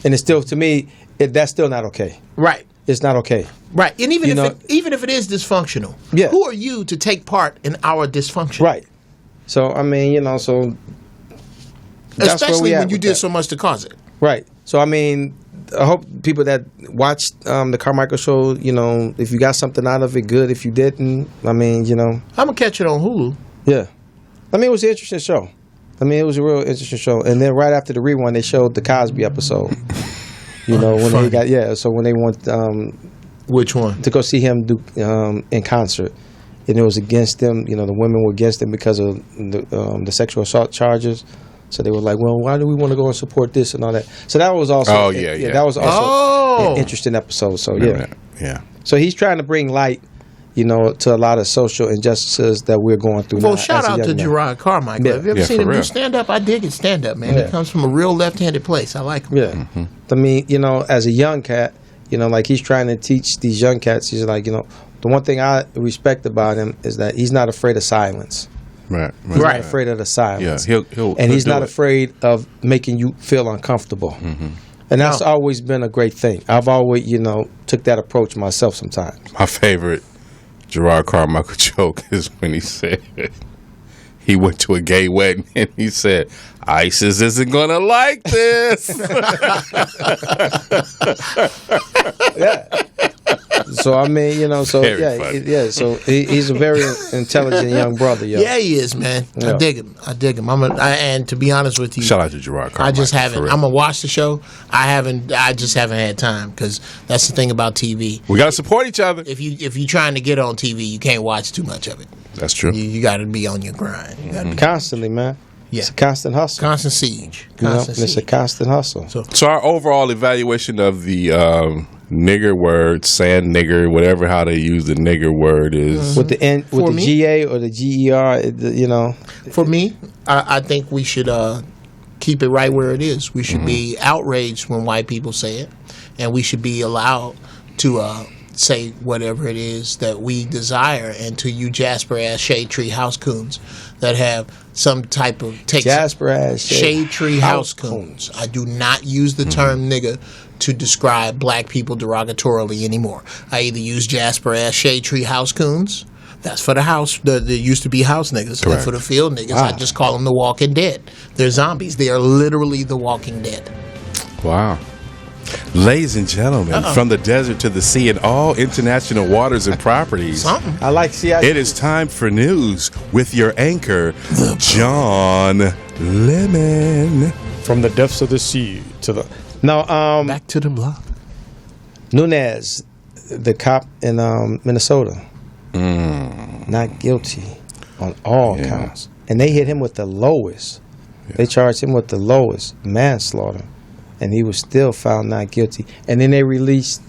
Speaker 3: And it's still, to me, that's still not okay.
Speaker 1: Right.
Speaker 3: It's not okay.
Speaker 1: Right. And even
Speaker 3: You
Speaker 1: even if it is dysfunctional,
Speaker 3: Yeah.
Speaker 1: who are you to take part in our dysfunction?
Speaker 3: Right. So, I mean, so that's where
Speaker 1: Especially
Speaker 3: we at
Speaker 1: when you
Speaker 3: with
Speaker 1: did
Speaker 3: that.
Speaker 1: so much to cause it.
Speaker 3: Right. So, I mean, I hope people that watched the Carmichael show, if you got something out of it, good. If you didn't, I mean,
Speaker 1: I'm going to catch it on Hulu.
Speaker 3: yeah. I mean, it was an interesting show. I mean, it was a real interesting show. And then right after the rewind, they showed the Cosby episode. When
Speaker 1: Funny.
Speaker 3: they got, so when they went
Speaker 1: Which one?
Speaker 3: to go see him do in concert, and it was against them, the women were against him because of the sexual assault charges. So they were like, well, why do we want to go and support this and all that? So that was also,
Speaker 2: Oh, yeah.
Speaker 3: that was also
Speaker 1: Oh.
Speaker 3: an interesting episode. So,
Speaker 2: Remember
Speaker 3: yeah.
Speaker 2: that? Yeah.
Speaker 3: So he's trying to bring light, to a lot of social injustices that we're going through now.
Speaker 1: Well, shout
Speaker 3: as a
Speaker 1: out to
Speaker 3: young man.
Speaker 1: Gerard Carmichael.
Speaker 3: Yeah.
Speaker 1: Have you ever
Speaker 2: Yeah,
Speaker 1: seen
Speaker 2: for
Speaker 1: him do
Speaker 2: real.
Speaker 1: stand-up? I dig his stand-up, man.
Speaker 3: Yeah.
Speaker 1: It comes from a real left-handed place. I like him.
Speaker 3: Yeah.
Speaker 2: Mm-hmm.
Speaker 3: I mean, as a young cat, like he's trying to teach these young cats, he's like, the one thing I respect about him is that he's not afraid of silence.
Speaker 2: Right.
Speaker 3: He's not afraid of the silence.
Speaker 2: Yeah, he'll
Speaker 3: and he's
Speaker 2: do
Speaker 3: not
Speaker 2: it.
Speaker 3: afraid of making you feel uncomfortable.
Speaker 2: Mm-hmm.
Speaker 3: And that's
Speaker 1: No.
Speaker 3: always been a great thing. I've always, took that approach myself sometimes.
Speaker 2: My favorite Gerard Carmichael joke is when he said he went to a gay wedding and he said, ISIS isn't going to like this.
Speaker 3: Yeah. So, I mean,
Speaker 2: Very
Speaker 3: yeah,
Speaker 2: funny.
Speaker 3: so he's a very intelligent young brother, yo.
Speaker 1: Yeah, he is, man. I
Speaker 3: Yeah.
Speaker 1: dig him. And to be honest with you,
Speaker 2: Shout out to Gerard Carmichael.
Speaker 1: I just haven't.
Speaker 2: for real.
Speaker 1: I'm gonna watch the show. I just haven't had time because that's the thing about TV.
Speaker 2: We got to support each other.
Speaker 1: If you're trying to get on TV, you can't watch too much of it.
Speaker 2: That's true.
Speaker 1: You got to be on your grind. You got to be
Speaker 3: Constantly, man.
Speaker 1: Yeah.
Speaker 3: It's a constant hustle.
Speaker 1: constant siege.
Speaker 3: You know?
Speaker 1: Constant
Speaker 3: It's a
Speaker 1: siege.
Speaker 3: constant hustle.
Speaker 2: So our overall evaluation of the nigger word, saying nigger, whatever how they use the nigger word is
Speaker 3: With the N, with
Speaker 1: For
Speaker 3: the
Speaker 1: me?
Speaker 3: GA or the GER,
Speaker 1: For me, I think we should keep it right where it is. We should be outraged when white people say it, and we should be allowed to say whatever it is that we desire. And to you Jasper ass shade tree house coons that have some type of
Speaker 3: Jasper ass
Speaker 1: shade tree house coons. I do not use the term nigga to describe black people derogatorily anymore. I either use Jasper ass shade tree house coons. That's for the house. There used to be house niggas. And
Speaker 2: Correct.
Speaker 1: for the field niggas, I
Speaker 3: Wow.
Speaker 1: just call them the Walking Dead. They're zombies. They are literally the Walking Dead.
Speaker 2: wow. Ladies and gentlemen, from the desert to the sea and all international waters and properties,
Speaker 1: Something.
Speaker 3: I like
Speaker 2: it is time for news with your anchor, John Lemon.
Speaker 3: from the depths of the sea to the
Speaker 1: Back to the block.
Speaker 3: Nunez, the cop in Minnesota, not guilty on all counts, and they hit him with the lowest They charged him with the lowest, manslaughter, and he was still found not guilty. And then they released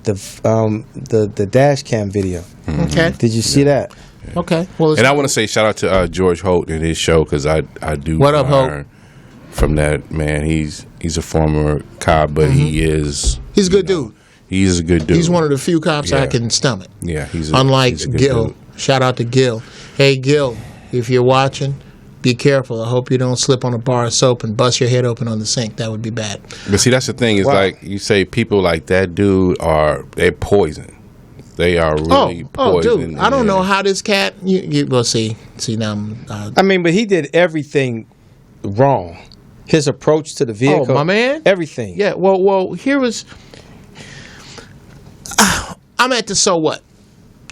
Speaker 3: the dash cam video.
Speaker 1: Okay.
Speaker 3: Did you see that?
Speaker 1: Okay. Well,
Speaker 2: And I want to say shout out to George Holt and his show, because I do
Speaker 1: What up, Holt?
Speaker 2: learn from that man. He's a former cop, but he's
Speaker 1: a good dude.
Speaker 2: He's a good dude.
Speaker 1: He's one of the few cops I
Speaker 2: Yeah.
Speaker 1: can stomach.
Speaker 2: Yeah, he's
Speaker 1: Unlike
Speaker 2: a good
Speaker 1: Gil.
Speaker 2: dude.
Speaker 1: Shout out to Gil. Hey, Gil, if you're watching, be careful. I hope you don't slip on a bar of soap and bust your head open on the sink. That would be bad.
Speaker 2: But see, that's the thing. Is
Speaker 3: Wow.
Speaker 2: like you say, people like that dude they're poison. They are really poison.
Speaker 1: Dude, I don't know how this cat. We'll see. See now.
Speaker 3: I mean, but he did everything wrong. His approach to the vehicle,
Speaker 1: my man.
Speaker 3: everything.
Speaker 1: Yeah. Well. Here was. I'm at the so what.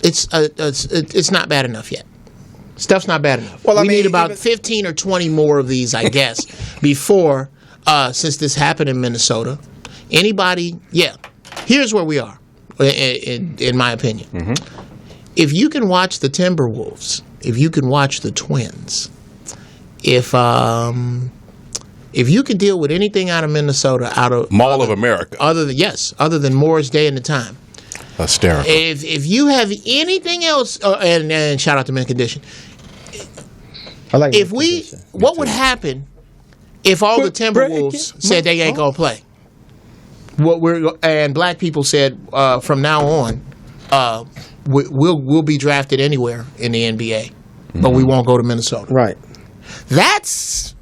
Speaker 1: It's not bad enough yet. Stuff's not bad enough.
Speaker 3: Well, I
Speaker 1: we
Speaker 3: mean,
Speaker 1: need about
Speaker 3: even-
Speaker 1: 15 or 20 more of these, I guess, before, since this happened in Minnesota. Anybody, yeah. Here's where we are, in my opinion.
Speaker 2: Mm-hmm.
Speaker 1: If you can watch the Timberwolves, if you can watch the Twins, if you can deal with anything out of Minnesota,
Speaker 2: Mall of America.
Speaker 1: other than Moore's Day and the Time.
Speaker 2: Hysterical.
Speaker 1: If you have anything else, and shout out to Mint Condition.
Speaker 3: I like
Speaker 1: If
Speaker 3: that
Speaker 1: we,
Speaker 3: position.
Speaker 1: what would happen if all the
Speaker 3: Quit
Speaker 1: Timberwolves
Speaker 3: breaking
Speaker 1: said they ain't gonna play? And black people said from now on, we'll be drafted anywhere in the NBA, but we won't go to Minnesota.
Speaker 3: Right.
Speaker 1: That's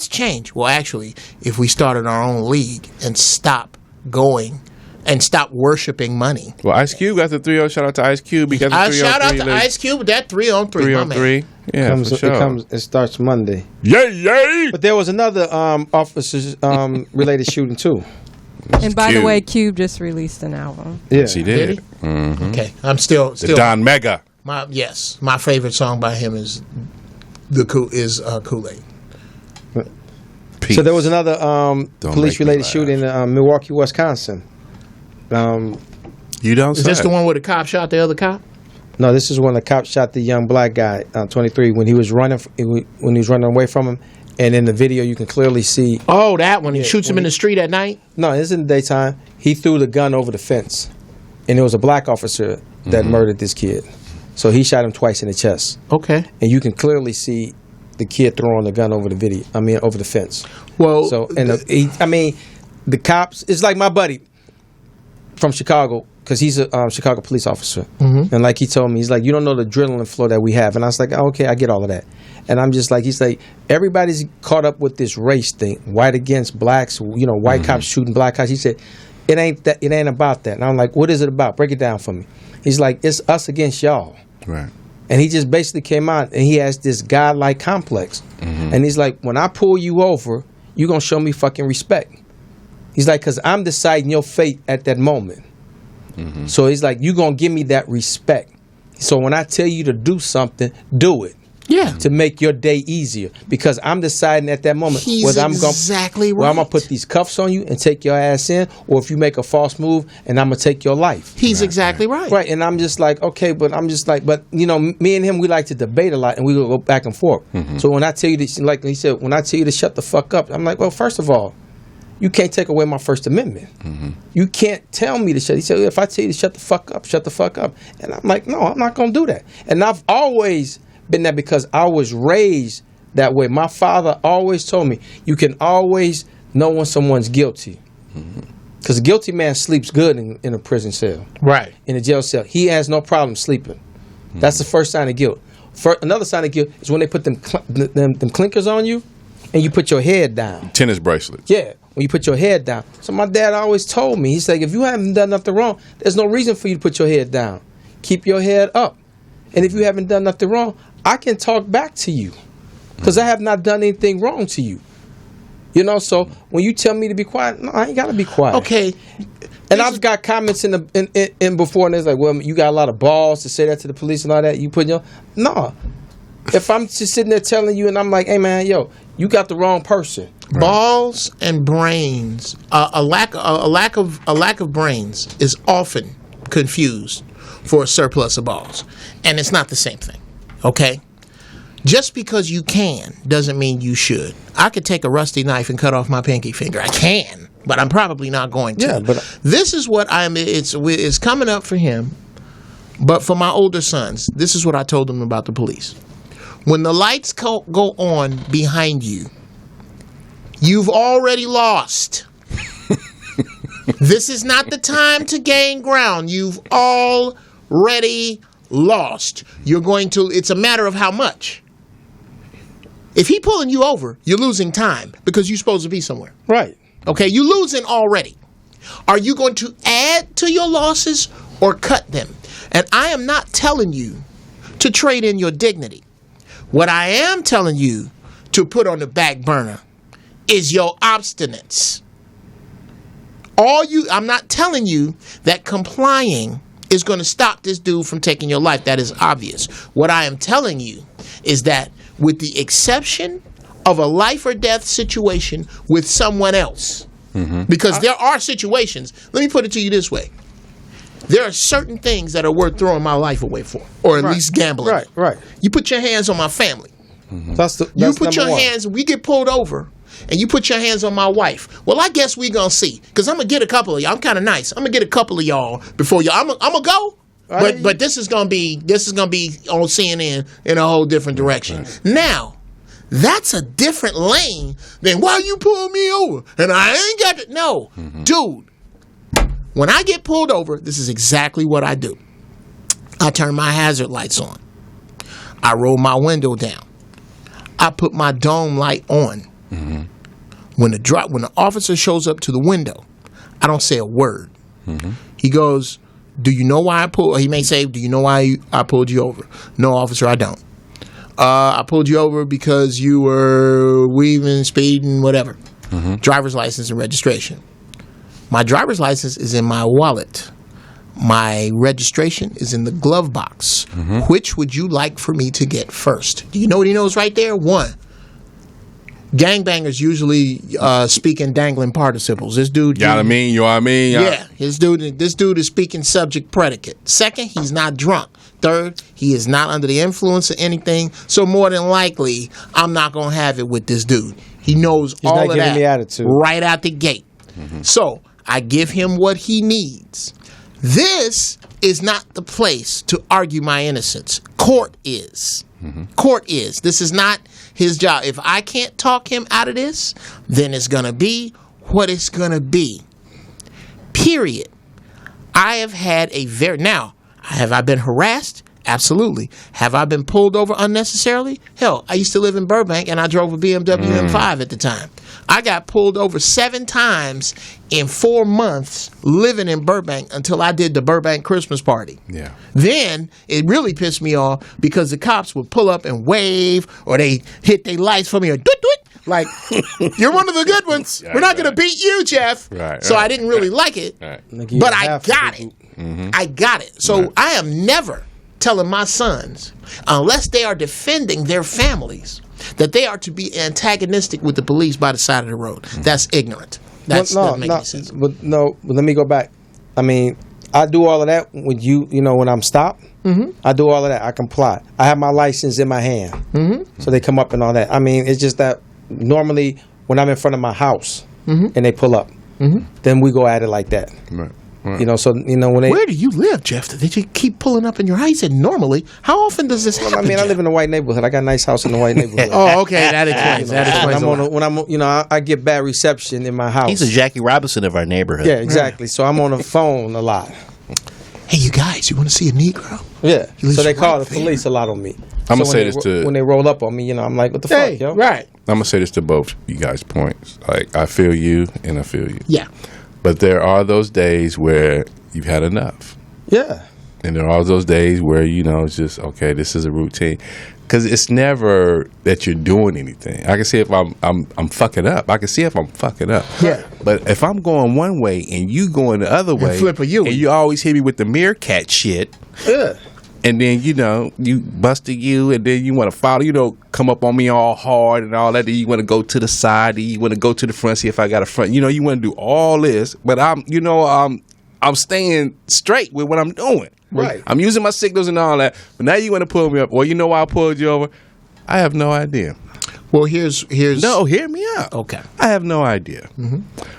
Speaker 1: change. Well, actually, if we started our own league and stop going and stop worshiping money.
Speaker 2: Well, Ice Cube got the 3-0. Shout out to Ice Cube. He got the 3-0.
Speaker 1: Shout out to Ice Cube with that 3-on-3, my man.
Speaker 2: 3-on-3. Yeah, for sure.
Speaker 3: It starts Monday.
Speaker 2: Yay!
Speaker 3: But there was another officers related shooting too.
Speaker 4: And by the
Speaker 2: Cube.
Speaker 4: way, Cube just released an album.
Speaker 3: Yeah.
Speaker 2: She
Speaker 1: Did
Speaker 2: did.
Speaker 1: he?
Speaker 2: Mm-hmm.
Speaker 1: Okay, I'm still
Speaker 2: The Don Mega.
Speaker 1: my favorite song by him is Kool-Aid.
Speaker 2: Peace.
Speaker 3: So there was another
Speaker 2: make
Speaker 3: police
Speaker 2: me
Speaker 3: related
Speaker 2: laugh.
Speaker 3: shooting in Milwaukee, Wisconsin.
Speaker 2: You don't
Speaker 1: Is
Speaker 2: say.
Speaker 1: this the one where the cop shot the other cop?
Speaker 3: No, this is when the cop shot the young black guy, 23, when he was running away from him. And in the video, you can clearly see.
Speaker 1: Oh, that one. He shoots him in the street at night?
Speaker 3: No, it's in the daytime. He threw the gun over the fence, and it was a black officer that murdered this kid. So he shot him twice in the chest,
Speaker 1: Okay.
Speaker 3: and you can clearly see the kid throwing the gun over the fence.
Speaker 1: Well,
Speaker 3: So the cops. It's like my buddy from Chicago, because he's a Chicago police officer, and like he told me, he's like, you don't know the adrenaline flow that we have, and I was like, oh, okay, I get all of that, and I'm just like, he's like, everybody's caught up with this race thing, white against blacks, white cops shooting black cops. He said, it ain't about that, and I'm like, what is it about? Break it down for me. He's like, it's us against y'all.
Speaker 2: Right.
Speaker 3: And he just basically came out and he has this godlike complex. And he's like, when I pull you over, you're going to show me fucking respect. He's like, because I'm deciding your fate at that moment. So he's like, you're going to give me that respect. So when I tell you to do something, do it.
Speaker 1: yeah.
Speaker 3: To make your day easier. Because I'm deciding at that moment
Speaker 1: He's
Speaker 3: whether I'm
Speaker 1: exactly
Speaker 3: whether I'm going
Speaker 1: right.
Speaker 3: to put these cuffs on you and take your ass in, or if you make a false move and I'm going to take your life.
Speaker 1: He's exactly right.
Speaker 3: Right, and I'm just like, okay, but me and him, we like to debate a lot, and we go back and forth. So when I tell you this, like he said, when I tell you to shut the fuck up, I'm like, well, first of all, you can't take away my First Amendment. You can't tell me to shut. He said, if I tell you to shut the fuck up, shut the fuck up. And I'm like, no, I'm not going to do that. And I've always been that because I was raised that way. My father always told me, you can always know when someone's guilty. Because a guilty man sleeps good in a prison cell.
Speaker 1: Right.
Speaker 3: In a jail cell. He has no problem sleeping. That's the first sign of guilt. Another sign of guilt is when they put them clinkers on you and you put your head down.
Speaker 2: Tennis bracelets.
Speaker 3: Yeah, when you put your head down. So my dad always told me, he's like, if you haven't done nothing wrong, there's no reason for you to put your head down. Keep your head up. And if you haven't done nothing wrong, I can talk back to you because I have not done anything wrong to you. So when you tell me to be quiet, no, I ain't got to be quiet.
Speaker 1: Okay.
Speaker 3: And I've got comments in before, and it's like, well, you got a lot of balls to say that to the police and all that. You put no. If I'm just sitting there telling you, and I'm like, hey man, you got the wrong person.
Speaker 1: Balls and brains. A lack of brains is often confused for a surplus of balls, and it's not the same thing. Okay. Just because you can doesn't mean you should. I could take a rusty knife and cut off my pinky finger. I can, but I'm probably not going to.
Speaker 3: Yeah, but
Speaker 1: this is what it's coming up for him. But for my older sons, this is what I told them about the police. When the lights go on behind you, you've already lost. This is not the time to gain ground. You've already lost. It's a matter of how much. If he pulling you over, you're losing time because you're supposed to be somewhere.
Speaker 3: right.
Speaker 1: Okay, you're losing already. Are you going to add to your losses or cut them? And I am not telling you to trade in your dignity. What I am telling you to put on the back burner is your obstinance. I'm not telling you that complying is going to stop this dude from taking your life. That is obvious. What I am telling you is that with the exception of a life or death situation with someone else, because there are situations, let me put it to you this way. There are certain things that are worth throwing my life away for, or at least gambling.
Speaker 3: Right, right.
Speaker 1: You put your hands on my family.
Speaker 3: That's
Speaker 1: You put
Speaker 3: number
Speaker 1: your
Speaker 3: one.
Speaker 1: hands, we get pulled over, and you put your hands on my wife. Well, I guess we gonna see, because I'm gonna get a couple of y'all. I'm kind of nice. I'm gonna get a couple of y'all before y'all. I'm gonna go, but this is gonna be on CNN in a whole different direction. Right. Now, that's a different lane than why you pull me over, and I ain't got to. No, dude. When I get pulled over, this is exactly what I do. I turn my hazard lights on. I roll my window down. I put my dome light on. When the officer shows up to the window, I don't say a word. He goes, "Do you know why I pulled?" He may say, "Do you know why I pulled you over?" "No, officer, I don't." I pulled you over because you were weaving, speeding, whatever. Driver's license and registration. My driver's license is in my wallet. My registration is in the glove box. Which would you like for me to get first? Do you know what he knows right there? One, gangbangers usually speak in dangling participles. This dude,
Speaker 2: You know what I mean? You know what I mean?
Speaker 1: yeah, this dude is speaking subject predicate. Second, he's not drunk. Third, he is not under the influence of anything. So more than likely, I'm not gonna have it with this dude. He knows
Speaker 3: He's
Speaker 1: all
Speaker 3: not
Speaker 1: of
Speaker 3: giving
Speaker 1: that
Speaker 3: me attitude.
Speaker 1: right out the gate. So I give him what he needs. This is not the place to argue my innocence. Court is. Court is. This is not his job. If I can't talk him out of this, then it's going to be what it's going to be. Period. I have had now, have I been harassed? Absolutely. Have I been pulled over unnecessarily? Hell, I used to live in Burbank and I drove a BMW M5 at the time. I got pulled over 7 times in 4 months living in Burbank until I did the Burbank Christmas party.
Speaker 2: Yeah.
Speaker 1: Then it really pissed me off because the cops would pull up and wave or they hit their lights for me or doot. Like, you're one of the good ones. We're not going to beat you, Jeff. So I didn't really like it, but I got it. I got it. So I am never telling my sons, unless they are defending their families, that they are to be antagonistic with the police by the side of the road. That's ignorant. Doesn't make any sense.
Speaker 3: But let me go back. I mean, I do all of that when when I'm stopped. I do all of that. I comply. I have my license in my hand. So they come up and all that. I mean, it's just that normally when I'm in front of my house and they pull up, then we go at it like that.
Speaker 2: Right.
Speaker 3: When they.
Speaker 1: Where do you live, Jeff? They just keep pulling up in your house. You said normally. How often does this happen?
Speaker 3: I mean, I live in a white neighborhood. I got a nice house in a white neighborhood.
Speaker 1: Oh, okay, that explains.
Speaker 3: I get bad reception in my house.
Speaker 6: He's a Jackie Robinson of our neighborhood.
Speaker 3: Yeah, exactly. So I'm on the phone a lot.
Speaker 1: Hey, you guys, you want to see a Negro?
Speaker 3: Yeah.
Speaker 1: lives
Speaker 3: So they call
Speaker 1: right
Speaker 3: the police a lot on me.
Speaker 2: I'm gonna
Speaker 3: So
Speaker 2: say
Speaker 3: when
Speaker 2: this
Speaker 3: they-
Speaker 2: to
Speaker 3: when they roll up on me, I'm like, what the fuck, yo?
Speaker 1: Right.
Speaker 2: I'm gonna say this to both you guys' points. Like, I feel you and I feel you.
Speaker 1: Yeah.
Speaker 2: But there are those days where you've had enough.
Speaker 3: Yeah.
Speaker 2: And there are those days where, it's just, okay, this is a routine. Because it's never that you're doing anything. I can see if I'm fucking up. I can see if I'm fucking up.
Speaker 1: Yeah.
Speaker 2: But if I'm going one way and you going the other way,
Speaker 1: flip a U.
Speaker 2: and you always hit me with the meerkat shit,
Speaker 3: Yeah.
Speaker 2: and then, you busted you, and then you want to follow, come up on me all hard and all that. Then you want to go to the side, then you want to go to the front, see if I got a front. You want to do all this, but I'm staying straight with what I'm doing.
Speaker 3: Right.
Speaker 2: I'm using my signals and all that. But now you want to pull me up. Well, you know why I pulled you over? I have no idea.
Speaker 1: Well, here's
Speaker 2: No, hear me out.
Speaker 1: Okay.
Speaker 2: I have no idea.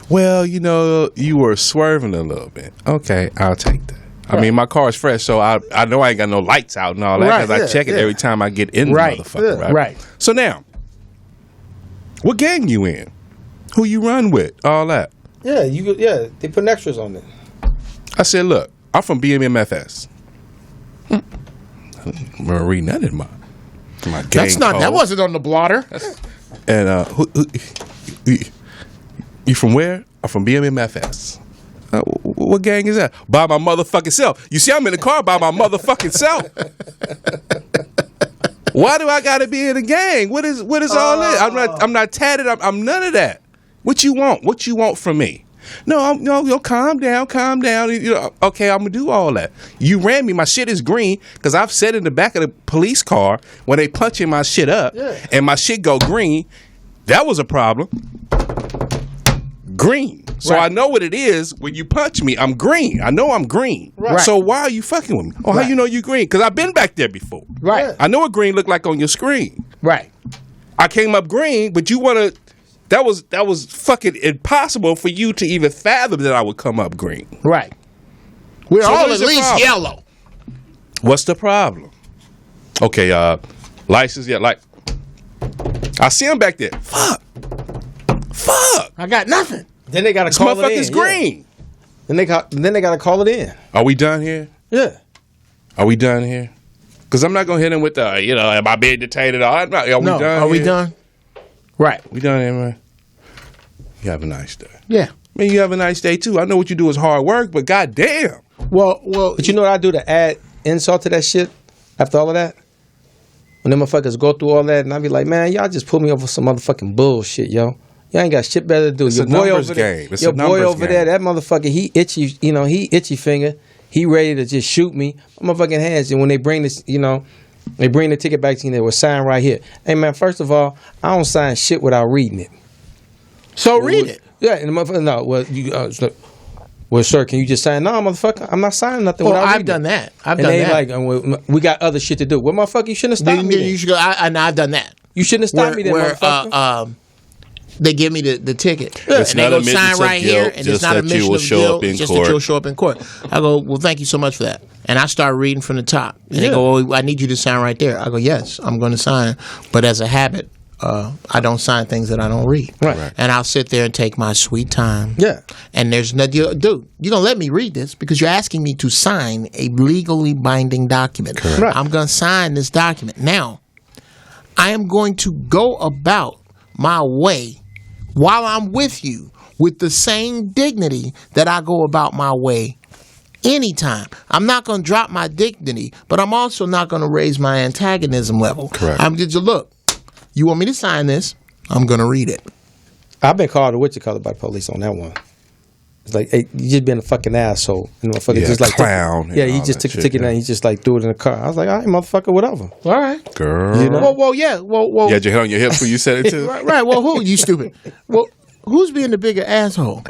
Speaker 2: Well, you were swerving a little bit. Okay, I'll take that. I mean, my car is fresh, so I know I ain't got no lights out and all that because I check it every time I get in the motherfucker. Right. So now, what gang you in? Who you run with? All that.
Speaker 3: Yeah, they put extras on it.
Speaker 2: I said, look, I'm from BMMFS. I'm gonna read that in my gang.
Speaker 1: That's not.
Speaker 2: code.
Speaker 1: That wasn't on the blotter.
Speaker 2: And you from where? I'm from BMMFS. What gang is that? By my motherfucking self. You see, I'm in the car by my motherfucking self. Why do I gotta be in a gang? What is all that? I'm not tatted. I'm none of that. What you want? What you want from me? No, calm down. Okay, I'm gonna do all that. You ran me. My shit is green because I've sat in the back of the police car when they punching my shit up, and my shit go green. That was a problem. Green. So I know what it is when you punch me. I'm green. I know I'm green. Right. So why are you fucking with me? Oh, how you know you green? Because I've been back there before.
Speaker 1: Right.
Speaker 2: I know what green looked like on your screen.
Speaker 1: Right.
Speaker 2: I came up green, but you want to. That was fucking impossible for you to even fathom that I would come up green.
Speaker 1: Right. We're
Speaker 2: So
Speaker 1: all
Speaker 2: what
Speaker 1: at
Speaker 2: is the
Speaker 1: least
Speaker 2: problem?
Speaker 1: yellow.
Speaker 2: What's the problem? Okay, license, like I see him back there. Fuck.
Speaker 1: I got nothing.
Speaker 3: Then they gotta
Speaker 2: This
Speaker 3: call it in.
Speaker 2: motherfucker's green.
Speaker 3: Then they gotta call it in.
Speaker 2: Are we done here?
Speaker 3: Yeah.
Speaker 2: Are we done here? Because I'm not gonna hit him with the, am I being detained? Are we done?
Speaker 1: Are we
Speaker 2: here?
Speaker 1: done? Right.
Speaker 2: We done here, man. You have a nice day.
Speaker 1: Yeah.
Speaker 2: Man, you have a nice day too. I know what you do is hard work, but goddamn.
Speaker 1: Well.
Speaker 3: But you know what I do to add insult to that shit after all of that? When them motherfuckers go through all that, and I be like, man, y'all just pull me over some motherfucking bullshit, yo. Y'all ain't got shit better to do.
Speaker 2: It's
Speaker 3: Your
Speaker 2: a
Speaker 3: boy
Speaker 2: numbers
Speaker 3: over there,
Speaker 2: game. It's
Speaker 3: your
Speaker 2: a
Speaker 3: boy
Speaker 2: numbers
Speaker 3: over
Speaker 2: game.
Speaker 3: there, that motherfucker, he itchy finger. He ready to just shoot me. My motherfucking hands. And when they bring this, they bring the ticket back to you, they will sign right here. Hey man, first of all, I don't sign shit without reading it.
Speaker 1: So read it.
Speaker 3: Yeah, and the motherfucker, no, well, sir, can you just sign? No, motherfucker, I'm not signing nothing without reading
Speaker 1: I've done
Speaker 3: it.
Speaker 1: that. I've
Speaker 3: And
Speaker 1: done
Speaker 3: they
Speaker 1: that.
Speaker 3: like, we got other shit to do. Well, motherfucker, you shouldn't have stopped me.
Speaker 1: You should go. I've done that.
Speaker 3: You shouldn't have stopped me then, motherfucker.
Speaker 1: They give me the ticket,
Speaker 2: It's
Speaker 1: and they
Speaker 2: not
Speaker 1: go
Speaker 2: admittance
Speaker 1: sign
Speaker 2: of
Speaker 1: right
Speaker 2: guilt,
Speaker 1: here, and
Speaker 2: just
Speaker 1: it's not
Speaker 2: that
Speaker 1: a
Speaker 2: you
Speaker 1: mission
Speaker 2: will
Speaker 1: of
Speaker 2: show
Speaker 1: guilt.
Speaker 2: up in
Speaker 1: It's just
Speaker 2: court.
Speaker 1: that you'll show up in court. I go, well, thank you so much for that, and I start reading from the top, and they go, oh, I need you to sign right there. I go, yes, I'm going to sign, but as a habit, I don't sign things that I don't read.
Speaker 3: Right.
Speaker 1: And I'll sit there and take my sweet time.
Speaker 3: Yeah.
Speaker 1: And there's no dude, you're gonna let me read this because you're asking me to sign a legally binding document.
Speaker 3: Correct. Right.
Speaker 1: I'm gonna sign this document. Now, I am going to go about my way while I'm with you with the same dignity that I go about my way anytime. I'm not going to drop my dignity, but I'm also not going to raise my antagonism level.
Speaker 2: Correct.
Speaker 1: I'm just, look, you want me to sign this? I'm going to read it.
Speaker 3: I've been called a witch color by police on that one. It's like, hey, you just been a fucking asshole. And the motherfucker just like
Speaker 2: clown.
Speaker 3: Yeah, he just took the ticket and he just like threw it in the car. I was like, all right, motherfucker, whatever.
Speaker 1: All right.
Speaker 2: Girl.
Speaker 3: You know?
Speaker 1: Well, yeah. Well.
Speaker 2: You had your head on your hips when you said it too?
Speaker 1: Right. Well, who? You stupid. Well, who's being the bigger asshole?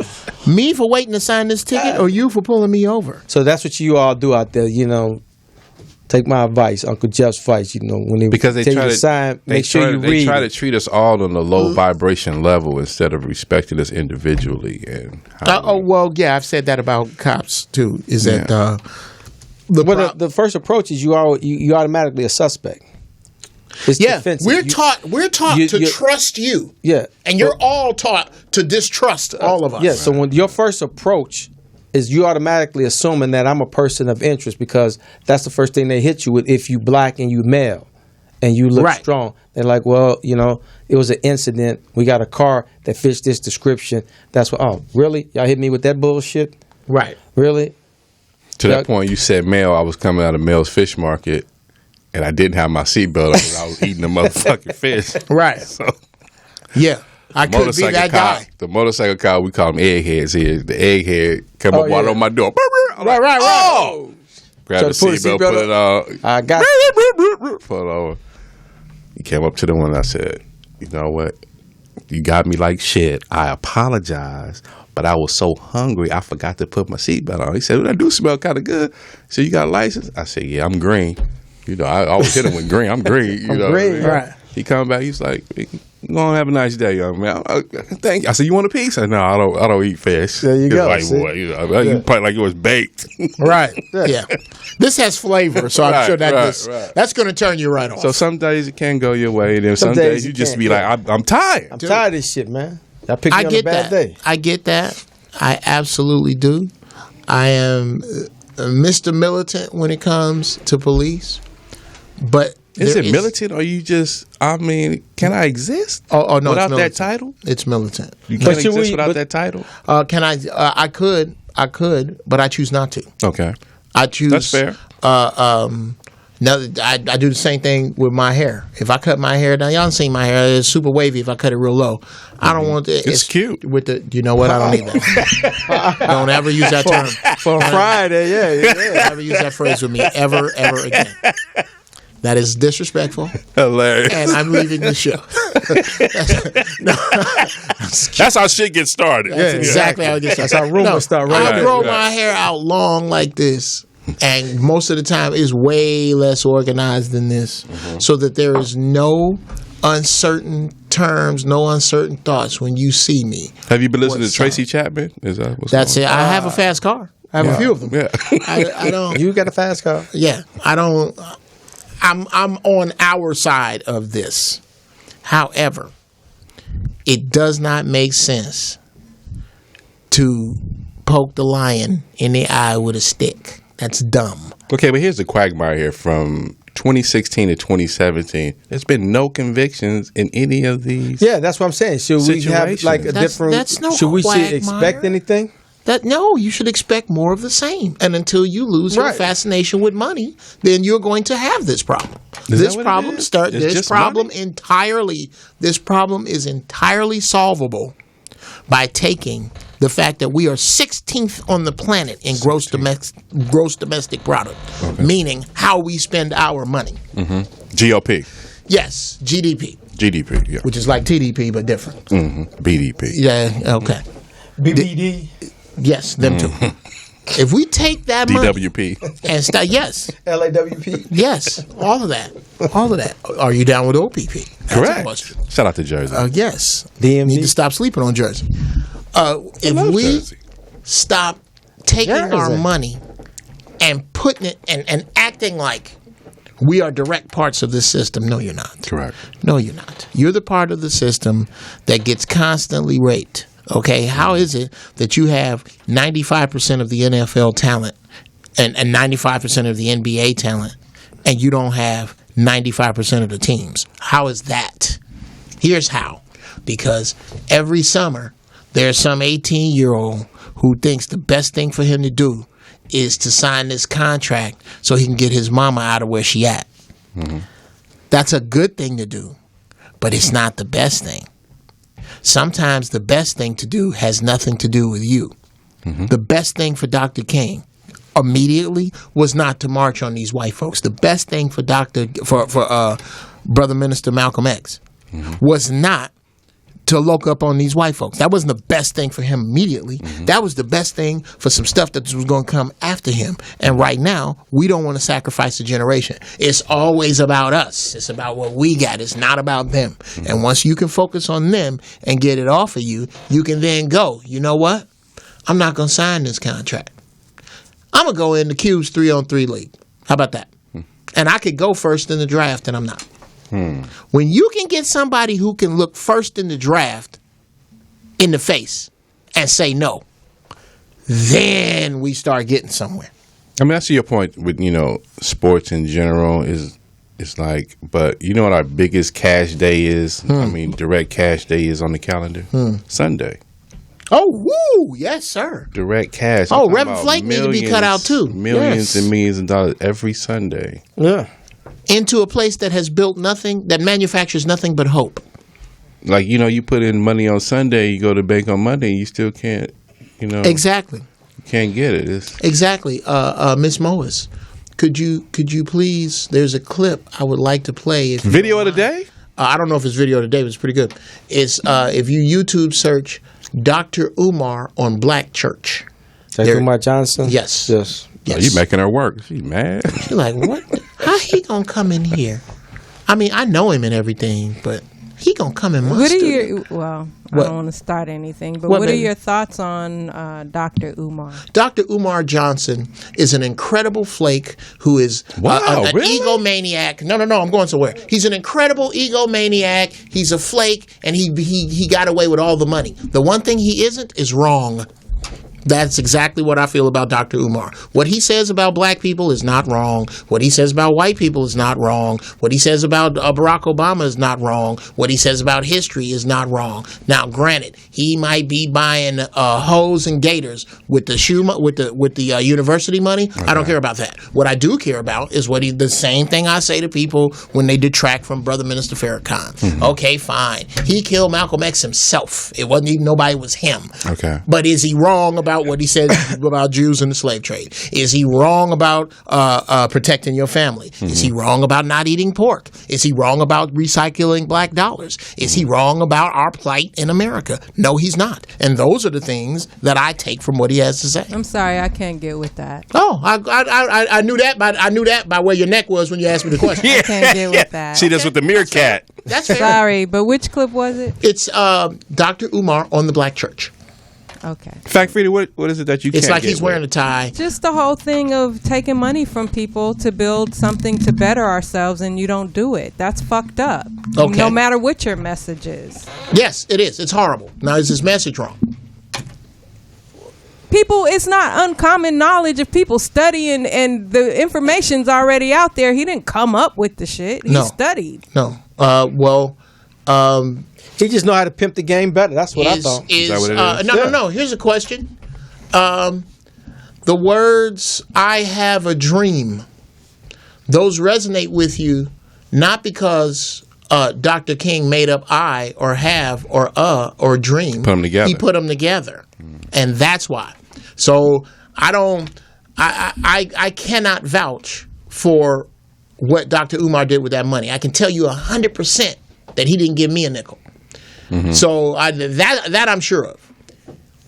Speaker 1: Me for waiting to sign this ticket or you for pulling me over?
Speaker 3: So that's what you all do out there, Take my advice, Uncle Jeff's advice, when they
Speaker 2: Because they
Speaker 3: tell
Speaker 2: try
Speaker 3: you
Speaker 2: to
Speaker 3: to sign, make sure you read.
Speaker 2: They try to treat us all on a low vibration level instead of respecting us individually. And
Speaker 1: I've said that about cops too. Is that
Speaker 3: the first approach is you automatically a suspect. It's defensive.
Speaker 1: We're taught to trust you.
Speaker 3: Yeah,
Speaker 1: and you're all taught to distrust all of us.
Speaker 3: Yeah. So when your first approach is you automatically assuming that I'm a person of interest because that's the first thing they hit you with if you black and you male and you look strong. They're like, well, it was an incident. We got a car that fits this description. That's what. Oh, really? Y'all hit me with that bullshit?
Speaker 1: Right.
Speaker 3: Really?
Speaker 2: To that point, you said male. I was coming out of Mel's Fish Market, and I didn't have my seatbelt on because I was eating the motherfucking fish.
Speaker 1: Right.
Speaker 2: So,
Speaker 1: yeah. I could be that guy.
Speaker 2: The motorcycle car, we call them eggheads here. The egghead come up right on my door.
Speaker 1: Right.
Speaker 2: Oh! Grab the seatbelt, put it on.
Speaker 3: I got it.
Speaker 2: Pull it over. He came up to the one and I said, you know what? You got me like shit. I apologize, but I was so hungry I forgot to put my seatbelt on. He said, well, that do smell kind of good. So you got a license? I said, yeah, I'm green. I always hit him with green. I'm green.
Speaker 3: I'm green.
Speaker 2: Right. He come back. He's like, "Go and have a nice day, young man." Thank you. I said, "You want a piece?" I said, "No, I don't eat fish."
Speaker 3: There you go.
Speaker 2: Like
Speaker 3: See?
Speaker 2: what? You probably like it was baked.
Speaker 1: Right. Yeah. This has flavor, so I'm sure that's going to turn you right off.
Speaker 2: So some days it can go your way, and then some days you just be like, "I'm tired.
Speaker 3: I'm tired of this shit, man. I picked me on a
Speaker 1: get
Speaker 3: bad
Speaker 1: that.
Speaker 3: day."
Speaker 1: I get that. I absolutely do. I am Mr. Militant when it comes to police, but
Speaker 2: Is it militant or you just? I mean, can I exist?
Speaker 1: Oh no,
Speaker 2: without
Speaker 1: it's
Speaker 2: that title,
Speaker 1: it's militant.
Speaker 2: You can't exist without that title.
Speaker 1: Can I? I could, but I choose not to.
Speaker 2: Okay,
Speaker 1: I choose.
Speaker 2: That's fair.
Speaker 1: Now I do the same thing with my hair. If I cut my hair down, y'all seen my hair. It's super wavy. If I cut it real low, I don't want it.
Speaker 2: It's cute.
Speaker 1: With the, you know what? I don't need that. Don't ever use that term
Speaker 3: For Friday, yeah.
Speaker 1: Don't ever use that phrase with me ever again. That is disrespectful.
Speaker 2: Hilarious.
Speaker 1: And I'm leaving the show.
Speaker 2: That's how shit gets started.
Speaker 1: That's exactly how it gets started.
Speaker 3: That's how rumors start. Right.
Speaker 1: I grow my hair out long like this. And most of the time it's way less organized than this, so that there is no uncertain terms, no uncertain thoughts when you see me.
Speaker 2: Have you been listening to Tracy Chapman? Is that what's
Speaker 1: That's
Speaker 2: going
Speaker 1: it. I have a fast car. I have a few of them.
Speaker 2: Yeah.
Speaker 1: I don't.
Speaker 3: You got a fast car?
Speaker 1: Yeah, I don't. I'm on our side of this. However, it does not make sense to poke the lion in the eye with a stick. That's dumb.
Speaker 2: Okay, but here's the quagmire here. From 2016 to 2017, there's been no convictions in any of these.
Speaker 3: Yeah, that's what I'm saying. Should we have
Speaker 2: situations.
Speaker 3: like a different?
Speaker 1: That's no
Speaker 3: should we
Speaker 1: quagmire.
Speaker 3: expect anything?
Speaker 1: No, you should expect more of the same. And until you lose your fascination with money, then you're going to have this problem. This problem is entirely solvable by taking the fact that we are 16th on the planet in gross domestic product, meaning how we spend our money.
Speaker 2: GOP.
Speaker 1: Yes, GDP.
Speaker 2: GDP, yeah.
Speaker 1: Which is like TDP, but different.
Speaker 2: BDP.
Speaker 1: Yeah, okay.
Speaker 3: BBD.
Speaker 1: Yes, them too. If we take that money
Speaker 2: DWP.
Speaker 1: and start, yes.
Speaker 3: LAWP.
Speaker 1: Yes, all of that. All of that. Are you down with OPP? That's
Speaker 2: Correct.
Speaker 1: a question.
Speaker 2: Shout out to Jersey.
Speaker 1: Yes.
Speaker 3: DMV.
Speaker 1: Need to stop sleeping on Jersey. If we
Speaker 2: Jersey.
Speaker 1: stop taking our money and putting it and acting like we are direct parts of this system, no, you're not.
Speaker 2: Correct.
Speaker 1: No, you're not. You're the part of the system that gets constantly raped. Okay, how is it that you have 95% of the NFL talent and 95% of the NBA talent, and you don't have 95% of the teams? How is that? Here's how. Because every summer, there's some 18-year-old who thinks the best thing for him to do is to sign this contract so he can get his mama out of where she at. That's a good thing to do, but it's not the best thing. Sometimes the best thing to do has nothing to do with you. The best thing for Dr. King immediately was not to march on these white folks. The best thing for Brother Minister Malcolm X was not to look up on these white folks. That wasn't the best thing for him immediately. That was the best thing for some stuff that was going to come after him. And right now, we don't want to sacrifice a generation. It's always about us. It's about what we got. It's not about them. And once you can focus on them and get it off of you, you can then go, you know what? I'm not going to sign this contract. I'm going to go in the Q's 3-on-3 league. How about that? And I could go first in the draft, and I'm not. When you can get somebody who can look first in the draft in the face and say no, then we start getting somewhere.
Speaker 2: I mean, I see your point with, sports in general is like, but you know what our biggest cash day is? I mean, direct cash day is on the calendar? Sunday.
Speaker 1: Oh, woo! Yes, sir.
Speaker 2: Direct cash.
Speaker 1: Oh, Reverend Flake need to be cut out too.
Speaker 2: Millions and millions of dollars every Sunday.
Speaker 3: Yeah.
Speaker 1: Into a place that has built nothing, that manufactures nothing but hope.
Speaker 2: Like, you put in money on Sunday, you go to bank on Monday, you still can't,
Speaker 1: Exactly.
Speaker 2: You can't get it.
Speaker 1: Exactly. Miss Moas, could you please, there's a clip I would like to play.
Speaker 2: Video of the day?
Speaker 1: I don't know if it's video of the day, but it's pretty good. It's if you YouTube search Dr. Umar on Black Church.
Speaker 3: That's Umar Johnson?
Speaker 1: Yes.
Speaker 3: Yes.
Speaker 2: Oh, you making her work. She mad.
Speaker 1: She's like, what? How he gonna come in here I mean, I know him and everything, but he gonna come in my
Speaker 4: What are
Speaker 1: studio.
Speaker 4: your, well, I
Speaker 1: What?
Speaker 4: don't want to start anything, but
Speaker 1: What,
Speaker 4: what are
Speaker 1: baby?
Speaker 4: your thoughts on Dr. Umar?
Speaker 1: Dr. Umar Johnson is an incredible flake who is
Speaker 2: Wow,
Speaker 1: an
Speaker 2: really?
Speaker 1: egomaniac. No, I'm going somewhere. He's an incredible egomaniac. He's a flake, and he got away with all the money. The one thing he isn't is wrong. That's exactly what I feel about Dr. Umar. What he says about black people is not wrong. What he says about white people is not wrong. What he says about Barack Obama is not wrong. What he says about history is not wrong. Now, granted, he might be buying hose and gaiters with the university money. Okay. I don't care about that. What I do care about is the same thing I say to people when they detract from Brother Minister Farrakhan. Mm-hmm. Okay, fine. He killed Malcolm X himself. It wasn't even nobody was him.
Speaker 2: Okay.
Speaker 1: But is he wrong about what he said about Jews in the slave trade? Is he wrong about protecting your family? Mm-hmm. Is he wrong about not eating pork? Is he wrong about recycling black dollars? Is he wrong about our plight in America? No, he's not. And those are the things that I take from what he has to say.
Speaker 4: I'm sorry, I can't get with that.
Speaker 1: Oh, I knew that. I knew that by where your neck was when you asked me the question.
Speaker 4: I can't get with that.
Speaker 2: See, that's with the meerkat.
Speaker 1: That's fair.
Speaker 4: Sorry, but which clip was it?
Speaker 1: It's Dr. Umar on the Black Church.
Speaker 4: Okay.
Speaker 2: Fact, Frida, what is it that you can't
Speaker 1: It's like
Speaker 2: get
Speaker 1: he's wearing
Speaker 2: with?
Speaker 1: a tie.
Speaker 4: Just the whole thing of taking money from people to build something to better ourselves, and you don't do it. That's fucked up.
Speaker 1: Okay.
Speaker 4: No matter what your message is.
Speaker 1: Yes, it is. It's horrible. Now, is his message wrong?
Speaker 4: People, it's not uncommon knowledge of people studying, and the information's already out there. He didn't come up with the shit. He studied.
Speaker 1: No.
Speaker 3: He just know how to pimp the game better. That's what I thought.
Speaker 2: Is that what it is?
Speaker 1: No. Here's a question. The words, I have a dream, those resonate with you not because Dr. King made up I or have or dream.
Speaker 2: Put them together.
Speaker 1: He put them together. And that's why. So I cannot vouch for what Dr. Umar did with that money. I can tell you 100% that he didn't give me a nickel. Mm-hmm. So that I'm sure of.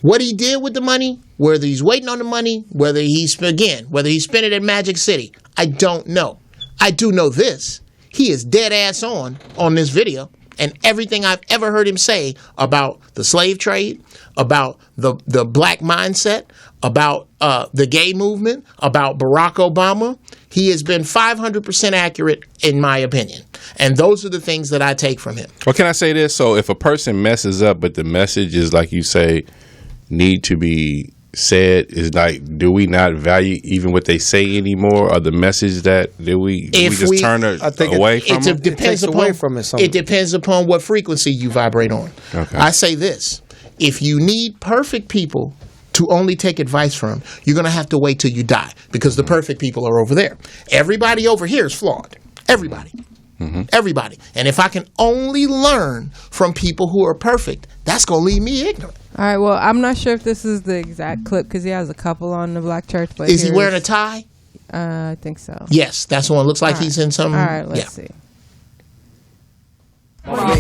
Speaker 1: What he did with the money, whether he's waiting on the money, whether he spent it at Magic City, I don't know. I do know this. He is dead ass on this video, and everything I've ever heard him say about the slave trade, about the black mindset, about the gay movement, about Barack Obama, he has been 500% accurate in my opinion. And those are the things that I take from him.
Speaker 2: Well, can I say this? So if a person messes up, but the message is, like you say, need to be said, is like, do we not value even what they say anymore, or the message that we just turn away from it?
Speaker 1: It depends upon what frequency you vibrate on. Okay. I say this. If you need perfect people to only take advice from, you're going to have to wait till you die, because the perfect people are over there. Everybody over here is flawed. Everybody. Mm-hmm. Everybody. And if I can only learn from people who are perfect, that's going to leave me ignorant.
Speaker 4: All right, well, I'm not sure if this is the exact clip because he has a couple on the Black Church. But
Speaker 1: is he wearing a tie?
Speaker 4: I think so.
Speaker 1: Yes, that's the one. Looks like he's in some.
Speaker 4: All right, let's see.
Speaker 7: Has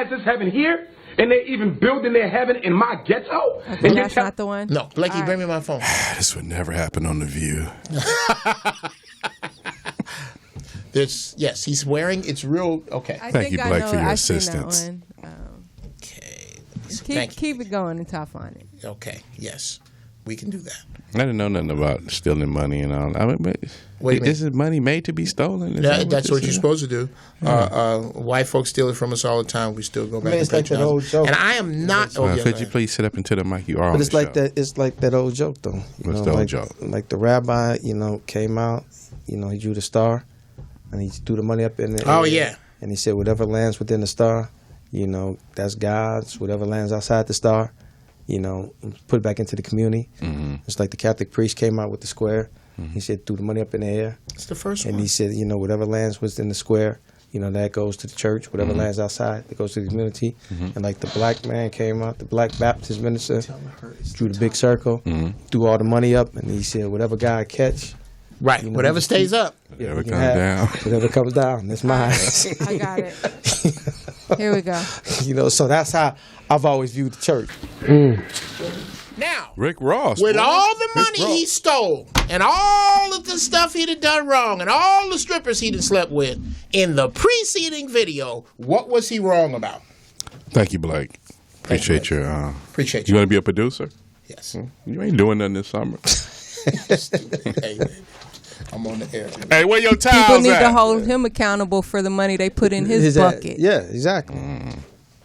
Speaker 7: this heaven here, and they even building their heaven in my ghetto.
Speaker 4: Okay, and that's not the one.
Speaker 1: No, Blakey, bring me my phone.
Speaker 2: This would never happen on The View.
Speaker 1: Yes, he's wearing. It's real. Okay.
Speaker 2: Thank you, Blake, for your assistance.
Speaker 1: Okay.
Speaker 4: Keep it going until I find it.
Speaker 1: Okay. Yes, we can do that.
Speaker 2: I didn't know nothing about stealing money and all. I mean, but this is money made to be stolen.
Speaker 1: That's what you're supposed to do. White folks steal it from us all the time. We still go back.
Speaker 3: It's like that old joke.
Speaker 1: And I am not.
Speaker 2: Could you please sit up into the mic? You are.
Speaker 3: But it's like that. It's like that old joke, though.
Speaker 2: What's the old joke?
Speaker 3: Like the rabbi, came out. He drew the star, and he threw the money up in the
Speaker 1: air. Oh
Speaker 3: yeah.
Speaker 1: yeah.
Speaker 3: And he said, whatever lands within the star, that's God's. Whatever lands outside the star, put it back into the community. Mm-hmm. It's like the Catholic priest came out with the square. Mm-hmm. He said, threw the money up in the air.
Speaker 1: It's the first one.
Speaker 3: And he said, whatever lands within the square, that goes to the church. Whatever lands outside, that goes to the community. Mm-hmm. And like the black man came out, the black Baptist minister, drew the big circle, threw all the money up, and he said, whatever God catch.
Speaker 1: Right. Whatever stays up.
Speaker 2: Whatever comes down.
Speaker 3: Whatever comes down. That's mine.
Speaker 4: I got it. Here we go.
Speaker 3: So that's how I've always viewed the church.
Speaker 1: Now, now,
Speaker 2: Rick Ross.
Speaker 1: with
Speaker 2: boy.
Speaker 1: all the
Speaker 2: Rick
Speaker 1: money he
Speaker 2: Ross.
Speaker 1: stole and all of the stuff he'd have done wrong and all the strippers he'd have slept with, in the preceding video, what was he wrong about?
Speaker 2: Thank you, Blake. Appreciate your.
Speaker 1: Appreciate
Speaker 2: You
Speaker 1: you.
Speaker 2: want to be a producer?
Speaker 1: Yes.
Speaker 2: You ain't doing nothing this summer.
Speaker 1: Hey, man, I'm on the air.
Speaker 2: Hey, where your towels
Speaker 4: People need
Speaker 2: at?
Speaker 4: to hold him accountable for the money they put in his bucket.
Speaker 3: Yeah, exactly.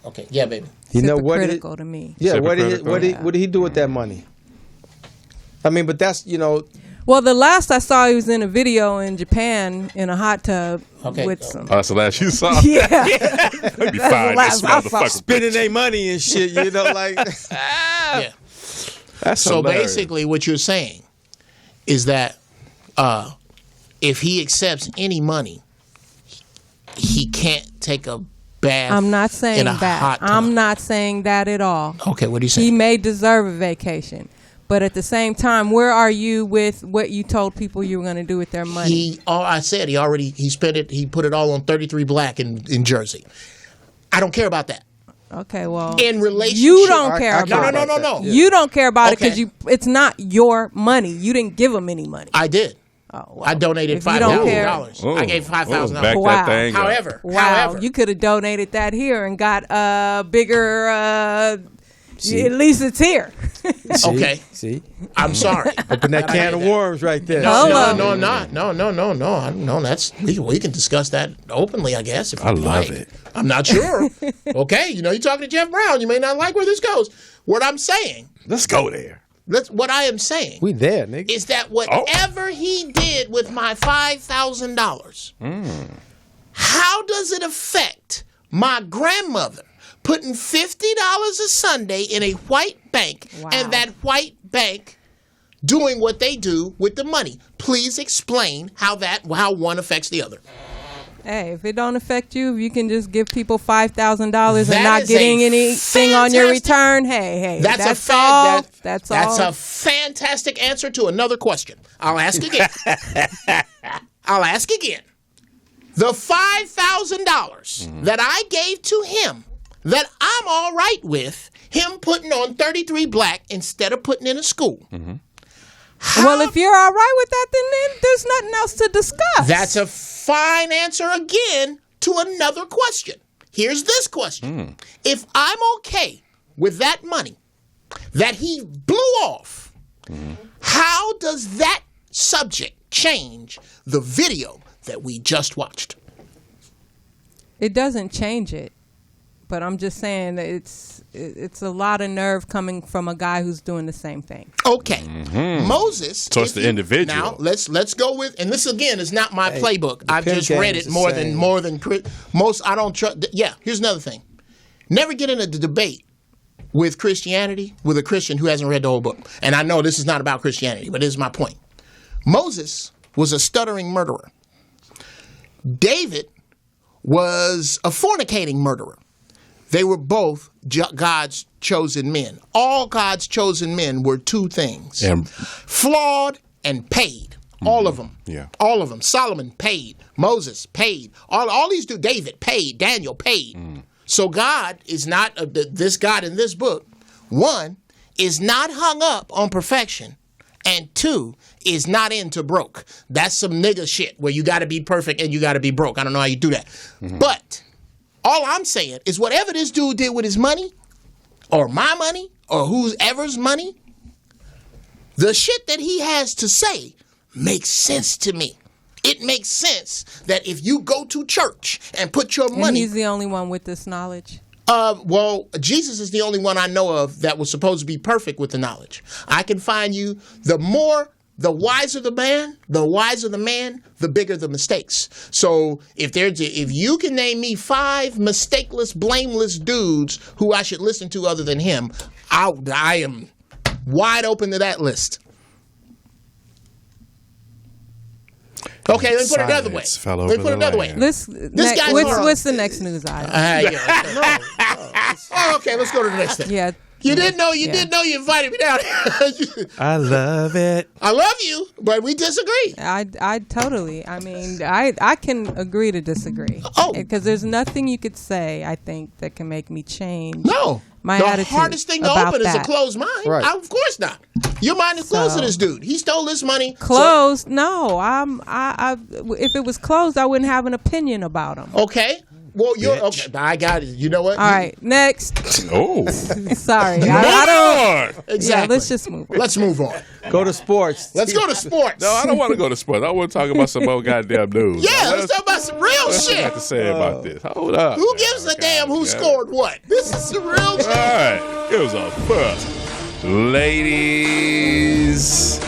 Speaker 1: Okay, yeah, baby.
Speaker 3: You know what?
Speaker 4: Hypocritical to me.
Speaker 3: Yeah, what
Speaker 2: Hypocritical.
Speaker 3: did he do with that money? I mean, but that's
Speaker 4: Well, the last I saw, he was in a video in Japan in a hot tub with some.
Speaker 2: That's the last you saw.
Speaker 4: Yeah.
Speaker 2: Let me
Speaker 4: That's
Speaker 2: find
Speaker 4: the last
Speaker 2: this
Speaker 4: I saw.
Speaker 2: motherfucker.
Speaker 3: spending their money and shit. You know, like
Speaker 1: Yeah.
Speaker 2: That's
Speaker 1: So
Speaker 2: hilarious.
Speaker 1: basically, what you're saying is that if he accepts any money, he can't take a bath.
Speaker 4: I'm not saying
Speaker 1: in a
Speaker 4: that.
Speaker 1: hot tub.
Speaker 4: I'm not saying that at all.
Speaker 1: Okay, what are you
Speaker 4: He
Speaker 1: saying?
Speaker 4: may deserve a vacation. But at the same time, where are you with what you told people you were going to do with their money?
Speaker 1: I said he spent it. He put it all on 33 Black in Jersey. I don't care about that.
Speaker 4: Okay, well,
Speaker 1: In relationship,
Speaker 4: you don't care
Speaker 3: I
Speaker 4: about
Speaker 3: care
Speaker 4: it.
Speaker 3: about
Speaker 1: No.
Speaker 4: You don't care about it
Speaker 1: Okay.
Speaker 4: because it's not your money. You didn't give them any money.
Speaker 1: I did.
Speaker 4: Oh, well,
Speaker 1: I donated
Speaker 4: if you don't care-
Speaker 1: $5,000. I gave $5,000.
Speaker 2: Back
Speaker 4: Wow.
Speaker 2: that thing up.
Speaker 1: However,
Speaker 4: Wow, you could have donated that here and got bigger. At least it's here.
Speaker 1: okay,
Speaker 3: see,
Speaker 1: I'm sorry.
Speaker 3: open that can of worms right there.
Speaker 4: Hello.
Speaker 1: I'm not. No, that's we can discuss that openly, I guess. If
Speaker 2: I
Speaker 1: you'd
Speaker 2: love
Speaker 1: like.
Speaker 2: it.
Speaker 1: I'm not sure. Okay, you're talking to Geoff Brown. You may not like where this goes. What I'm saying,
Speaker 2: Let's go there.
Speaker 1: that's what I am saying,
Speaker 3: We there, nigga.
Speaker 1: is that whatever he did with my $5,000, how does it affect my grandmother putting $50 a Sunday in a white bank
Speaker 4: Wow.
Speaker 1: and that white bank doing what they do with the money? Please explain how one affects the other.
Speaker 4: Hey, if it don't affect you, if you can just give people $5,000
Speaker 1: That
Speaker 4: and not
Speaker 1: is
Speaker 4: getting
Speaker 1: a
Speaker 4: anything on your
Speaker 1: fantastic-
Speaker 4: return, hey,
Speaker 1: That's
Speaker 4: all.
Speaker 1: a
Speaker 4: That's
Speaker 1: That's
Speaker 4: all.
Speaker 1: a fantastic answer to another question. I'll ask again. The $5,000 that I gave to him, that I'm all right with him putting on 33 Black instead of putting in a school.
Speaker 4: Well, if you're all right with that, then there's nothing else to discuss.
Speaker 1: That's a fine answer again to another question. Here's this question. If I'm okay with that money that he blew off, how does that subject change the video that we just watched?
Speaker 4: It doesn't change it, but I'm just saying that it's a lot of nerve coming from a guy who's doing the same thing.
Speaker 1: Okay, Moses.
Speaker 2: So it's
Speaker 1: if
Speaker 2: the
Speaker 1: you-
Speaker 2: individual.
Speaker 1: Now let's go with, and this again is not my playbook. I've
Speaker 3: pimp
Speaker 1: just
Speaker 3: game
Speaker 1: read
Speaker 3: is
Speaker 1: it
Speaker 3: the
Speaker 1: more
Speaker 3: same.
Speaker 1: than most. I don't trust. Yeah, here's another thing. Never get in a debate with Christianity with a Christian who hasn't read the whole book. And I know this is not about Christianity, but this is my point. Moses was a stuttering murderer. David was a fornicating murderer. They were both God's chosen men. All God's chosen men were two things:
Speaker 2: And-
Speaker 1: flawed and paid. All of them.
Speaker 2: Yeah.
Speaker 1: All of them. Solomon paid. Moses paid. All these do. David paid. Daniel paid. So God is not this God in this book. One is not hung up on perfection, and two is not into broke. That's some nigga shit where you got to be perfect and you got to be broke. I don't know how you do that, but all I'm saying is whatever this dude did with his money, or my money, or whoever's money, the shit that he has to say makes sense to me. It makes sense that if you go to church and put your
Speaker 4: And
Speaker 1: money,
Speaker 4: he's the only one with this knowledge.
Speaker 1: well, Jesus is the only one I know of that was supposed to be perfect with the knowledge. I can find you the wiser the man, the bigger the mistakes. So if you can name me 5 mistakeless, blameless dudes who I should listen to other than him, I am wide open to that list. Okay, let me put it another way.
Speaker 2: Silence fell
Speaker 1: Let me
Speaker 2: over
Speaker 1: put it
Speaker 2: the
Speaker 1: another way.
Speaker 2: land.
Speaker 1: guy's hard.
Speaker 4: What's the next news item?
Speaker 1: Okay, let's go to the next thing.
Speaker 4: Yeah.
Speaker 1: You didn't know you invited me down here.
Speaker 3: I love it.
Speaker 1: I love you, but we disagree.
Speaker 4: I totally. I mean, I can agree to disagree.
Speaker 1: Oh.
Speaker 4: Because there's nothing you could say, I think, that can make me change.
Speaker 1: No.
Speaker 4: my
Speaker 1: The
Speaker 4: attitude
Speaker 1: hardest thing to
Speaker 4: about
Speaker 1: open is a
Speaker 4: that.
Speaker 1: closed mind.
Speaker 3: Right.
Speaker 1: Of course not. Your mind is closed to
Speaker 4: So-
Speaker 1: this dude. He stole this money.
Speaker 4: Closed? No, if it was closed, I wouldn't have an opinion about him.
Speaker 1: Okay. Well, you're okay. I got it. You know what?
Speaker 4: All right, next.
Speaker 2: Oh,
Speaker 4: Sorry, I don't.
Speaker 1: Exactly.
Speaker 4: Yeah, let's just move on.
Speaker 1: Let's move on.
Speaker 3: Go to sports.
Speaker 1: Let's go to sports.
Speaker 2: no, I don't want to go to sports. I want to talk about some more goddamn news.
Speaker 1: Yeah, let's talk about some real
Speaker 2: What you
Speaker 1: shit.
Speaker 2: got to say about this? Hold up.
Speaker 1: Who gives a damn who scored what? This is the real
Speaker 2: All
Speaker 1: shit.
Speaker 2: right, it was a first. Ladies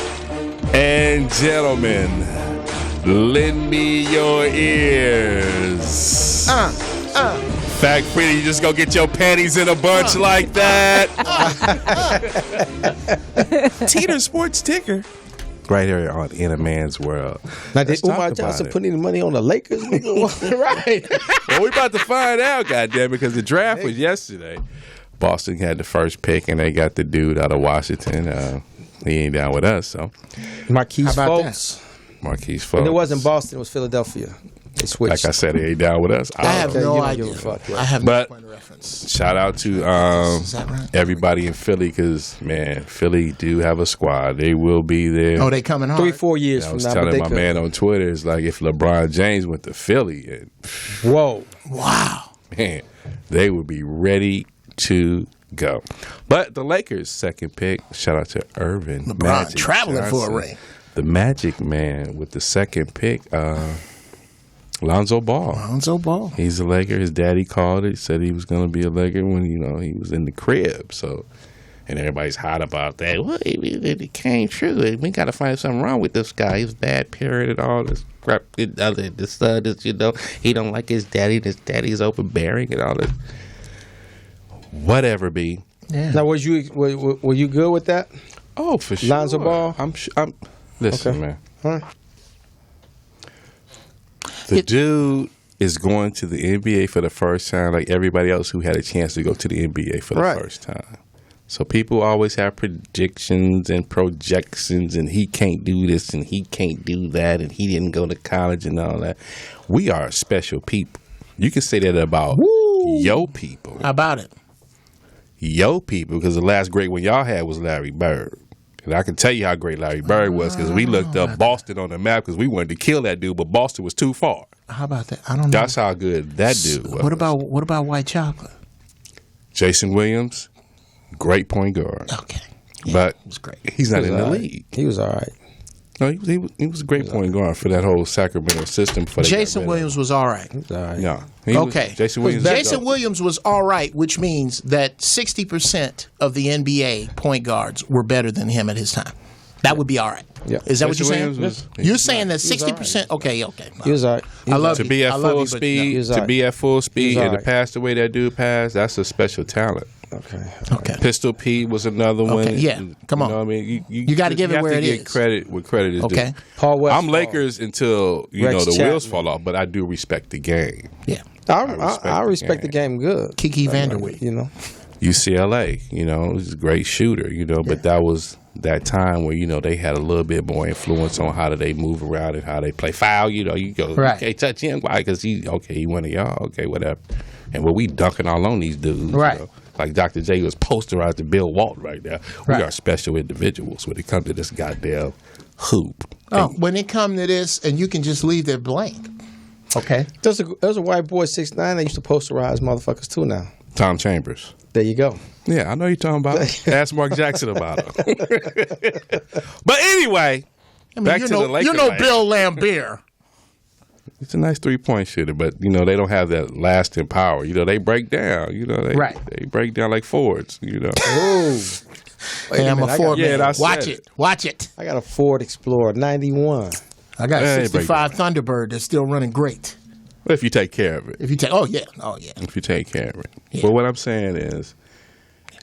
Speaker 2: and gentlemen, lend me your ears. Fact free, you just go get your panties in a bunch like that. Teeter Sports Ticker. Right here on In a Man's World.
Speaker 3: Now, did
Speaker 2: Let's talk
Speaker 3: Umar
Speaker 2: about
Speaker 3: Johnson
Speaker 2: it.
Speaker 3: put any money on the Lakers?
Speaker 1: Right.
Speaker 2: Well, we about to find out, goddamn, because the draft was yesterday. Boston had the first pick, and they got the dude out of Washington. He ain't down with us, so
Speaker 3: Marquise
Speaker 1: How about
Speaker 3: Fultz.
Speaker 2: Marquise Fultz.
Speaker 3: And it wasn't Boston, it was Philadelphia. They switched.
Speaker 2: Like I said, he ain't down with us.
Speaker 1: I have
Speaker 3: Okay,
Speaker 1: no
Speaker 3: you don't
Speaker 1: idea.
Speaker 3: give a fuck, yeah.
Speaker 1: I have
Speaker 2: But-
Speaker 1: no point of reference.
Speaker 2: Shout out to
Speaker 1: Is that right?
Speaker 2: everybody in Philly, because, man, Philly do have a squad. They will be there.
Speaker 1: Oh, they coming hard.
Speaker 3: 3-4 years
Speaker 2: I
Speaker 3: from
Speaker 2: was
Speaker 3: now. but
Speaker 2: telling
Speaker 3: they
Speaker 2: my
Speaker 3: could.
Speaker 2: man on Twitter, it's like if LeBron James went to Philly, and,
Speaker 3: Whoa.
Speaker 1: Wow.
Speaker 2: man, they would be ready to go. But the Lakers' second pick, shout out to Irvin.
Speaker 1: LeBron
Speaker 2: Magic
Speaker 1: traveling for a
Speaker 2: Johnson.
Speaker 1: ring.
Speaker 2: The Magic Man with the second pick, Lonzo Ball.
Speaker 1: Lonzo Ball.
Speaker 2: He's a Laker. His daddy called it. He said he was going to be a Laker when, he was in the crib. So, and everybody's hot about that. Well, it came true. We got to find something wrong with this guy. He was bad parent and all this crap. The son is, he don't like his daddy. His daddy's overbearing and all this. Whatever, B.
Speaker 1: Yeah.
Speaker 3: Now, were you good with that?
Speaker 2: Oh, for sure.
Speaker 3: Lonzo Ball?
Speaker 2: Listen,
Speaker 3: Okay.
Speaker 2: man.
Speaker 3: Huh?
Speaker 2: The dude is going to the NBA for the first time, like everybody else who had a chance to go to the NBA for the
Speaker 3: Right.
Speaker 2: first time. So people always have predictions and projections, and he can't do this and he can't do that, and he didn't go to college and all that. We are special people. You can say that about yo people.
Speaker 1: How about it?
Speaker 2: Yo people, because the last great one y'all had was Larry Bird. And I can tell you how great Larry Bird was, because we looked up Boston on the map because we wanted to kill that dude, but Boston was too far.
Speaker 1: How about that? I don't know.
Speaker 2: That's how good that dude was.
Speaker 1: What about white chocolate?
Speaker 2: Jason Williams? Great point guard.
Speaker 1: Okay.
Speaker 2: But
Speaker 1: was great.
Speaker 2: he's not
Speaker 3: He was
Speaker 2: in the
Speaker 3: all right.
Speaker 2: league.
Speaker 3: He was all right.
Speaker 2: No, he was a great point guard for that whole Sacramento system. For
Speaker 1: Jason Williams was all right.
Speaker 3: He was all right.
Speaker 2: No.
Speaker 1: Okay.
Speaker 2: Jason Williams.
Speaker 1: Jason Williams was all right, which means that 60% of the NBA point guards were better than him at his time. That would be all right.
Speaker 3: Yeah.
Speaker 1: Is that what
Speaker 2: Jason
Speaker 1: you're saying?
Speaker 2: Williams
Speaker 1: You're saying that
Speaker 3: was all right.
Speaker 1: 60%? Okay.
Speaker 3: He was all right. He
Speaker 1: I
Speaker 3: was
Speaker 1: love
Speaker 2: To
Speaker 1: you.
Speaker 2: be at
Speaker 1: I love
Speaker 2: full
Speaker 1: you, but
Speaker 2: speed,
Speaker 3: He was
Speaker 2: to
Speaker 3: all right.
Speaker 2: be at full speed,
Speaker 3: He was
Speaker 2: and to
Speaker 3: all right.
Speaker 2: pass the way that dude passed, that's a special talent.
Speaker 3: Okay.
Speaker 1: Okay.
Speaker 2: Pistol Pete was another one.
Speaker 1: yeah. Come on.
Speaker 2: You know what I mean?
Speaker 1: You gotta give it
Speaker 2: have
Speaker 1: where
Speaker 2: to
Speaker 1: it
Speaker 2: get
Speaker 1: is.
Speaker 2: credit where credit is
Speaker 1: Okay.
Speaker 2: due.
Speaker 3: Paul Westphal.
Speaker 2: I'm Lakers until
Speaker 3: Rex
Speaker 2: the wheels
Speaker 3: Chapman.
Speaker 2: fall off, but I do respect the game.
Speaker 1: Yeah.
Speaker 3: I respect the game good.
Speaker 1: Kiki Vanderweek.
Speaker 3: You know.
Speaker 2: UCLA, he's a great shooter, but that was that time where, they had a little bit more influence on how do they move around and how they play foul. You go,
Speaker 1: Right.
Speaker 2: You can't touch him. Why? Because he one of y'all. Okay, whatever. And we dunking all on these dudes.
Speaker 1: Right.
Speaker 2: Like Dr. J was posterizing Bill Walton right now.
Speaker 1: Right.
Speaker 2: We are special individuals when it comes to this goddamn hoop.
Speaker 1: Oh, when it come to this, and you can just leave it blank. Okay.
Speaker 3: There's a white boy 6'9" that used to posterize motherfuckers too now.
Speaker 2: Tom Chambers.
Speaker 3: There you go.
Speaker 2: Yeah, I know you're talking about it. Ask Mark Jackson about him. But anyway, back to the Lakers.
Speaker 1: Bill Lambert.
Speaker 2: He's a nice 3-point shooter, but they don't have that lasting power. They break down.
Speaker 1: Right.
Speaker 2: They break down like Fords.
Speaker 3: Oh.
Speaker 1: Hey, I'm a Ford
Speaker 2: Yeah,
Speaker 1: man.
Speaker 2: that's
Speaker 1: Watch
Speaker 2: it.
Speaker 1: it. Watch it.
Speaker 3: I got a Ford Explorer 91.
Speaker 1: I got
Speaker 2: Hey,
Speaker 1: a 65 Thunderbird that's still running great.
Speaker 2: If you take care of it.
Speaker 1: If you take, oh yeah.
Speaker 2: If you take care of it.
Speaker 1: Yeah.
Speaker 2: But what I'm saying is,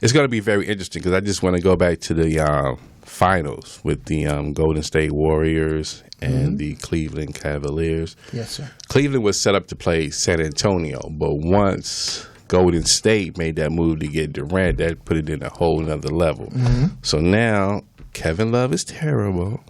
Speaker 2: it's going to be very interesting because I just want to go back to the finals with the Golden State Warriors and the Cleveland Cavaliers.
Speaker 1: Yes, sir.
Speaker 2: Cleveland was set up to play San Antonio, but once Golden State made that move to get Durant, that put it in a whole nother level. So now Kevin Love is terrible.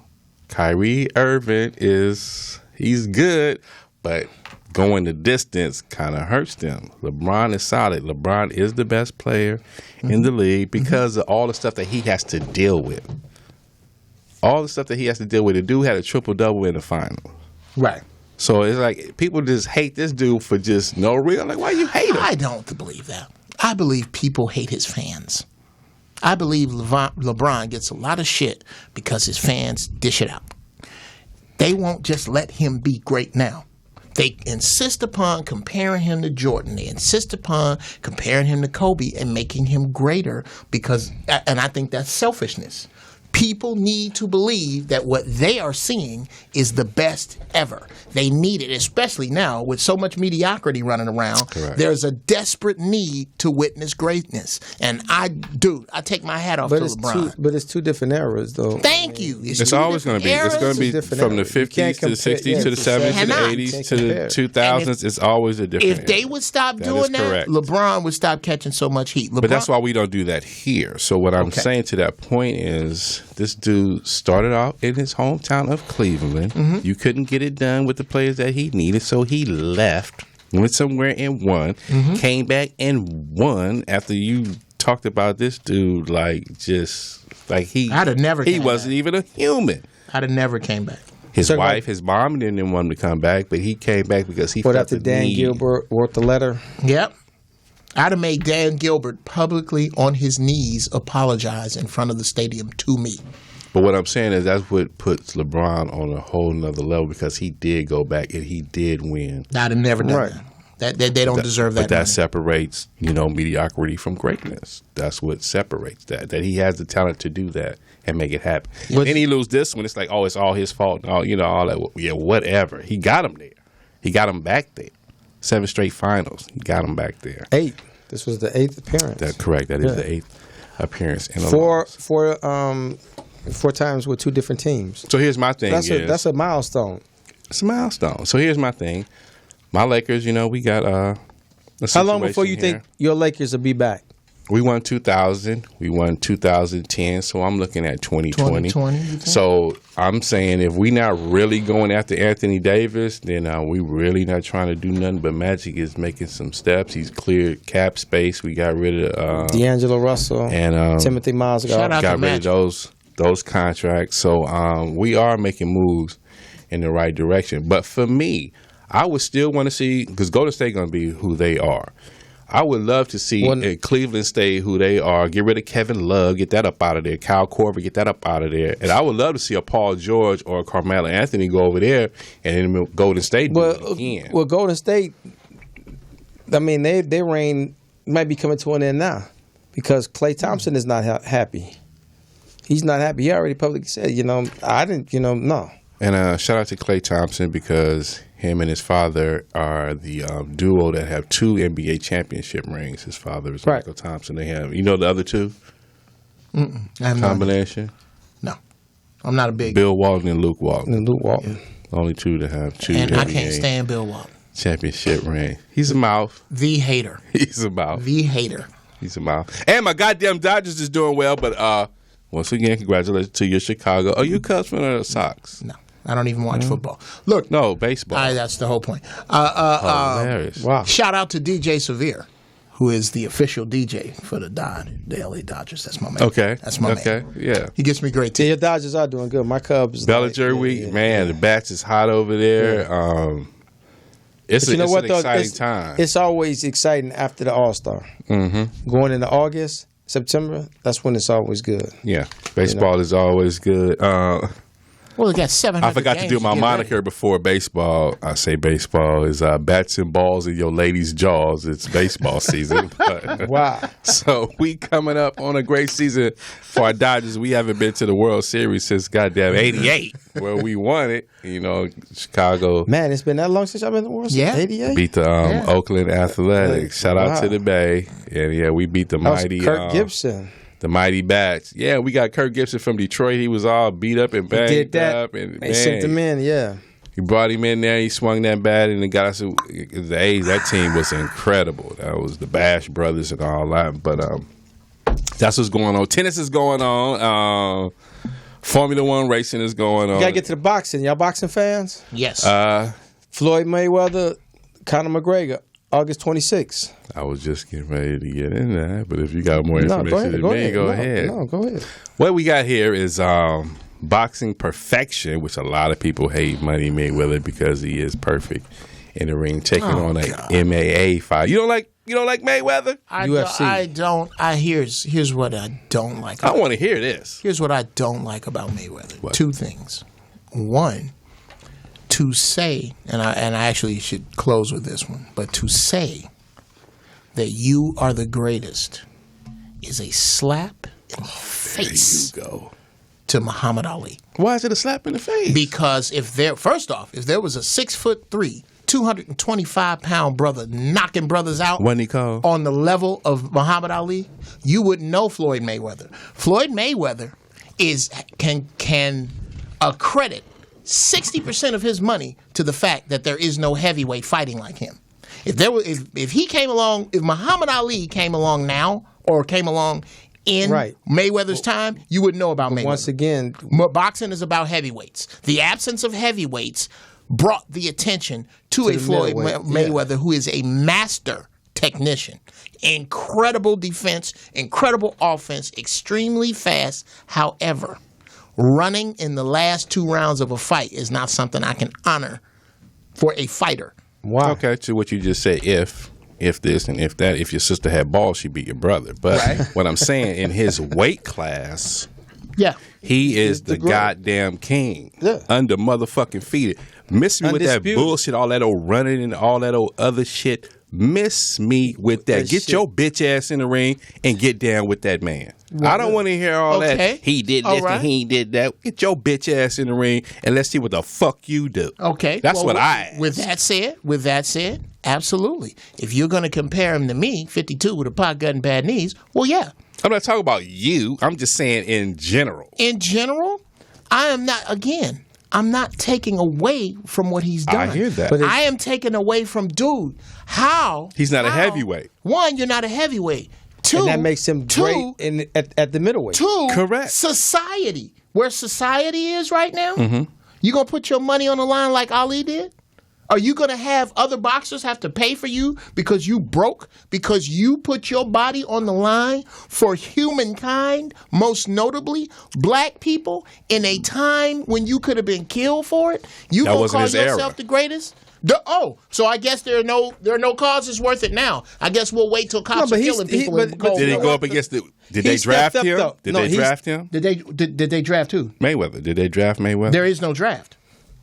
Speaker 2: Kyrie Irving he's good, but going the distance kind of hurts them. LeBron is solid. LeBron is the best player in the league because of all the stuff that he has to deal with. All the stuff that he has to deal with. The dude had a triple-double in the final.
Speaker 1: Right.
Speaker 2: So it's like people just hate this dude for just no reason. Like, why you hate him?
Speaker 1: I don't believe that. I believe people hate his fans. I believe LeBron gets a lot of shit because his fans dish it out. They won't just let him be great now. They insist upon comparing him to Jordan. They insist upon comparing him to Kobe and making him greater because, and I think that's selfishness. People need to believe that what they are seeing is the best ever. They need it, especially now with so much mediocrity running around.
Speaker 2: Correct.
Speaker 1: There's a desperate need to witness greatness. And I take my hat off to LeBron.
Speaker 3: But it's two different eras, though.
Speaker 1: Thank you.
Speaker 2: It's always going to be. It's going to be from the 50s to the 60s to the 70s to the 80s to the 2000s. It's always a different.
Speaker 1: If they would stop doing that,
Speaker 2: correct.
Speaker 1: LeBron would stop catching so much heat.
Speaker 2: But that's why we don't do that here. So what I'm saying to that point is this dude started out in his hometown of Cleveland. Mm-hmm. You couldn't get it done with the players that he needed, so he left, went somewhere and won, came back and won after you talked about this dude like he
Speaker 1: I'd have never
Speaker 2: he
Speaker 1: came
Speaker 2: wasn't
Speaker 1: back.
Speaker 2: even a human.
Speaker 1: I'd have never came back.
Speaker 2: His wife, his mom didn't want him to come back, but he came back because he felt
Speaker 3: after
Speaker 2: the
Speaker 3: Dan
Speaker 2: need.
Speaker 3: Gilbert wrote the letter.
Speaker 1: Yep. I'd have made Dan Gilbert publicly on his knees apologize in front of the stadium to me.
Speaker 2: But what I'm saying is that's what puts LeBron on a whole nother level because he did go back and he did win.
Speaker 1: I'd have never done that. They don't deserve that.
Speaker 2: But that
Speaker 1: money.
Speaker 2: separates, mediocrity from greatness. That's what separates that he has the talent to do that and make it happen. And then he lose this one. It's like, oh, it's all his fault. And all that. Yeah, whatever. He got him there. He got him back there. 7 straight finals. He got him back there.
Speaker 3: 8. This was the 8th appearance.
Speaker 2: That's correct. That is the 8th appearance. In
Speaker 3: Four times with 2 different teams.
Speaker 2: So here's my thing.
Speaker 3: That's a milestone.
Speaker 2: It's a milestone. So here's my thing. My Lakers, we got a
Speaker 3: How long before you
Speaker 2: here.
Speaker 3: think your Lakers will be back?
Speaker 2: We won 2000. We won 2010. So I'm looking at 2020.
Speaker 1: 2020,
Speaker 2: so I'm saying if we not really going after Anthony Davis, then we really not trying to do nothing. But Magic is making some steps. He's cleared cap space. We got rid of
Speaker 3: D'Angelo Russell
Speaker 2: and
Speaker 3: Timothy Miles.
Speaker 1: Shout out
Speaker 2: got rid of those contracts. So we are making moves in the right direction. But for me, I would still want to see, because Golden State going to be who they are. I would love to see Cleveland stay who they are. Get rid of Kevin Love, get that up out of there. Kyle Korver, get that up out of there. And I would love to see a Paul George or a Carmelo Anthony go over there and then Golden State do it again.
Speaker 3: Well, Golden State, I mean, their reign might be coming to an end now because Klay Thompson is not happy. He's not happy. He already publicly said, I didn't, no.
Speaker 2: And shout out to Klay Thompson because him and his father are the duo that have 2 NBA championship rings. His father is Michael Thompson. They have, the other 2? Combination?
Speaker 1: No. I'm not a big...
Speaker 2: Bill Walton and Luke Walton.
Speaker 3: Yeah.
Speaker 2: Only 2 to have 2
Speaker 1: And
Speaker 2: NBA
Speaker 1: I can't stand Bill Walton.
Speaker 2: Championship ring. He's a mouth.
Speaker 1: The hater.
Speaker 2: He's a mouth.
Speaker 1: The hater.
Speaker 2: He's a mouth. And my goddamn Dodgers is doing well, but once again, congratulations to your Chicago. Are you Cubs fan or the Sox?
Speaker 1: No. I don't even watch football. Look.
Speaker 2: No, baseball.
Speaker 1: That's the whole point.
Speaker 2: Hilarious.
Speaker 3: Wow.
Speaker 1: Shout out to DJ Severe, who is the official DJ for the LA Dodgers. That's my man.
Speaker 2: Okay.
Speaker 1: That's my man.
Speaker 2: Okay, yeah.
Speaker 1: He gets me great
Speaker 3: Yeah,
Speaker 1: tea.
Speaker 3: your Dodgers are doing good. My Cubs.
Speaker 2: Bellinger week, man, the bats is hot over there.
Speaker 3: Yeah.
Speaker 2: It's
Speaker 3: an
Speaker 2: exciting time.
Speaker 3: It's always exciting after the All-Star. Mm-hmm. Going into August, September, that's when it's always good.
Speaker 2: Yeah, baseball is always good.
Speaker 1: Well, we got 700
Speaker 2: I forgot to
Speaker 1: games
Speaker 2: do my
Speaker 1: get
Speaker 2: moniker
Speaker 1: ready.
Speaker 2: before baseball. I say baseball is bats and balls in your lady's jaws. It's baseball season. But,
Speaker 3: Wow.
Speaker 2: So we coming up on a great season for our Dodgers. We haven't been to the World Series since goddamn '88, where we won it. Chicago
Speaker 3: Man, it's been that long since I've been in the World Series.
Speaker 1: Yeah.
Speaker 3: 88?
Speaker 2: beat the Oakland Athletics. Shout out to the Bay. And we beat the
Speaker 3: That was
Speaker 2: mighty
Speaker 3: Kirk Gibson.
Speaker 2: The mighty bats. Yeah, we got Kirk Gibson from Detroit. He was all beat up and banged
Speaker 3: Did that.
Speaker 2: up. And
Speaker 3: They sent him in, yeah.
Speaker 2: He brought him in there. He swung that bat, and got us. The A's. That team was incredible. That was the Bash brothers and all that. But that's what's going on. Tennis is going on. Formula One racing is going on.
Speaker 3: You got to get to the boxing. Y'all boxing fans?
Speaker 1: Yes.
Speaker 3: Floyd Mayweather Conor McGregor, August 26th.
Speaker 2: I was just getting ready to get in there, but if you got more information than me, go ahead.
Speaker 3: No, go ahead.
Speaker 2: What we got here is boxing perfection, which a lot of people hate Money Mayweather because he is perfect in the ring, taking on a MAA fight. You don't like Mayweather?
Speaker 1: UFC. Here's what I don't like.
Speaker 2: I want to hear this.
Speaker 1: Here's what I don't like about Mayweather.
Speaker 2: What?
Speaker 1: Two things. One, to say, and I actually should close with this one, but to say that you are the greatest is a slap in the face
Speaker 2: There you go.
Speaker 1: to Muhammad Ali.
Speaker 2: Why is it a slap in the face?
Speaker 1: Because if there was a 6'3", 225-pound brother knocking brothers out
Speaker 2: Wasn't he called?
Speaker 1: on the level of Muhammad Ali, you wouldn't know Floyd Mayweather. Floyd Mayweather can accredit 60% of his money to the fact that there is no heavyweight fighting like him. If Muhammad Ali came along now or came along in Mayweather's time, you would know about Mayweather.
Speaker 3: Once again,
Speaker 1: boxing is about heavyweights. The absence of heavyweights brought the attention to a Floyd Mayweather who is a master technician. Incredible defense, incredible offense, extremely fast. However, running in the last 2 rounds of a fight is not something I can honor for a fighter.
Speaker 3: Wow.
Speaker 2: Okay, to what you just said, if this and if that, if your sister had balls, she'd beat your brother. But what I'm saying, in his weight class, he is the goddamn king.
Speaker 3: Yeah.
Speaker 2: Under motherfucking feet. Miss me with that bullshit, all that old running and all that old other shit. Miss me with that. Get your bitch ass in the ring and get down with that man. I don't want to hear all that. He did this and he did that. Get your bitch ass in the ring and let's see what the fuck you do.
Speaker 1: Okay.
Speaker 2: That's what I ask.
Speaker 1: With that said, absolutely. If you're going to compare him to me, 52 with a pot gut and bad knees, well, yeah.
Speaker 2: I'm not talking about you. I'm just saying in general.
Speaker 1: In general, I am not, again, I'm not taking away from what he's done.
Speaker 2: I hear that.
Speaker 1: But I am taking away from, dude, how?
Speaker 2: He's not a heavyweight.
Speaker 1: One, you're not a heavyweight. Two,
Speaker 3: and that makes him great at the middleweight.
Speaker 1: Two,
Speaker 2: correct.
Speaker 1: Society. Where society is right now, you going to put your money on the line like Ali did? Are you going to have other boxers have to pay for you because you broke, because you put your body on the line for humankind, most notably black people, in a time when you could have been killed for it? You going to call yourself the greatest? So I guess there are no causes worth it now. I guess we'll wait till cops are killing people.
Speaker 2: Did he go up against the? Did they draft him? Did they draft him?
Speaker 1: Did they draft who?
Speaker 2: Mayweather. Did they draft Mayweather?
Speaker 1: There is no draft.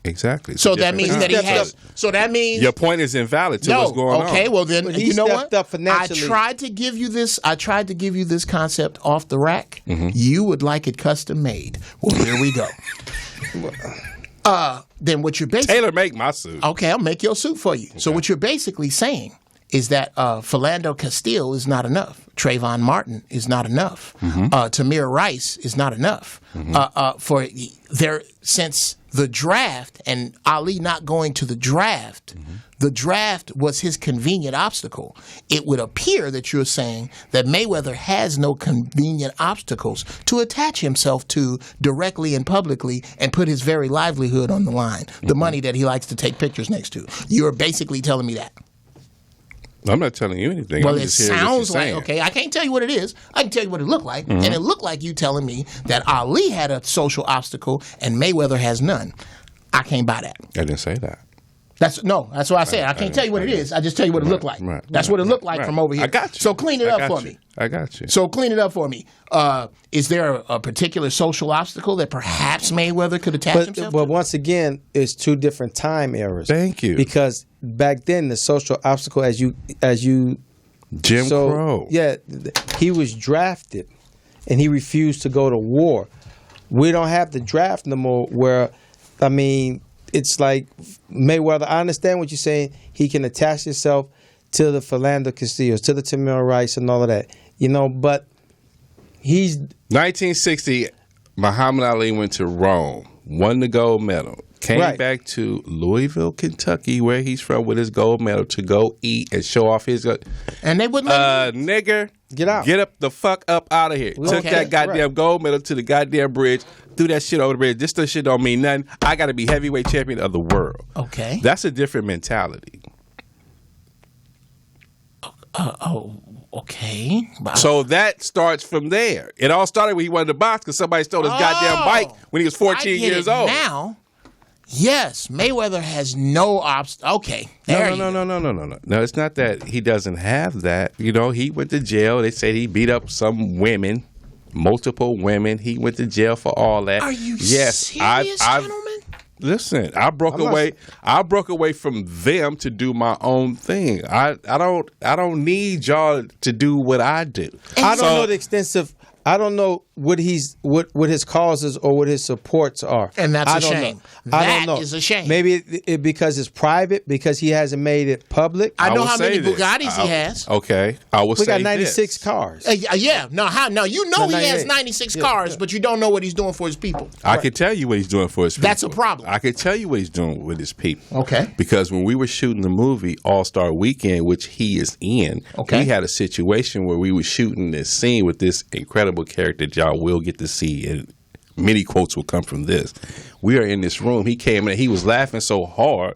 Speaker 2: Exactly.
Speaker 1: So that means that he has. So that means
Speaker 2: your point is invalid to what's going on.
Speaker 1: Okay, well then you know what?
Speaker 3: Up financially.
Speaker 1: I tried to give you this concept off the rack. You would like it custom made. Well, here we go. Then what you're basically
Speaker 2: Taylor make my suit.
Speaker 1: Okay, I'll make your suit for you. Okay. So what you're basically saying is that Philando Castile is not enough. Trayvon Martin is not enough. Tamir Rice is not enough. Since the draft and Ali not going to the draft, the draft was his convenient obstacle. It would appear that you're saying that Mayweather has no convenient obstacles to attach himself to directly and publicly and put his very livelihood on the line, the money that he likes to take pictures next to. You're basically telling me that.
Speaker 2: I'm not telling you anything.
Speaker 1: Well,
Speaker 2: I'm
Speaker 1: it
Speaker 2: just hearing
Speaker 1: sounds
Speaker 2: what you're
Speaker 1: like,
Speaker 2: saying.
Speaker 1: okay, I can't tell you what it is. I can tell you what it looked like. And it looked like you telling me that Ali had a social obstacle and Mayweather has none. I can't buy that.
Speaker 2: I didn't say that.
Speaker 1: That's what I said. I can't tell you what it is. I just tell you what it looked like. That's what it looked like from over here.
Speaker 2: I got you.
Speaker 1: So clean it up for me.
Speaker 2: I got you.
Speaker 1: So clean it up for me. Is there a particular social obstacle that perhaps Mayweather could attach himself to?
Speaker 3: But once again, it's 2 different time eras.
Speaker 2: Thank you.
Speaker 3: Because back then, the social obstacle, as you
Speaker 2: Jim Crow.
Speaker 3: Yeah, he was drafted, and he refused to go to war. We don't have the draft no more. Where, I mean, it's like Mayweather. I understand what you're saying. He can attach himself to the Philando Castillos, to the Tamir Rice, and all of that. But he's
Speaker 2: 1960. Muhammad Ali went to Rome, won the gold medal, came back to Louisville, Kentucky, where he's from, with his gold medal to go eat and show off his.
Speaker 1: And they wouldn't let him.
Speaker 2: Nigger,
Speaker 3: get out.
Speaker 2: Get up the fuck up out of here. Took that goddamn gold medal to the goddamn bridge, threw that shit over the bridge. This shit don't mean nothing. I got to be heavyweight champion of the world.
Speaker 1: Okay.
Speaker 2: That's a different mentality.
Speaker 1: Okay.
Speaker 2: So that starts from there. It all started when he wanted to box because somebody stole his goddamn bike when he was 14 years old.
Speaker 1: Now, yes, Mayweather has no obstacle. Okay.
Speaker 2: No. No, it's not that he doesn't have that. You know, he went to jail. They said he beat up some women, multiple women. He went to jail for all that.
Speaker 1: Are you serious, gentlemen?
Speaker 2: Listen, I broke away from them to do my own thing. I don't need y'all to do what I do.
Speaker 3: I don't know the extensive. I don't know what his causes or what his supports are.
Speaker 1: And that's
Speaker 3: a
Speaker 1: shame.
Speaker 3: I don't know.
Speaker 1: That is a shame.
Speaker 3: Maybe because it's private, because he hasn't made it public.
Speaker 1: I know how many Bugattis he has.
Speaker 2: Okay, I will say
Speaker 3: we got 96 cars.
Speaker 1: Yeah. No, you know he has 96 cars, but you don't know what he's doing for his people.
Speaker 2: I can tell you what he's doing for his people.
Speaker 1: That's a problem.
Speaker 2: I can tell you what he's doing with his people.
Speaker 1: Okay.
Speaker 2: Because when we were shooting the movie All-Star Weekend, which he is in, we had a situation where we were shooting this scene with this incredible character that y'all will get to see, and many quotes will come from this. We are in this room. He came in and he was laughing so hard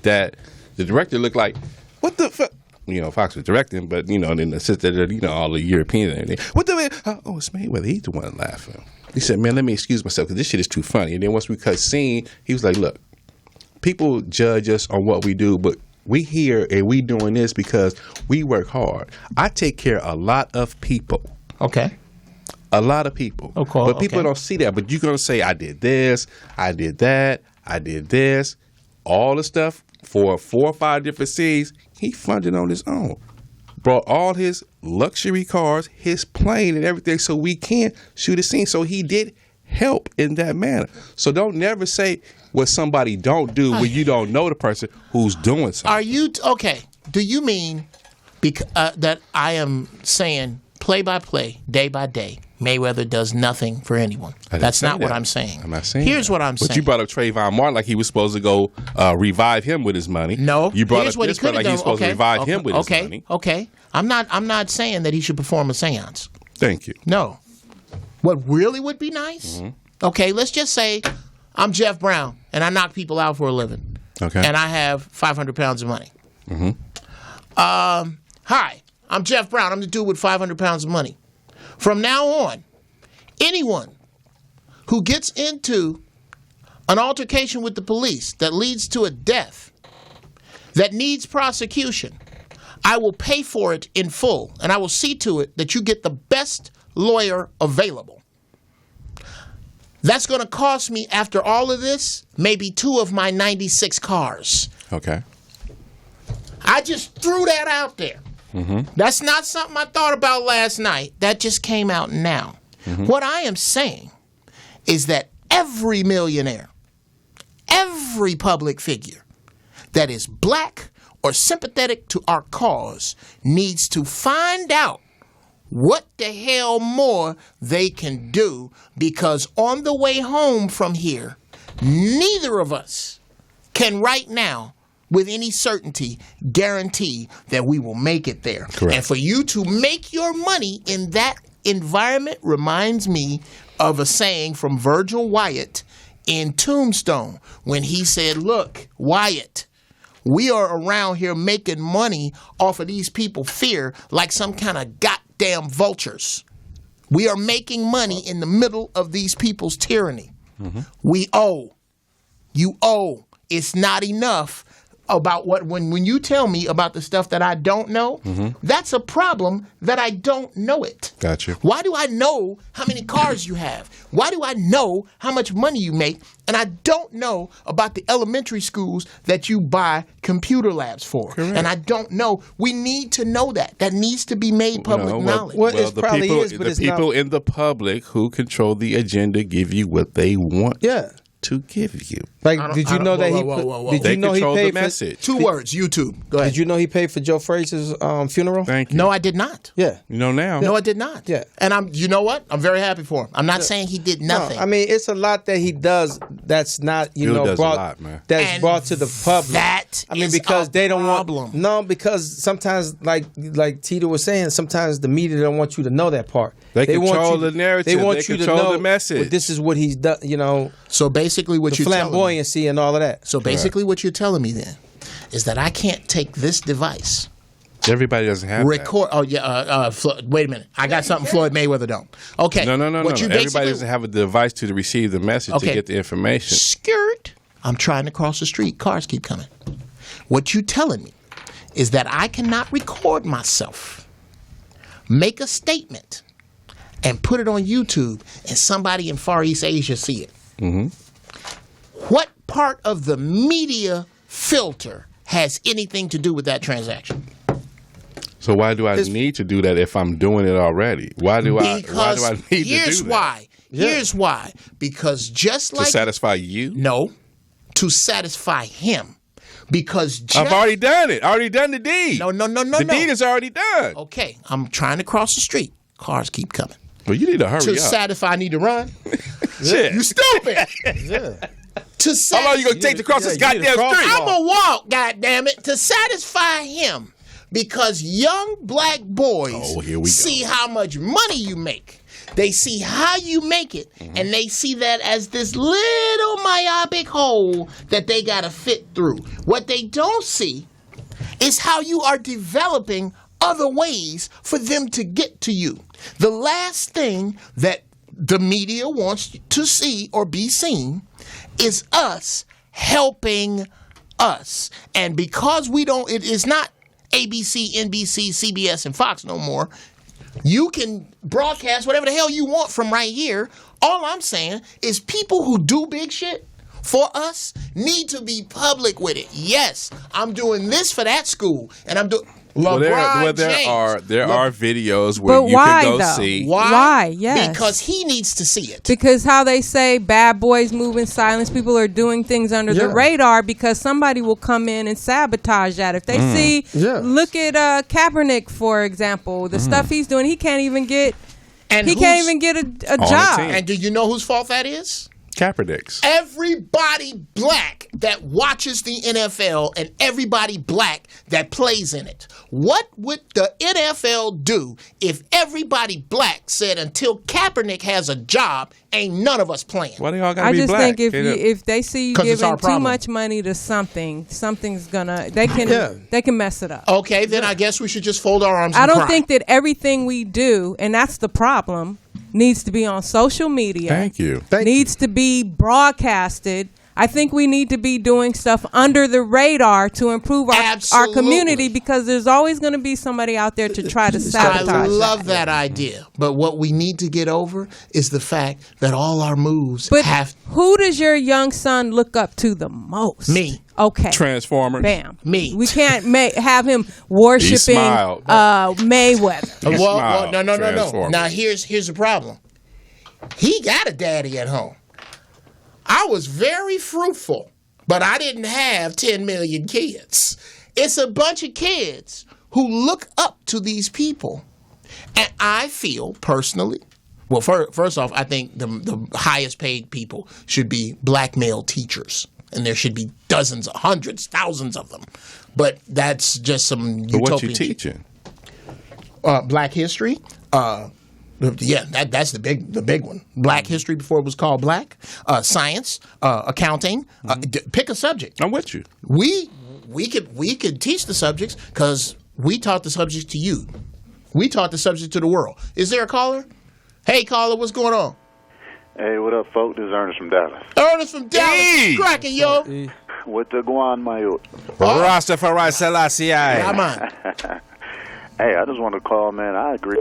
Speaker 2: that the director looked like, what the fuck? You know, Fox was directing, but, you know, then the sister, you know, all the Europeans and everything. What the, oh, it's Mayweather. He's the one laughing. He said, man, let me excuse myself because this shit is too funny. And then once we cut scene, he was like, look, people judge us on what we do, but we here and we doing this because we work hard. I take care of a lot of people.
Speaker 1: Okay.
Speaker 2: A lot of people.
Speaker 1: Okay.
Speaker 2: But people don't see that. But you're going to say, I did this, I did that, I did this. All the stuff for 4 or 5 different scenes, he funded on his own. Brought all his luxury cars, his plane and everything so we can shoot a scene. So he did help in that manner. So don't never say what somebody don't do when you don't know the person who's doing something.
Speaker 1: Are you, okay, do you mean that I am saying play by play, day by day, Mayweather does nothing for anyone? That's not what I'm saying.
Speaker 2: I'm not saying
Speaker 1: Here's
Speaker 2: that.
Speaker 1: what I'm saying.
Speaker 2: But you brought up Trayvon Martin like he was supposed to go revive him with his money.
Speaker 1: No.
Speaker 2: You brought
Speaker 1: Here's
Speaker 2: up
Speaker 1: what
Speaker 2: this
Speaker 1: he could
Speaker 2: like
Speaker 1: have
Speaker 2: he's
Speaker 1: done.
Speaker 2: supposed to revive him with his money.
Speaker 1: Okay. I'm not saying that he should perform a seance.
Speaker 2: Thank you.
Speaker 1: No. What really would be nice? Okay, let's just say I'm Geoff Brown and I knock people out for a living.
Speaker 2: Okay.
Speaker 1: And I have 500 pounds of money. Hi, I'm Geoff Brown. I'm the dude with 500 pounds of money. From now on, anyone who gets into an altercation with the police that leads to a death that needs prosecution, I will pay for it in full, and I will see to it that you get the best lawyer available. That's going to cost me, after all of this, maybe 2 of my 96 cars.
Speaker 2: Okay.
Speaker 1: I just threw that out there. That's not something I thought about last night. That just came out now. What I am saying is that every millionaire, every public figure that is black or sympathetic to our cause needs to find out what the hell more they can do, because on the way home from here, neither of us can right now with any certainty guarantee that we will make it there.
Speaker 2: Correct.
Speaker 1: And for you to make your money in that environment reminds me of a saying from Virgil Wyatt in Tombstone when he said, look, Wyatt, we are around here making money off of these people fear like some kind of goddamn vultures. We are making money in the middle of these people's tyranny. We owe. You owe. It's not enough about what, when you tell me about the stuff that I don't know, that's a problem that I don't know it.
Speaker 2: Got you.
Speaker 1: Why do I know how many cars you have? Why do I know how much money you make? And I don't know about the elementary schools that you buy computer labs for.
Speaker 2: Correct.
Speaker 1: And I don't know. We need to know that. That needs to be made public knowledge.
Speaker 3: Well, it probably
Speaker 2: people,
Speaker 3: is, but
Speaker 2: the
Speaker 3: it's
Speaker 2: people
Speaker 3: not.
Speaker 2: in the public who control the agenda give you what they want to give you.
Speaker 3: Like, did you know that he? Did
Speaker 2: They
Speaker 3: you know he
Speaker 2: control the
Speaker 3: paid for?
Speaker 2: message.
Speaker 1: 2 words, YouTube. Go ahead.
Speaker 3: Did you know he paid for Joe Frazier's funeral?
Speaker 2: Thank you.
Speaker 1: No, I did not.
Speaker 3: Yeah.
Speaker 2: You know now.
Speaker 1: No, I did not.
Speaker 3: Yeah.
Speaker 1: And you know what? I'm very happy for him. I'm not saying he did nothing.
Speaker 3: No, I mean, it's a lot that he does that's not,
Speaker 2: Bill does a lot, man.
Speaker 3: That's
Speaker 1: And
Speaker 3: brought to the public.
Speaker 1: that
Speaker 3: I mean,
Speaker 1: is
Speaker 3: because
Speaker 1: a
Speaker 3: they don't
Speaker 1: problem.
Speaker 3: want. No, because sometimes, like Tita was saying, sometimes the media don't want you to know that part.
Speaker 2: They
Speaker 3: want
Speaker 2: control
Speaker 3: you,
Speaker 2: the narrative.
Speaker 3: They want
Speaker 2: They
Speaker 3: you to
Speaker 2: control
Speaker 3: know
Speaker 2: the message.
Speaker 3: well, this is what he's done. You know,
Speaker 1: So basically what
Speaker 3: the
Speaker 1: you're telling me.
Speaker 3: flamboyancy and all of that.
Speaker 1: So basically what you're telling me then is that I can't take this device
Speaker 2: Everybody doesn't have
Speaker 1: Record. Oh yeah. Wait a minute. I got something Floyd Mayweather don't. Okay.
Speaker 2: No.
Speaker 1: What you
Speaker 2: Everybody doesn't have a device to receive the message to get the information.
Speaker 1: Skirt. I'm trying to cross the street. Cars keep coming. What you telling me is that I cannot record myself, make a statement, and put it on YouTube, and somebody in Far East Asia see it.
Speaker 2: Mm-hmm.
Speaker 1: What part of the media filter has anything to do with that transaction?
Speaker 2: So why do I need to do that if I'm doing it already? Why do I need to do that?
Speaker 1: Here's why. Here's why. Because just like
Speaker 2: to satisfy you?
Speaker 1: No, to satisfy him. Because
Speaker 2: I've already done it. I already done the deed.
Speaker 1: No.
Speaker 2: The deed is already done.
Speaker 1: Okay, I'm trying to cross the street. Cars keep coming.
Speaker 2: Well, you need to hurry up.
Speaker 1: To satisfy, I need to run.
Speaker 2: Shit.
Speaker 1: You stupid.
Speaker 2: How long you gonna take to cross this goddamn street?
Speaker 1: I'm gonna walk, goddammit, to satisfy him. Because young black boys see how much money you make. They see how you make it, and they see that as this little myopic hole that they gotta fit through. What they don't see is how you are developing other ways for them to get to you. The last thing that the media wants to see or be seen is us helping us. And because we don't, it is not ABC, NBC, CBS, and Fox no more. You can broadcast whatever the hell you want from right here. All I'm saying is people who do big shit for us need to be public with it. Yes, I'm doing this for that school, and I'm doing. There are videos where you can go see.
Speaker 4: Why? Yes.
Speaker 1: Because he needs to see it.
Speaker 4: Because how they say bad boys move in silence, people are doing things under the radar because somebody will come in and sabotage that. If they see, look at Kaepernick, for example, the stuff he's doing, he can't even get a job.
Speaker 1: And do you know whose fault that is?
Speaker 2: Kaepernick's.
Speaker 1: Everybody black that watches the NFL and everybody black that plays in it. What would the NFL do if everybody black said, until Kaepernick has a job, ain't none of us playing?
Speaker 2: Why they all gotta be black?
Speaker 4: I just think if they see you giving too much money to something's gonna they can mess it up.
Speaker 1: Okay, then I guess we should just fold our arms.
Speaker 4: I don't think that everything we do, and that's the problem, needs to be on social media.
Speaker 2: Thank you.
Speaker 4: Needs to be broadcasted. I think we need to be doing stuff under the radar to improve our community, because there's always going to be somebody out there to try to sabotage.
Speaker 1: I love that idea. But what we need to get over is the fact that all our moves
Speaker 4: who does your young son look up to the most?
Speaker 1: Me.
Speaker 4: Okay.
Speaker 2: Transformers.
Speaker 4: Bam.
Speaker 1: Me.
Speaker 4: We can't have him worshiping Mayweather.
Speaker 1: Well, no. Now here's the problem. He got a daddy at home. I was very fruitful, but I didn't have 10 million kids. It's a bunch of kids who look up to these people. And I feel personally, well, first off, I think the highest paid people should be black male teachers. And there should be dozens, hundreds, thousands of them. But that's just some utopian.
Speaker 2: But what you teaching?
Speaker 1: Black history. That's the big one. Black history before it was called black. Science, accounting. Pick a subject.
Speaker 2: I'm with you.
Speaker 1: We could teach the subjects because we taught the subjects to you. We taught the subject to the world. Is there a caller? Hey, caller, what's going on?
Speaker 8: Hey, what up, folks? This is Ernest from Dallas.
Speaker 1: Ernest from Dallas. Cracking, yo.
Speaker 8: What the guan, my youth?
Speaker 3: Rastafari Selassie.
Speaker 1: Come on.
Speaker 8: Hey, I just want to call, man. I agree.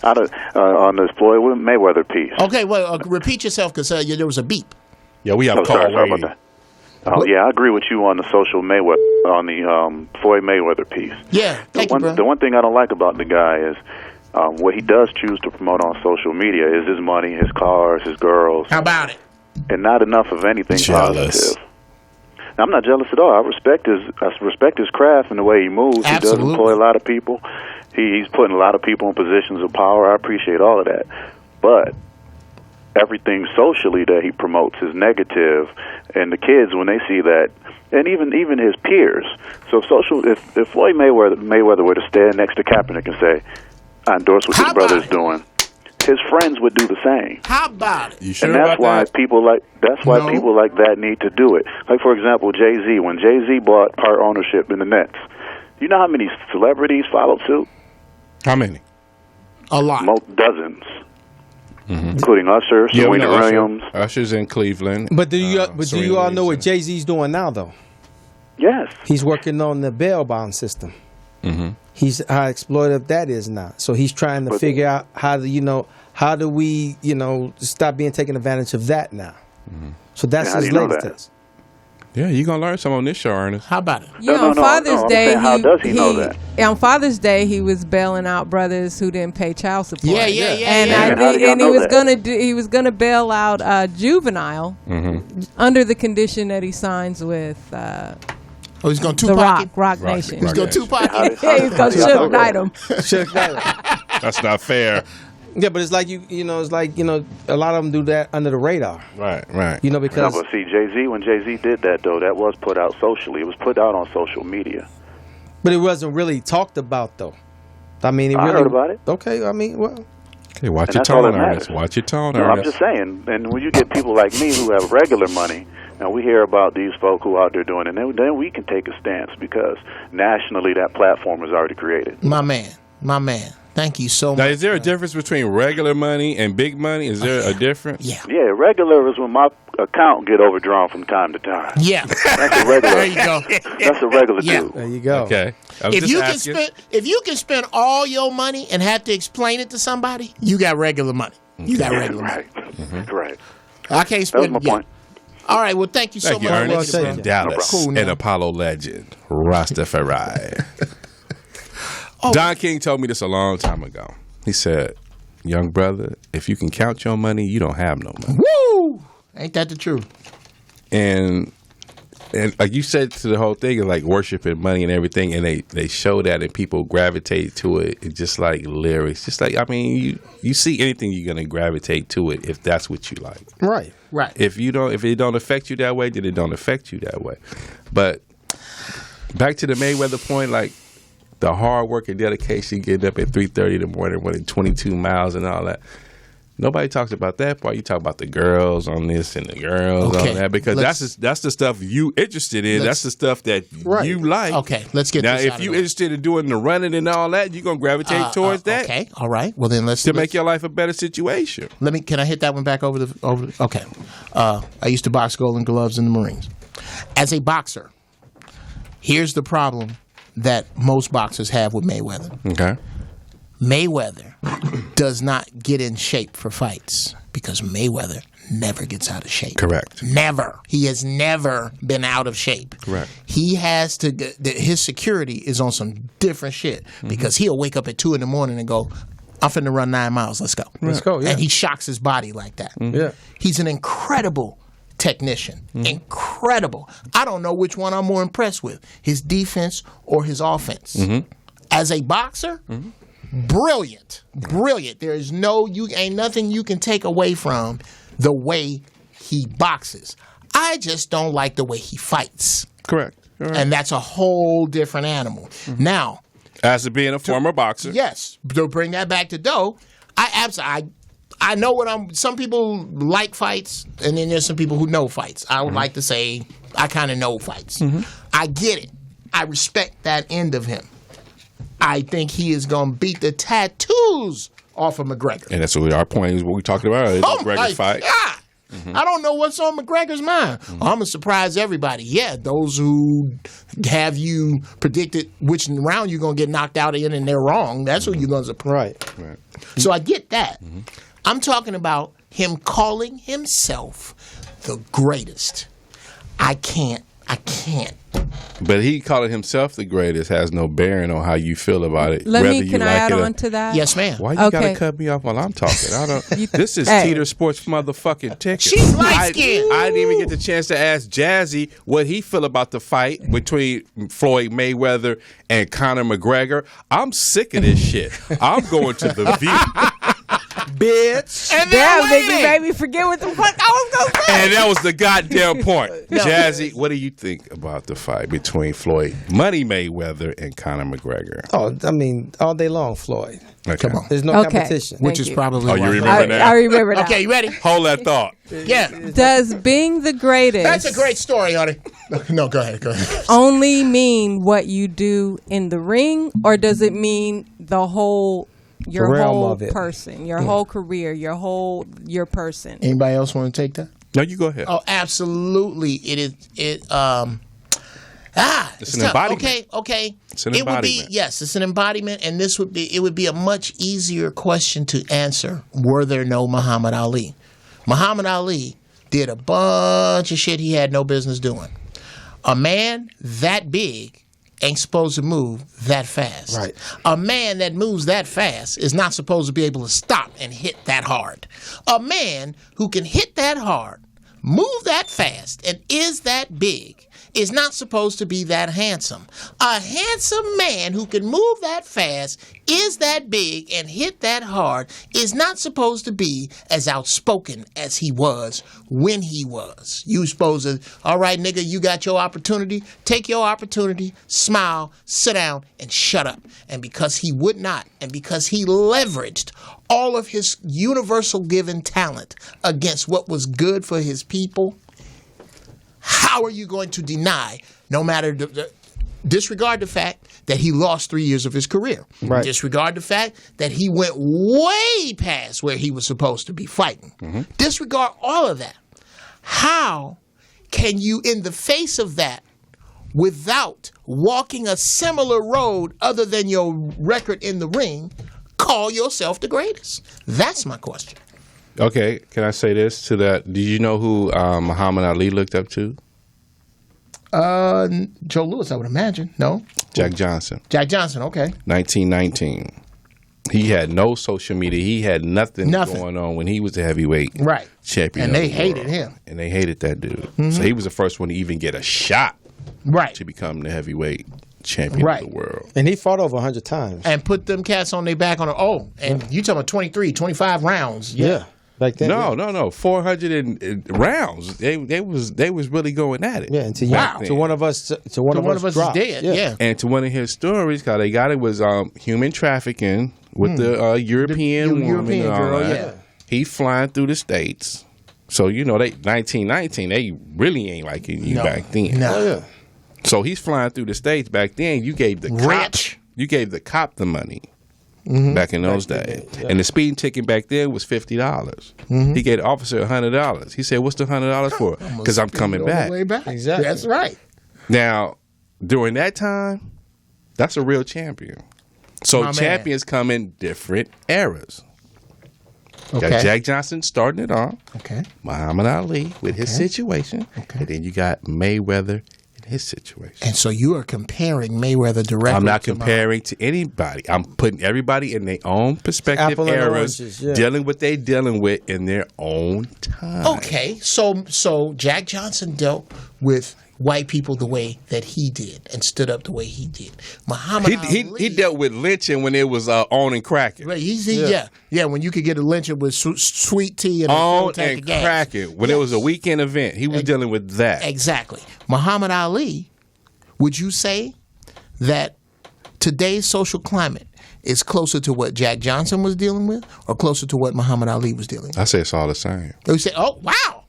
Speaker 8: On this Floyd Mayweather piece.
Speaker 1: Okay, well, repeat yourself because there was a beep.
Speaker 2: Yeah, we have
Speaker 8: sorry about that. I agree with you on the on the Floyd Mayweather piece.
Speaker 1: Yeah,
Speaker 8: the one thing I don't like about the guy is what he does choose to promote on social media is his money, his cars, his girls.
Speaker 1: How about it?
Speaker 8: And not enough of anything positive. Now, I'm not jealous at all. I respect his craft and the way he moves.
Speaker 1: Absolutely.
Speaker 8: He does employ a lot of people. He's putting a lot of people in positions of power. I appreciate all of that. But everything socially that he promotes is negative, and the kids, when they see that, and even his peers. So if Floyd Mayweather were to stand next to Kaepernick and say, I endorse what his brother's doing, his friends would do the same.
Speaker 1: How about it?
Speaker 2: You sure
Speaker 8: and that's
Speaker 2: about
Speaker 8: why
Speaker 2: that?
Speaker 8: people like that need to do it. Like, for example, Jay-Z. When Jay-Z bought part ownership in the Nets, You know how many celebrities followed suit?
Speaker 2: How many?
Speaker 1: A lot.
Speaker 8: Dozens. Including Usher,
Speaker 2: Yeah, we
Speaker 8: Serena
Speaker 2: know
Speaker 8: Williams.
Speaker 2: Usher's in Cleveland.
Speaker 3: But do you all
Speaker 2: Serena
Speaker 3: know
Speaker 2: Williams.
Speaker 3: what Jay-Z's doing now, though?
Speaker 8: Yes.
Speaker 3: He's working on the bail bond system. He's how exploitive that is now. So he's trying to figure out how do we stop being taken advantage of that now. So that's
Speaker 8: How do
Speaker 3: his
Speaker 8: you know
Speaker 3: latest
Speaker 8: that?
Speaker 3: test.
Speaker 2: Yeah, you're going to learn some on this show, Ernest.
Speaker 1: How about it?
Speaker 4: Yeah,
Speaker 8: No,
Speaker 4: on
Speaker 8: no,
Speaker 4: Father's
Speaker 8: I'm
Speaker 4: Day,
Speaker 8: saying, how does he know that?
Speaker 4: On Father's Day, he was bailing out brothers who didn't pay child support.
Speaker 1: Yeah.
Speaker 4: And
Speaker 8: How do y'all
Speaker 4: and he
Speaker 8: know
Speaker 4: was
Speaker 8: that?
Speaker 4: he was gonna bail out Juvenile under the condition that he signs with
Speaker 1: Oh, he's going to
Speaker 4: the
Speaker 1: Tupac.
Speaker 4: Rock Nation.
Speaker 1: He's going to Tupac.
Speaker 8: How
Speaker 1: it.
Speaker 8: did-
Speaker 4: He's gonna
Speaker 8: how do y'all
Speaker 4: Suge
Speaker 8: know
Speaker 4: Knight
Speaker 8: that?
Speaker 4: him.
Speaker 2: That's not fair.
Speaker 3: Yeah, but it's like a lot of them do that under the radar.
Speaker 2: Right.
Speaker 8: No,
Speaker 3: Because
Speaker 8: but see, Jay-Z, when Jay-Z did that, though, that was put out socially. It was put out on social media.
Speaker 3: but it wasn't really talked about though. I mean,
Speaker 8: I heard about it.
Speaker 3: Okay, I mean, well,
Speaker 2: Okay, watch
Speaker 8: And
Speaker 2: your
Speaker 8: that's all
Speaker 2: tone,
Speaker 8: that
Speaker 2: Ernest.
Speaker 8: matters.
Speaker 2: Watch your tone,
Speaker 8: No, I'm
Speaker 2: Ernest.
Speaker 8: just saying. And when you get people like me who have regular money, and we hear about these folk who out there doing it, then we can take a stance because nationally that platform is already created.
Speaker 1: My man. Thank you so much.
Speaker 2: Now, is there a difference between regular money and big money? Is there a difference?
Speaker 1: Yeah.
Speaker 8: Yeah, regular is when my account get overdrawn from time to time.
Speaker 1: Yeah.
Speaker 8: That's a regular.
Speaker 1: There you go.
Speaker 8: That's a regular
Speaker 1: Yeah.
Speaker 8: dude.
Speaker 3: there you go.
Speaker 2: Okay. I was
Speaker 1: If
Speaker 2: just
Speaker 1: you
Speaker 2: asking.
Speaker 1: if you can spend all your money and have to explain it to somebody, you got regular money. You got regular money.
Speaker 8: Right. Right.
Speaker 1: I can't
Speaker 8: That was
Speaker 1: spend.
Speaker 8: my
Speaker 1: yeah.
Speaker 8: point.
Speaker 1: All right. Well, thank you so
Speaker 2: Thank you,
Speaker 1: much.
Speaker 2: Ernest.
Speaker 3: Well,
Speaker 2: In
Speaker 3: thank you.
Speaker 2: Dallas,
Speaker 1: Cool,
Speaker 2: an
Speaker 1: now.
Speaker 2: Apollo legend, Rastafari. Don King told me this a long time ago. He said, young brother, if you can count your money, you don't have no money.
Speaker 1: Woo! Ain't that the truth?
Speaker 2: And like you said to the whole thing of like worshiping money and everything, and they show that and people gravitate to it. It's just like lyrics. Just like, I mean, you see anything, you're gonna gravitate to it if that's what you like.
Speaker 3: Right.
Speaker 1: Right.
Speaker 2: If it don't affect you that way, then it don't affect you that way. But back to the Mayweather point, like the hard work and dedication, getting up at 3:30 in the morning, running 22 miles and all that. Nobody talks about that part. You talk about the girls on this and the girls
Speaker 1: Okay.
Speaker 2: on that because that's the stuff you interested in. That's the stuff that you like.
Speaker 1: Okay, let's get
Speaker 2: now.
Speaker 1: this
Speaker 2: If
Speaker 1: out of
Speaker 2: you
Speaker 1: the way.
Speaker 2: interested in doing the running and all that, you're gonna gravitate towards that.
Speaker 1: Okay. All right. Well, then let's
Speaker 2: To make your life a better situation.
Speaker 1: Can I hit that one back over the? Okay. I used to box Golden Gloves in the Marines. As a boxer, here's the problem that most boxers have with Mayweather.
Speaker 2: Okay.
Speaker 1: Mayweather does not get in shape for fights because Mayweather never gets out of shape.
Speaker 2: Correct.
Speaker 1: Never. He has never been out of shape.
Speaker 2: Correct.
Speaker 1: He has to. His security is on some different shit because he'll wake up at 2 a.m. and go, "I'm finna run 9 miles. Let's go.
Speaker 3: Let's go, yeah.
Speaker 1: And he shocks his body like that.
Speaker 3: Yeah.
Speaker 1: He's an incredible technician. Incredible. I don't know which one I'm more impressed with, his defense or his offense. As a boxer, brilliant. There is ain't nothing you can take away from the way he boxes. I just don't like the way he fights.
Speaker 2: Correct. All right.
Speaker 1: And that's a whole different animal. Now,
Speaker 2: As being a former boxer.
Speaker 1: yes, to bring that back to Doe, I know some people like fights, and then there's some people who know fights. I would like to say I kind of know fights. I get it. I respect that end of him. I think he is going to beat the tattoos off of McGregor.
Speaker 2: And that's what our point is. What we talked about earlier.
Speaker 1: Oh
Speaker 2: McGregor
Speaker 1: my
Speaker 2: fight.
Speaker 1: God. I don't know what's on McGregor's mind. I'm going to surprise everybody. Yeah, those who have you predicted which round you're going to get knocked out in and they're wrong, that's who you're going to surprise.
Speaker 3: Right.
Speaker 1: So I get that. I'm talking about him calling himself the greatest. I can't.
Speaker 2: But he calling himself the greatest has no bearing on how you feel about it.
Speaker 4: Can I add on to that?
Speaker 1: Yes, ma'am.
Speaker 2: Why you
Speaker 4: Okay.
Speaker 2: gotta cut me off while I'm talking? I don't. This is
Speaker 4: Hey.
Speaker 2: Teeter Sports motherfucking ticket.
Speaker 1: She's light-skinned.
Speaker 2: I didn't even get the chance to ask Jazzy what he feel about the fight between Floyd Mayweather and Conor McGregor. I'm sick of this shit. I'm going to the View.
Speaker 3: bitch.
Speaker 1: And
Speaker 4: Damn,
Speaker 1: then
Speaker 4: nigga, you
Speaker 1: waiting.
Speaker 4: made me forget what the fuck I was gonna say.
Speaker 2: And that was the goddamn point. Jazzy, what do you think about the fight between Floyd Money Mayweather and Conor McGregor?
Speaker 3: Oh, I mean, all day long, Floyd.
Speaker 2: Okay.
Speaker 1: Come on.
Speaker 3: There's no
Speaker 4: Okay.
Speaker 3: competition.
Speaker 1: Which
Speaker 4: Thank
Speaker 1: is
Speaker 4: you.
Speaker 1: probably
Speaker 2: Oh, you
Speaker 1: why.
Speaker 2: remember that?
Speaker 4: I remember that.
Speaker 1: Okay, you ready?
Speaker 2: Hold that thought.
Speaker 1: Yeah.
Speaker 4: Does being the greatest
Speaker 1: That's a great story, honey. No, go ahead.
Speaker 4: only mean what you do in the ring, or does it mean your
Speaker 3: realm
Speaker 4: whole
Speaker 3: of it.
Speaker 4: person, your whole career, your person?
Speaker 1: Anybody else want to take that?
Speaker 2: No, you go ahead.
Speaker 1: Oh, absolutely. It is.
Speaker 2: It's an
Speaker 1: tough.
Speaker 2: embodiment.
Speaker 1: Okay.
Speaker 2: It's an
Speaker 1: It would be
Speaker 2: embodiment.
Speaker 1: yes. It's an embodiment, and it would be a much easier question to answer were there no Muhammad Ali. Muhammad Ali did a bunch of shit he had no business doing. A man that big ain't supposed to move that fast.
Speaker 3: Right.
Speaker 1: A man that moves that fast is not supposed to be able to stop and hit that hard. A man who can hit that hard, move that fast, and is that big is not supposed to be that handsome. A handsome man who can move that fast, is that big, and hit that hard is not supposed to be as outspoken as he was when he was. You supposed to, all right, nigga, you got your opportunity. Take your opportunity, smile, sit down, and shut up. And because he would not, and because he leveraged all of his universal given talent against what was good for his people, how are you going to deny, no matter disregard the fact that he lost 3 years of his career.
Speaker 3: Right.
Speaker 1: Disregard the fact that he went way past where he was supposed to be fighting. Disregard all of that. How can you, in the face of that, without walking a similar road other than your record in the ring, call yourself the greatest? That's my question.
Speaker 2: Okay, can I say this to that? Do you know who Muhammad Ali looked up to?
Speaker 1: Joe Louis, I would imagine. No?
Speaker 2: Jack Johnson,
Speaker 1: Jack Johnson, okay.
Speaker 2: 1919. He had no social media. He had nothing going on when he was the heavyweight
Speaker 1: Right.
Speaker 2: champion.
Speaker 1: And
Speaker 2: of
Speaker 1: they
Speaker 2: the
Speaker 1: hated
Speaker 2: world.
Speaker 1: him.
Speaker 2: And they hated that dude. So he was the first one to even get a shot
Speaker 1: Right.
Speaker 2: to become the heavyweight champion
Speaker 1: Right.
Speaker 2: of the world.
Speaker 3: And he fought over 100 times.
Speaker 1: And put them cats on their back on and you talking about 23, 25 rounds.
Speaker 3: Yeah. Back then.
Speaker 2: No, 400 rounds. They was really going at it.
Speaker 3: Yeah, and to,
Speaker 1: Wow.
Speaker 3: to one of us, to one of us
Speaker 1: is
Speaker 3: dropped.
Speaker 1: dead. Yeah.
Speaker 2: And to one of his stories, how they got it was human trafficking with the European woman
Speaker 1: European
Speaker 2: and all
Speaker 1: girl,
Speaker 2: that.
Speaker 1: yeah.
Speaker 2: He flying through the states. So they 1919. They really ain't liking you back then.
Speaker 1: No.
Speaker 3: Oh, yeah.
Speaker 2: So he's flying through the states back then. You gave the
Speaker 1: Rich.
Speaker 2: You gave the cop the money. Back in those days, and the speeding ticket back then was $50. He gave the officer $100. He said, "What's the $100 for?" Because I'm coming back.
Speaker 1: Way back.
Speaker 3: Exactly.
Speaker 1: That's right.
Speaker 2: Now, during that time, that's a real champion. So
Speaker 1: My man.
Speaker 2: champions come in different eras.
Speaker 1: Okay.
Speaker 2: Got Jack Johnson starting it off,
Speaker 1: Okay.
Speaker 2: Muhammad Ali with his situation,
Speaker 1: Okay.
Speaker 2: and then you got Mayweather in his situation.
Speaker 1: And so you are comparing Mayweather directly.
Speaker 2: I'm not
Speaker 1: to
Speaker 2: comparing to anybody. I'm putting everybody in their own perspective
Speaker 3: Apple and
Speaker 2: eras,
Speaker 3: oranges, yeah.
Speaker 2: dealing what they dealing with in their own time.
Speaker 1: Okay, so Jack Johnson dealt with white people the way that he did and stood up the way he did. Muhammad Ali,
Speaker 2: He dealt with lynching when it was on and cracking.
Speaker 1: Right, yeah, when you could get a lynching with sweet tea and a
Speaker 2: On
Speaker 1: full tank
Speaker 2: and
Speaker 1: of gas.
Speaker 2: cracking. When it was a weekend event, he was dealing with that.
Speaker 1: Exactly. Muhammad Ali, would you say that today's social climate is closer to what Jack Johnson was dealing with or closer to what Muhammad Ali was dealing with?
Speaker 2: I say it's all the same.
Speaker 1: They say, oh,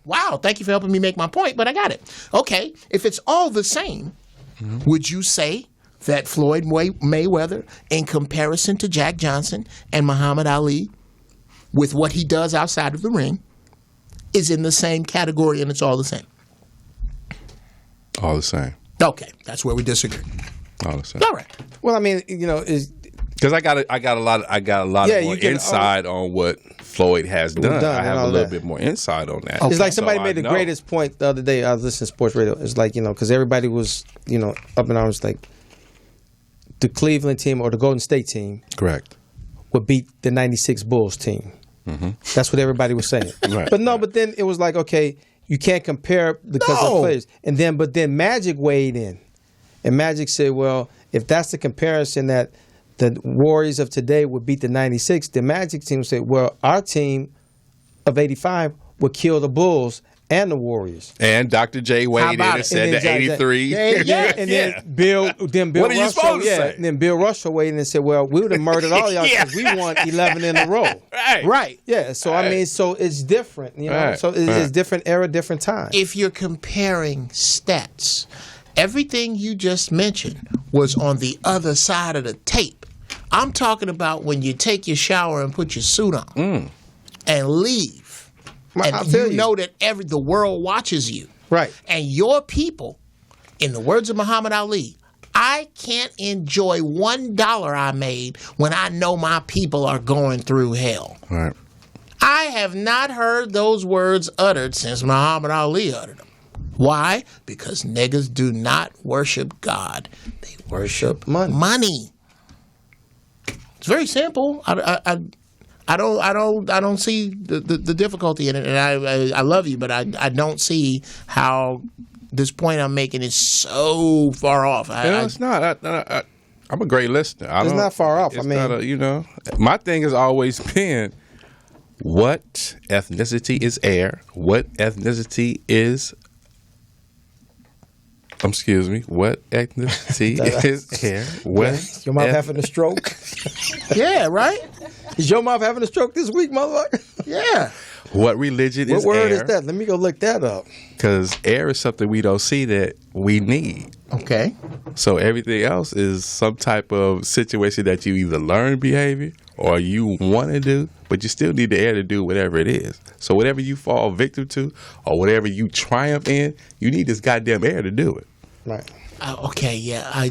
Speaker 1: wow, thank you for helping me make my point, but I got it. Okay, if it's all the same, would you say that Floyd Mayweather, in comparison to Jack Johnson and Muhammad Ali, with what he does outside of the ring, is in the same category and it's all the same?
Speaker 2: All the same.
Speaker 1: Okay, that's where we disagree.
Speaker 2: All the same.
Speaker 1: All right.
Speaker 3: Well, I mean, is
Speaker 2: Because I got a lot
Speaker 3: Yeah,
Speaker 2: more
Speaker 3: you can-
Speaker 2: insight on what Floyd has done.
Speaker 3: done
Speaker 2: I
Speaker 3: and
Speaker 2: have a
Speaker 3: all
Speaker 2: little
Speaker 3: that.
Speaker 2: bit more insight on that.
Speaker 3: It's like
Speaker 2: So
Speaker 3: somebody
Speaker 2: I
Speaker 3: made the
Speaker 2: know.
Speaker 3: greatest point the other day. I was listening to sports radio. It's like, because everybody was, up in arms, like the Cleveland team or the Golden State team
Speaker 2: Correct.
Speaker 3: would beat the 96 Bulls team. That's what everybody was saying.
Speaker 2: Right.
Speaker 3: But then it was like, okay, you can't compare because
Speaker 1: No.
Speaker 3: of players. But then Magic weighed in. And Magic said, well, if that's the comparison that the Warriors of today would beat the 96, the Magic team would say, well, our team of 85 would kill the Bulls and the Warriors.
Speaker 2: And Dr. J weighed in and said that 83.
Speaker 3: And then Bill
Speaker 2: What are you supposed to say?
Speaker 3: And then Bill Russell weighed in and said, well, we would have murdered all y'all because we won 11 in a row.
Speaker 2: Right.
Speaker 3: Yeah. So, I mean, so it's different, you know.
Speaker 2: Right.
Speaker 3: So it's different era, different time.
Speaker 1: If you're comparing stats, everything you just mentioned was on the other side of the tape. I'm talking about when you take your shower and put your suit on and leave. And you know that the world watches you.
Speaker 3: Right.
Speaker 1: And your people, in the words of Muhammad Ali, I can't enjoy $1 I made when I know my people are going through hell.
Speaker 2: Right.
Speaker 1: I have not heard those words uttered since Muhammad Ali uttered them. Why? Because niggas do not worship God. They worship money. It's very simple. I don't see the difficulty in it, and I love you, but I don't see how this point I'm making is so far off.
Speaker 2: It's not. I'm a great listener.
Speaker 3: It's not far off.
Speaker 2: It's not my thing has always been, what ethnicity is air? What ethnicity is? Excuse me. What ethnicity is air? What?
Speaker 3: Your mouth having a stroke?
Speaker 1: Yeah, right?
Speaker 3: Is your mouth having a stroke this week, motherfucker?
Speaker 1: Yeah.
Speaker 2: What religion is
Speaker 3: What word
Speaker 2: air?
Speaker 3: is that? Let me go look that up.
Speaker 2: Because air is something we don't see that we need.
Speaker 1: Okay.
Speaker 2: So everything else is some type of situation that you either learn behavior or you want to do, but you still need the air to do whatever it is. So whatever you fall victim to or whatever you triumph in, you need this goddamn air to do it.
Speaker 3: Right.
Speaker 1: Okay, yeah.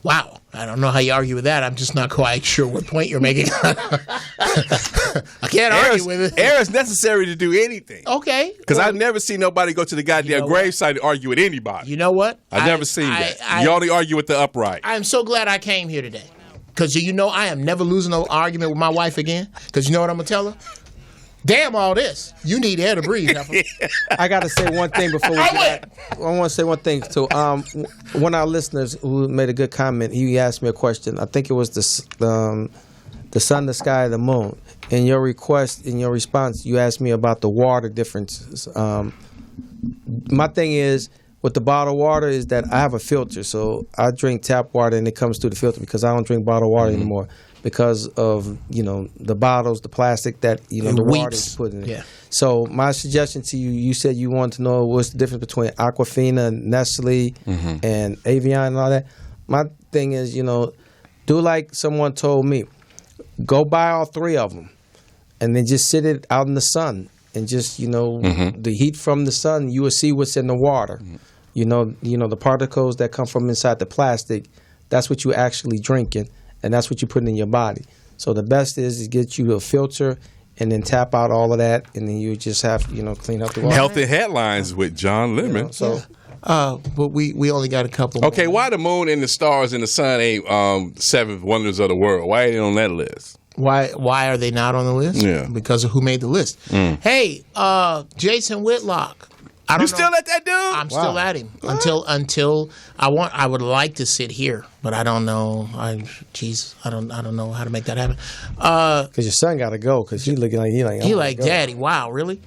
Speaker 1: Wow. I don't know how you argue with that. I'm just not quite sure what point you're making. I can't argue with it.
Speaker 2: Air is necessary to do anything.
Speaker 1: Okay.
Speaker 2: Because I've never seen nobody go to the goddamn gravesite and argue with anybody.
Speaker 1: You know what?
Speaker 2: I've never seen that. You only argue with the upright.
Speaker 1: I'm so glad I came here today. Because you know I am never losing no argument with my wife again. Because you know what I'm going to tell her? Damn all this. You need air to breathe.
Speaker 3: I got to say one thing before we get I want to say one thing too. One of our listeners who made a good comment, he asked me a question. I think it was the sun, the sky, the moon. In your response, you asked me about the water differences. My thing is, with the bottled water is that I have a filter. So I drink tap water and it comes through the filter because I don't drink bottled water anymore. Because of the bottles, the plastic that the water is put in it. Yeah. So my suggestion to you, you said you wanted to know what's the difference between Aquafina, Nestle, and Evian and all that. My thing is, do like someone told me, go buy all three of them, and then just sit it out in the sun, and just the heat from the sun, you will see what's in the water. The particles that come from inside the plastic, that's what you actually drinking. And that's what you put in your body. So the best is get you a filter and then tap out all of that, and then you just have clean up the water.
Speaker 2: Healthy headlines with John Lemon.
Speaker 1: But we only got a couple.
Speaker 2: Okay,
Speaker 1: more.
Speaker 2: why the moon and the stars and the sun ain't seven wonders of the world? Why ain't they on that list?
Speaker 1: Why are they not on the list?
Speaker 2: Yeah,
Speaker 1: because of who made the list. Hey, Jason Whitlock.
Speaker 2: You still at that dude?
Speaker 1: I'm still at him until I would like to sit here, but I don't know. I don't know how to make that happen.
Speaker 3: Because your son got to go. Because he like
Speaker 1: daddy. Wow, really?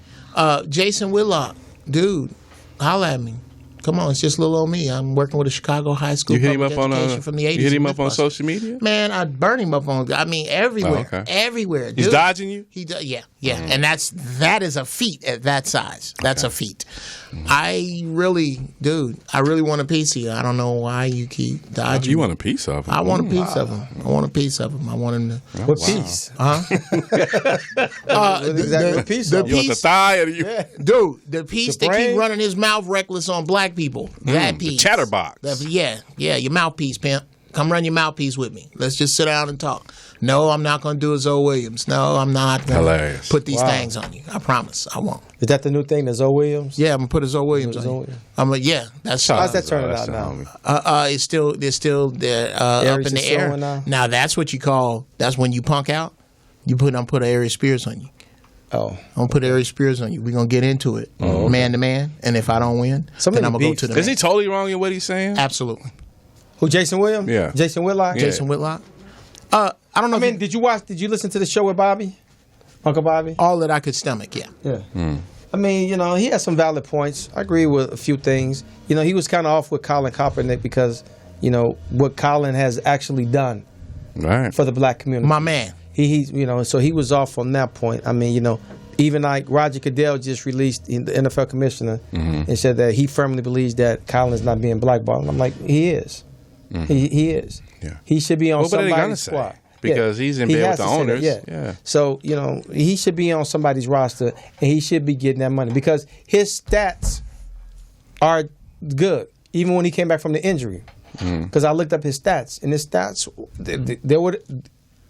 Speaker 1: Jason Whitlock, dude, holla at me. Come on, it's just little old me. I'm working with a Chicago high school.
Speaker 2: You hit him up on
Speaker 1: from the 80s.
Speaker 2: You hit him up on social media?
Speaker 1: Man, I burn him up on. Everywhere, everywhere.
Speaker 2: He's
Speaker 1: dude.
Speaker 2: dodging you.
Speaker 1: Yeah, and that is a feat at that size. That's a feat. I really want a piece of you. I don't know why you keep dodging.
Speaker 2: You want a piece of him?
Speaker 1: I want a piece of him. I want a piece of him. I want him to.
Speaker 3: What piece?
Speaker 1: The piece.
Speaker 2: You want the thigh? Or you?
Speaker 1: Yeah. Dude, the piece that keep running his mouth reckless on black people. That piece.
Speaker 2: The chatterbox.
Speaker 1: Yeah, your mouthpiece, pimp. Come run your mouthpiece with me. Let's just sit down and talk. No, I'm not going to do a Zoe Williams. No, I'm not going to put these things on you. I promise. I won't.
Speaker 3: Is that the new thing, the Zoe Williams?
Speaker 1: Yeah, I'm going to put a Zoe Williams on you. That's
Speaker 3: how's that turning out now?
Speaker 1: It's still up in the air. Now that's what you call. That's when you punk out. I'm put Aries Spears on you.
Speaker 3: Oh,
Speaker 1: I'm gonna put Aries Spears on you. We're gonna get into it, man to man. And if I don't win, then I'm gonna go to the.
Speaker 2: Is he totally wrong in what he's saying?
Speaker 1: Absolutely.
Speaker 3: Who, Jason Williams?
Speaker 2: Yeah.
Speaker 3: Jason Whitlock?
Speaker 2: Yeah.
Speaker 1: Jason Whitlock. I don't know.
Speaker 3: I mean, did you listen to the show with Bobby? Uncle Bobby?
Speaker 1: all that I could stomach. Yeah.
Speaker 3: Yeah. I mean, he had some valid points. I agree with a few things. He was kind of off with Colin Kaepernick because, what Colin has actually done
Speaker 2: Right.
Speaker 3: for the black community.
Speaker 1: My man.
Speaker 3: So he was off on that point. I mean, even like Roger Goodell just released, the NFL commissioner, and said that he firmly believes that Colin's not being blackballed. And I'm like, he is. He is.
Speaker 2: Yeah.
Speaker 3: He should be on
Speaker 2: What are they gonna
Speaker 3: somebody's
Speaker 2: say?
Speaker 3: squad.
Speaker 2: Because he's in
Speaker 3: He
Speaker 2: bed
Speaker 3: has
Speaker 2: with the
Speaker 3: to say
Speaker 2: owners.
Speaker 3: that,
Speaker 2: Yeah.
Speaker 3: So, he should be on somebody's roster and he should be getting that money because his stats are good, even when he came back from the injury. Because I looked up his stats, and his stats, they were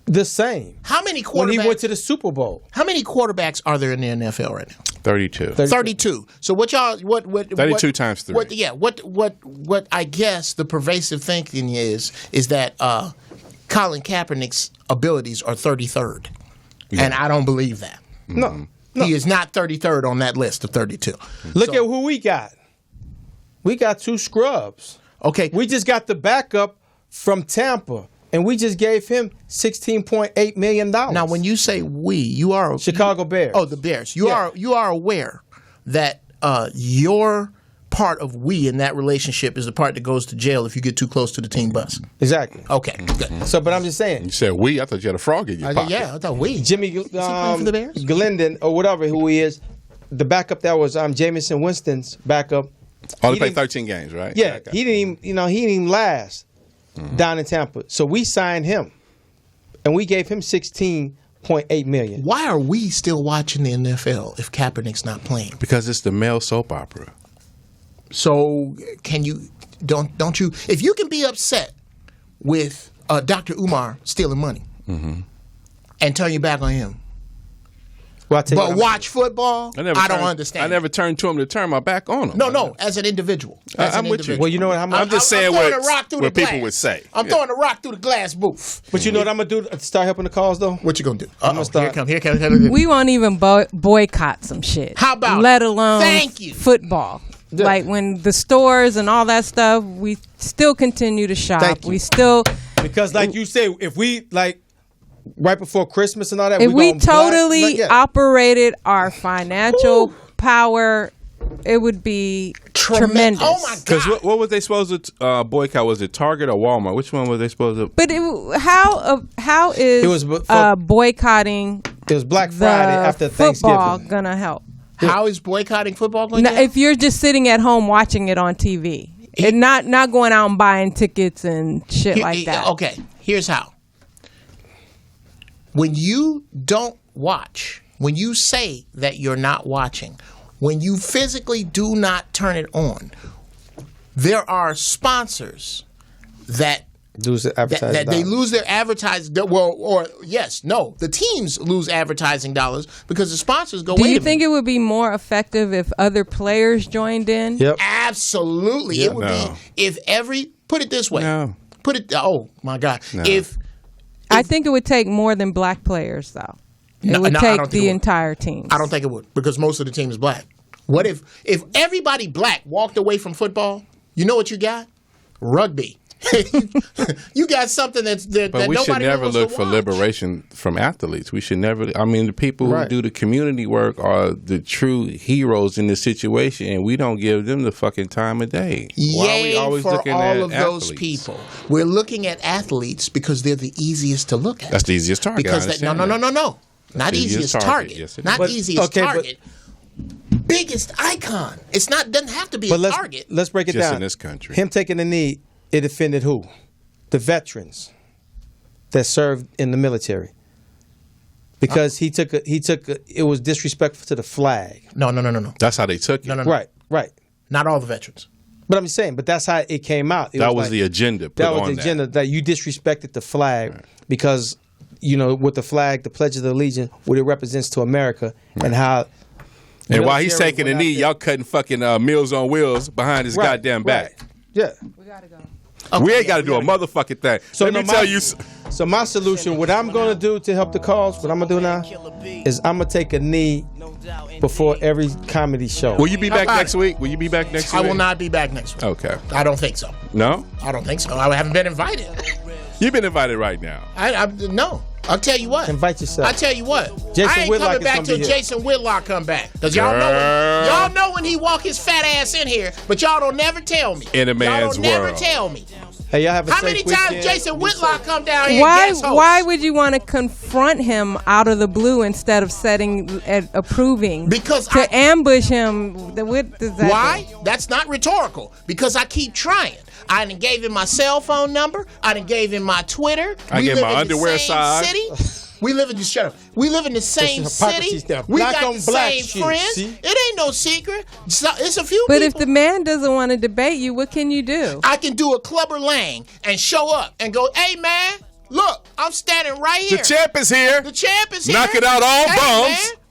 Speaker 3: the same.
Speaker 1: How many quarterbacks?
Speaker 3: When he went to the Super Bowl.
Speaker 1: How many quarterbacks are there in the NFL right now?
Speaker 2: 32.
Speaker 1: 32. So what y'all
Speaker 2: 32 times 3.
Speaker 1: What I guess the pervasive thinking is that Colin Kaepernick's abilities are 33rd.
Speaker 2: Yeah.
Speaker 1: And I don't believe that.
Speaker 3: No.
Speaker 1: He is not 33rd on that list of 32.
Speaker 3: Look at who we got. We got 2 scrubs.
Speaker 1: Okay.
Speaker 3: We just got the backup from Tampa, and we just gave him $16.8 million.
Speaker 1: Now, when you say we, you are
Speaker 3: Chicago Bears.
Speaker 1: Oh, the Bears. You are aware that your part of we in that relationship is the part that goes to jail if you get too close to the team bus.
Speaker 3: Exactly.
Speaker 1: Okay, good.
Speaker 3: So, but I'm just saying.
Speaker 2: You said we? I thought you had a frog in your pocket.
Speaker 1: Yeah, I thought we.
Speaker 3: Jimmy
Speaker 1: playing for the Bears?
Speaker 3: Glendon, or whatever who he is, the backup that was Jamison Winston's backup.
Speaker 2: Only
Speaker 3: He
Speaker 2: played
Speaker 3: didn't-
Speaker 2: 13 games, right?
Speaker 3: Yeah,
Speaker 2: Okay.
Speaker 3: he didn't even last down in Tampa. So we signed him, and we gave him $16.8 million.
Speaker 1: Why are we still watching the NFL if Kaepernick's not playing?
Speaker 2: Because it's the male soap opera.
Speaker 1: So can you don't you if you can be upset with Dr. Umar stealing money and turn your back on him,
Speaker 3: Well, I tell you
Speaker 1: but
Speaker 3: what,
Speaker 1: watch football, I don't understand.
Speaker 2: I never turned to him to turn my back on him.
Speaker 1: No, as an individual. As
Speaker 2: I'm
Speaker 1: an
Speaker 2: with you.
Speaker 1: individual.
Speaker 3: Well, you know what?
Speaker 2: I'm just saying
Speaker 1: throwing
Speaker 2: what-
Speaker 1: a rock through
Speaker 2: what
Speaker 1: the
Speaker 2: people
Speaker 1: glass.
Speaker 2: would say.
Speaker 1: I'm
Speaker 2: Yeah.
Speaker 1: throwing a rock through the glass booth.
Speaker 3: But you know what I'm gonna do to start helping the cause though?
Speaker 1: What you gonna do?
Speaker 3: I'm gonna start.
Speaker 1: Here comes.
Speaker 4: We won't even boycott some shit.
Speaker 1: How about
Speaker 4: let
Speaker 1: it?
Speaker 4: alone
Speaker 1: Thank you.
Speaker 4: football?
Speaker 3: Yeah.
Speaker 4: Like when the stores and all that stuff, we still continue to shop.
Speaker 3: Thank you.
Speaker 4: We still,
Speaker 3: Because like you say, if we like right before Christmas and all that,
Speaker 4: if we
Speaker 3: gonna
Speaker 4: totally operated our financial power, it would be tremendous.
Speaker 1: Oh my
Speaker 2: Because
Speaker 1: God.
Speaker 2: what was they supposed to boycott? Was it Target or Walmart? Which one were they supposed to?
Speaker 4: But how is
Speaker 3: It was for-
Speaker 4: boycotting
Speaker 3: It was Black
Speaker 4: the
Speaker 3: Friday after
Speaker 4: football
Speaker 3: Thanksgiving.
Speaker 4: gonna help?
Speaker 1: How is boycotting football going
Speaker 4: No,
Speaker 1: to
Speaker 4: if you're just sitting at home watching it on TV and not going out and buying tickets and shit like that.
Speaker 1: Okay, here's how. When you don't watch, when you say that you're not watching, when you physically do not turn it on, there are sponsors that
Speaker 3: Lose the advertising
Speaker 1: that they
Speaker 3: dollars.
Speaker 1: lose their advertising. The teams lose advertising dollars because the sponsors go.
Speaker 4: Do
Speaker 1: Wait
Speaker 4: you
Speaker 1: a
Speaker 4: think
Speaker 1: minute.
Speaker 4: it would be more effective if other players joined in?
Speaker 3: Yep.
Speaker 1: Absolutely,
Speaker 3: Yeah.
Speaker 1: it would
Speaker 2: No.
Speaker 1: be if put it this way.
Speaker 2: No.
Speaker 1: Put it. Oh my God!
Speaker 2: No.
Speaker 4: I think it would take more than black players, though. It
Speaker 1: No,
Speaker 4: would
Speaker 1: no, I
Speaker 4: take
Speaker 1: don't think
Speaker 4: the
Speaker 1: it would.
Speaker 4: entire team.
Speaker 1: I don't think it would because most of the team is black. What if everybody black walked away from football? You know what you got? Rugby. You got something that
Speaker 2: But we should
Speaker 1: nobody
Speaker 2: never
Speaker 1: wants to
Speaker 2: look for
Speaker 1: watch.
Speaker 2: liberation from athletes. We should never. I mean, the people who
Speaker 3: Right.
Speaker 2: do the community work are the true heroes in this situation, and we don't give them the fucking time of day. Why are we
Speaker 1: Yay
Speaker 2: always
Speaker 1: for
Speaker 2: looking
Speaker 1: all
Speaker 2: at
Speaker 1: of those
Speaker 2: athletes?
Speaker 1: people. We're looking at athletes because they're the easiest to look at.
Speaker 2: That's the easiest target.
Speaker 1: Because
Speaker 2: I
Speaker 1: no,
Speaker 2: understand that.
Speaker 1: not
Speaker 2: the
Speaker 1: easiest
Speaker 2: easiest
Speaker 1: target.
Speaker 2: target. Yes, it
Speaker 1: Not
Speaker 2: is.
Speaker 3: But-
Speaker 1: easiest
Speaker 3: okay, but-
Speaker 1: target. Biggest icon. It's not. Doesn't have to be
Speaker 3: But
Speaker 1: a
Speaker 3: let's
Speaker 1: target.
Speaker 3: break it
Speaker 2: Just
Speaker 3: down.
Speaker 2: in this country.
Speaker 3: Him taking the knee, it offended who? The veterans that served in the military. Because it was disrespectful to the flag.
Speaker 1: No.
Speaker 2: That's how they took it.
Speaker 1: No.
Speaker 3: Right.
Speaker 1: Not all the veterans.
Speaker 3: But I'm saying, but that's how it came out. It
Speaker 2: That was
Speaker 3: like-
Speaker 2: the agenda. Put
Speaker 3: That was
Speaker 2: on
Speaker 3: the agenda that you disrespected the flag because, with the flag, the Pledge of Allegiance, what it represents to America and how.
Speaker 2: And while he's
Speaker 3: military
Speaker 2: taking a
Speaker 3: went
Speaker 2: knee,
Speaker 3: out there-
Speaker 2: y'all cutting fucking Meals on Wheels behind his
Speaker 3: Right,
Speaker 2: goddamn
Speaker 3: right.
Speaker 2: back.
Speaker 3: Yeah.
Speaker 4: We gotta go.
Speaker 2: We ain't got to do a motherfucking thing. Let me tell you.
Speaker 3: So my solution, what I'm going to do to help the cause, what I'm going to do now, is I'm going to take a knee before every comedy show.
Speaker 2: Will you be back
Speaker 1: about
Speaker 2: next week? Will you be back next week?
Speaker 1: I will not be back next week.
Speaker 2: Okay.
Speaker 1: I don't think so.
Speaker 2: No?
Speaker 1: I don't think so. I haven't been invited.
Speaker 2: You've been invited right now.
Speaker 1: No. I'll tell you what.
Speaker 3: Invite yourself.
Speaker 1: I'll tell you what.
Speaker 3: Jason
Speaker 1: I ain't
Speaker 3: Whitlock
Speaker 1: coming
Speaker 3: is
Speaker 1: back
Speaker 3: gonna
Speaker 1: till
Speaker 3: be here.
Speaker 1: Jason Whitlock come back. Because y'all know when he walk his fat ass in here, but y'all don't never tell me.
Speaker 2: In a man's
Speaker 1: y'all don't
Speaker 2: world.
Speaker 1: never tell me.
Speaker 3: Hey, y'all have a
Speaker 1: How
Speaker 3: safe
Speaker 1: many
Speaker 3: weekend.
Speaker 1: times Jason Whitlock come down here and
Speaker 4: Why?
Speaker 1: guest host?
Speaker 4: Why would you want to confront him out of the blue instead of approving?
Speaker 1: Because
Speaker 4: to ambush him.
Speaker 1: Why? That's not rhetorical. Because I keep trying. I done gave him my cell phone number. I done gave him my Twitter.
Speaker 2: I gave my underwear size.
Speaker 1: City. We live in the shut up. We live in the same city. We
Speaker 3: Black
Speaker 1: got
Speaker 3: on
Speaker 1: the
Speaker 3: black
Speaker 1: same
Speaker 3: shit,
Speaker 1: friends.
Speaker 3: see?
Speaker 1: It ain't no secret. It's a few
Speaker 4: But
Speaker 1: people.
Speaker 4: if the man doesn't want to debate you, what can you do?
Speaker 1: I can do a Clubber Lang and show up and go, hey man, look, I'm standing right here.
Speaker 2: The champ is here.
Speaker 1: The champ is here.
Speaker 2: Knocking out all
Speaker 1: hey,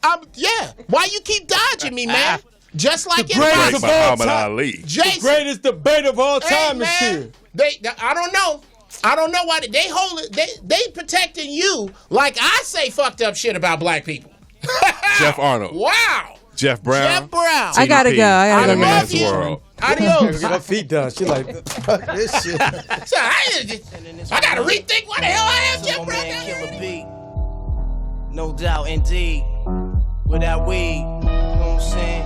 Speaker 2: bums.
Speaker 1: Man, why you keep dodging me, man? Just like
Speaker 3: The
Speaker 1: in
Speaker 3: greatest
Speaker 1: boxing.
Speaker 3: of all
Speaker 2: Muhammad
Speaker 3: time.
Speaker 2: Ali.
Speaker 3: The
Speaker 1: Jason,
Speaker 3: greatest debate of all time is
Speaker 1: man,
Speaker 3: here.
Speaker 1: I don't know. I don't know why they hold it. They protecting you like I say fucked up shit about black people.
Speaker 2: Jeff Arnold.
Speaker 1: Wow.
Speaker 2: Jeff Brown.
Speaker 1: Jeff Brown.
Speaker 4: I gotta go. I gotta
Speaker 2: In
Speaker 4: go.
Speaker 2: a
Speaker 1: love
Speaker 2: man's
Speaker 1: you.
Speaker 2: world.
Speaker 1: Adios.
Speaker 3: Get her feet done. She like, fuck this shit.
Speaker 1: So I gotta rethink why the hell I have Jeff Brown down here.
Speaker 9: No doubt, indeed. Without weed, you know what I'm saying?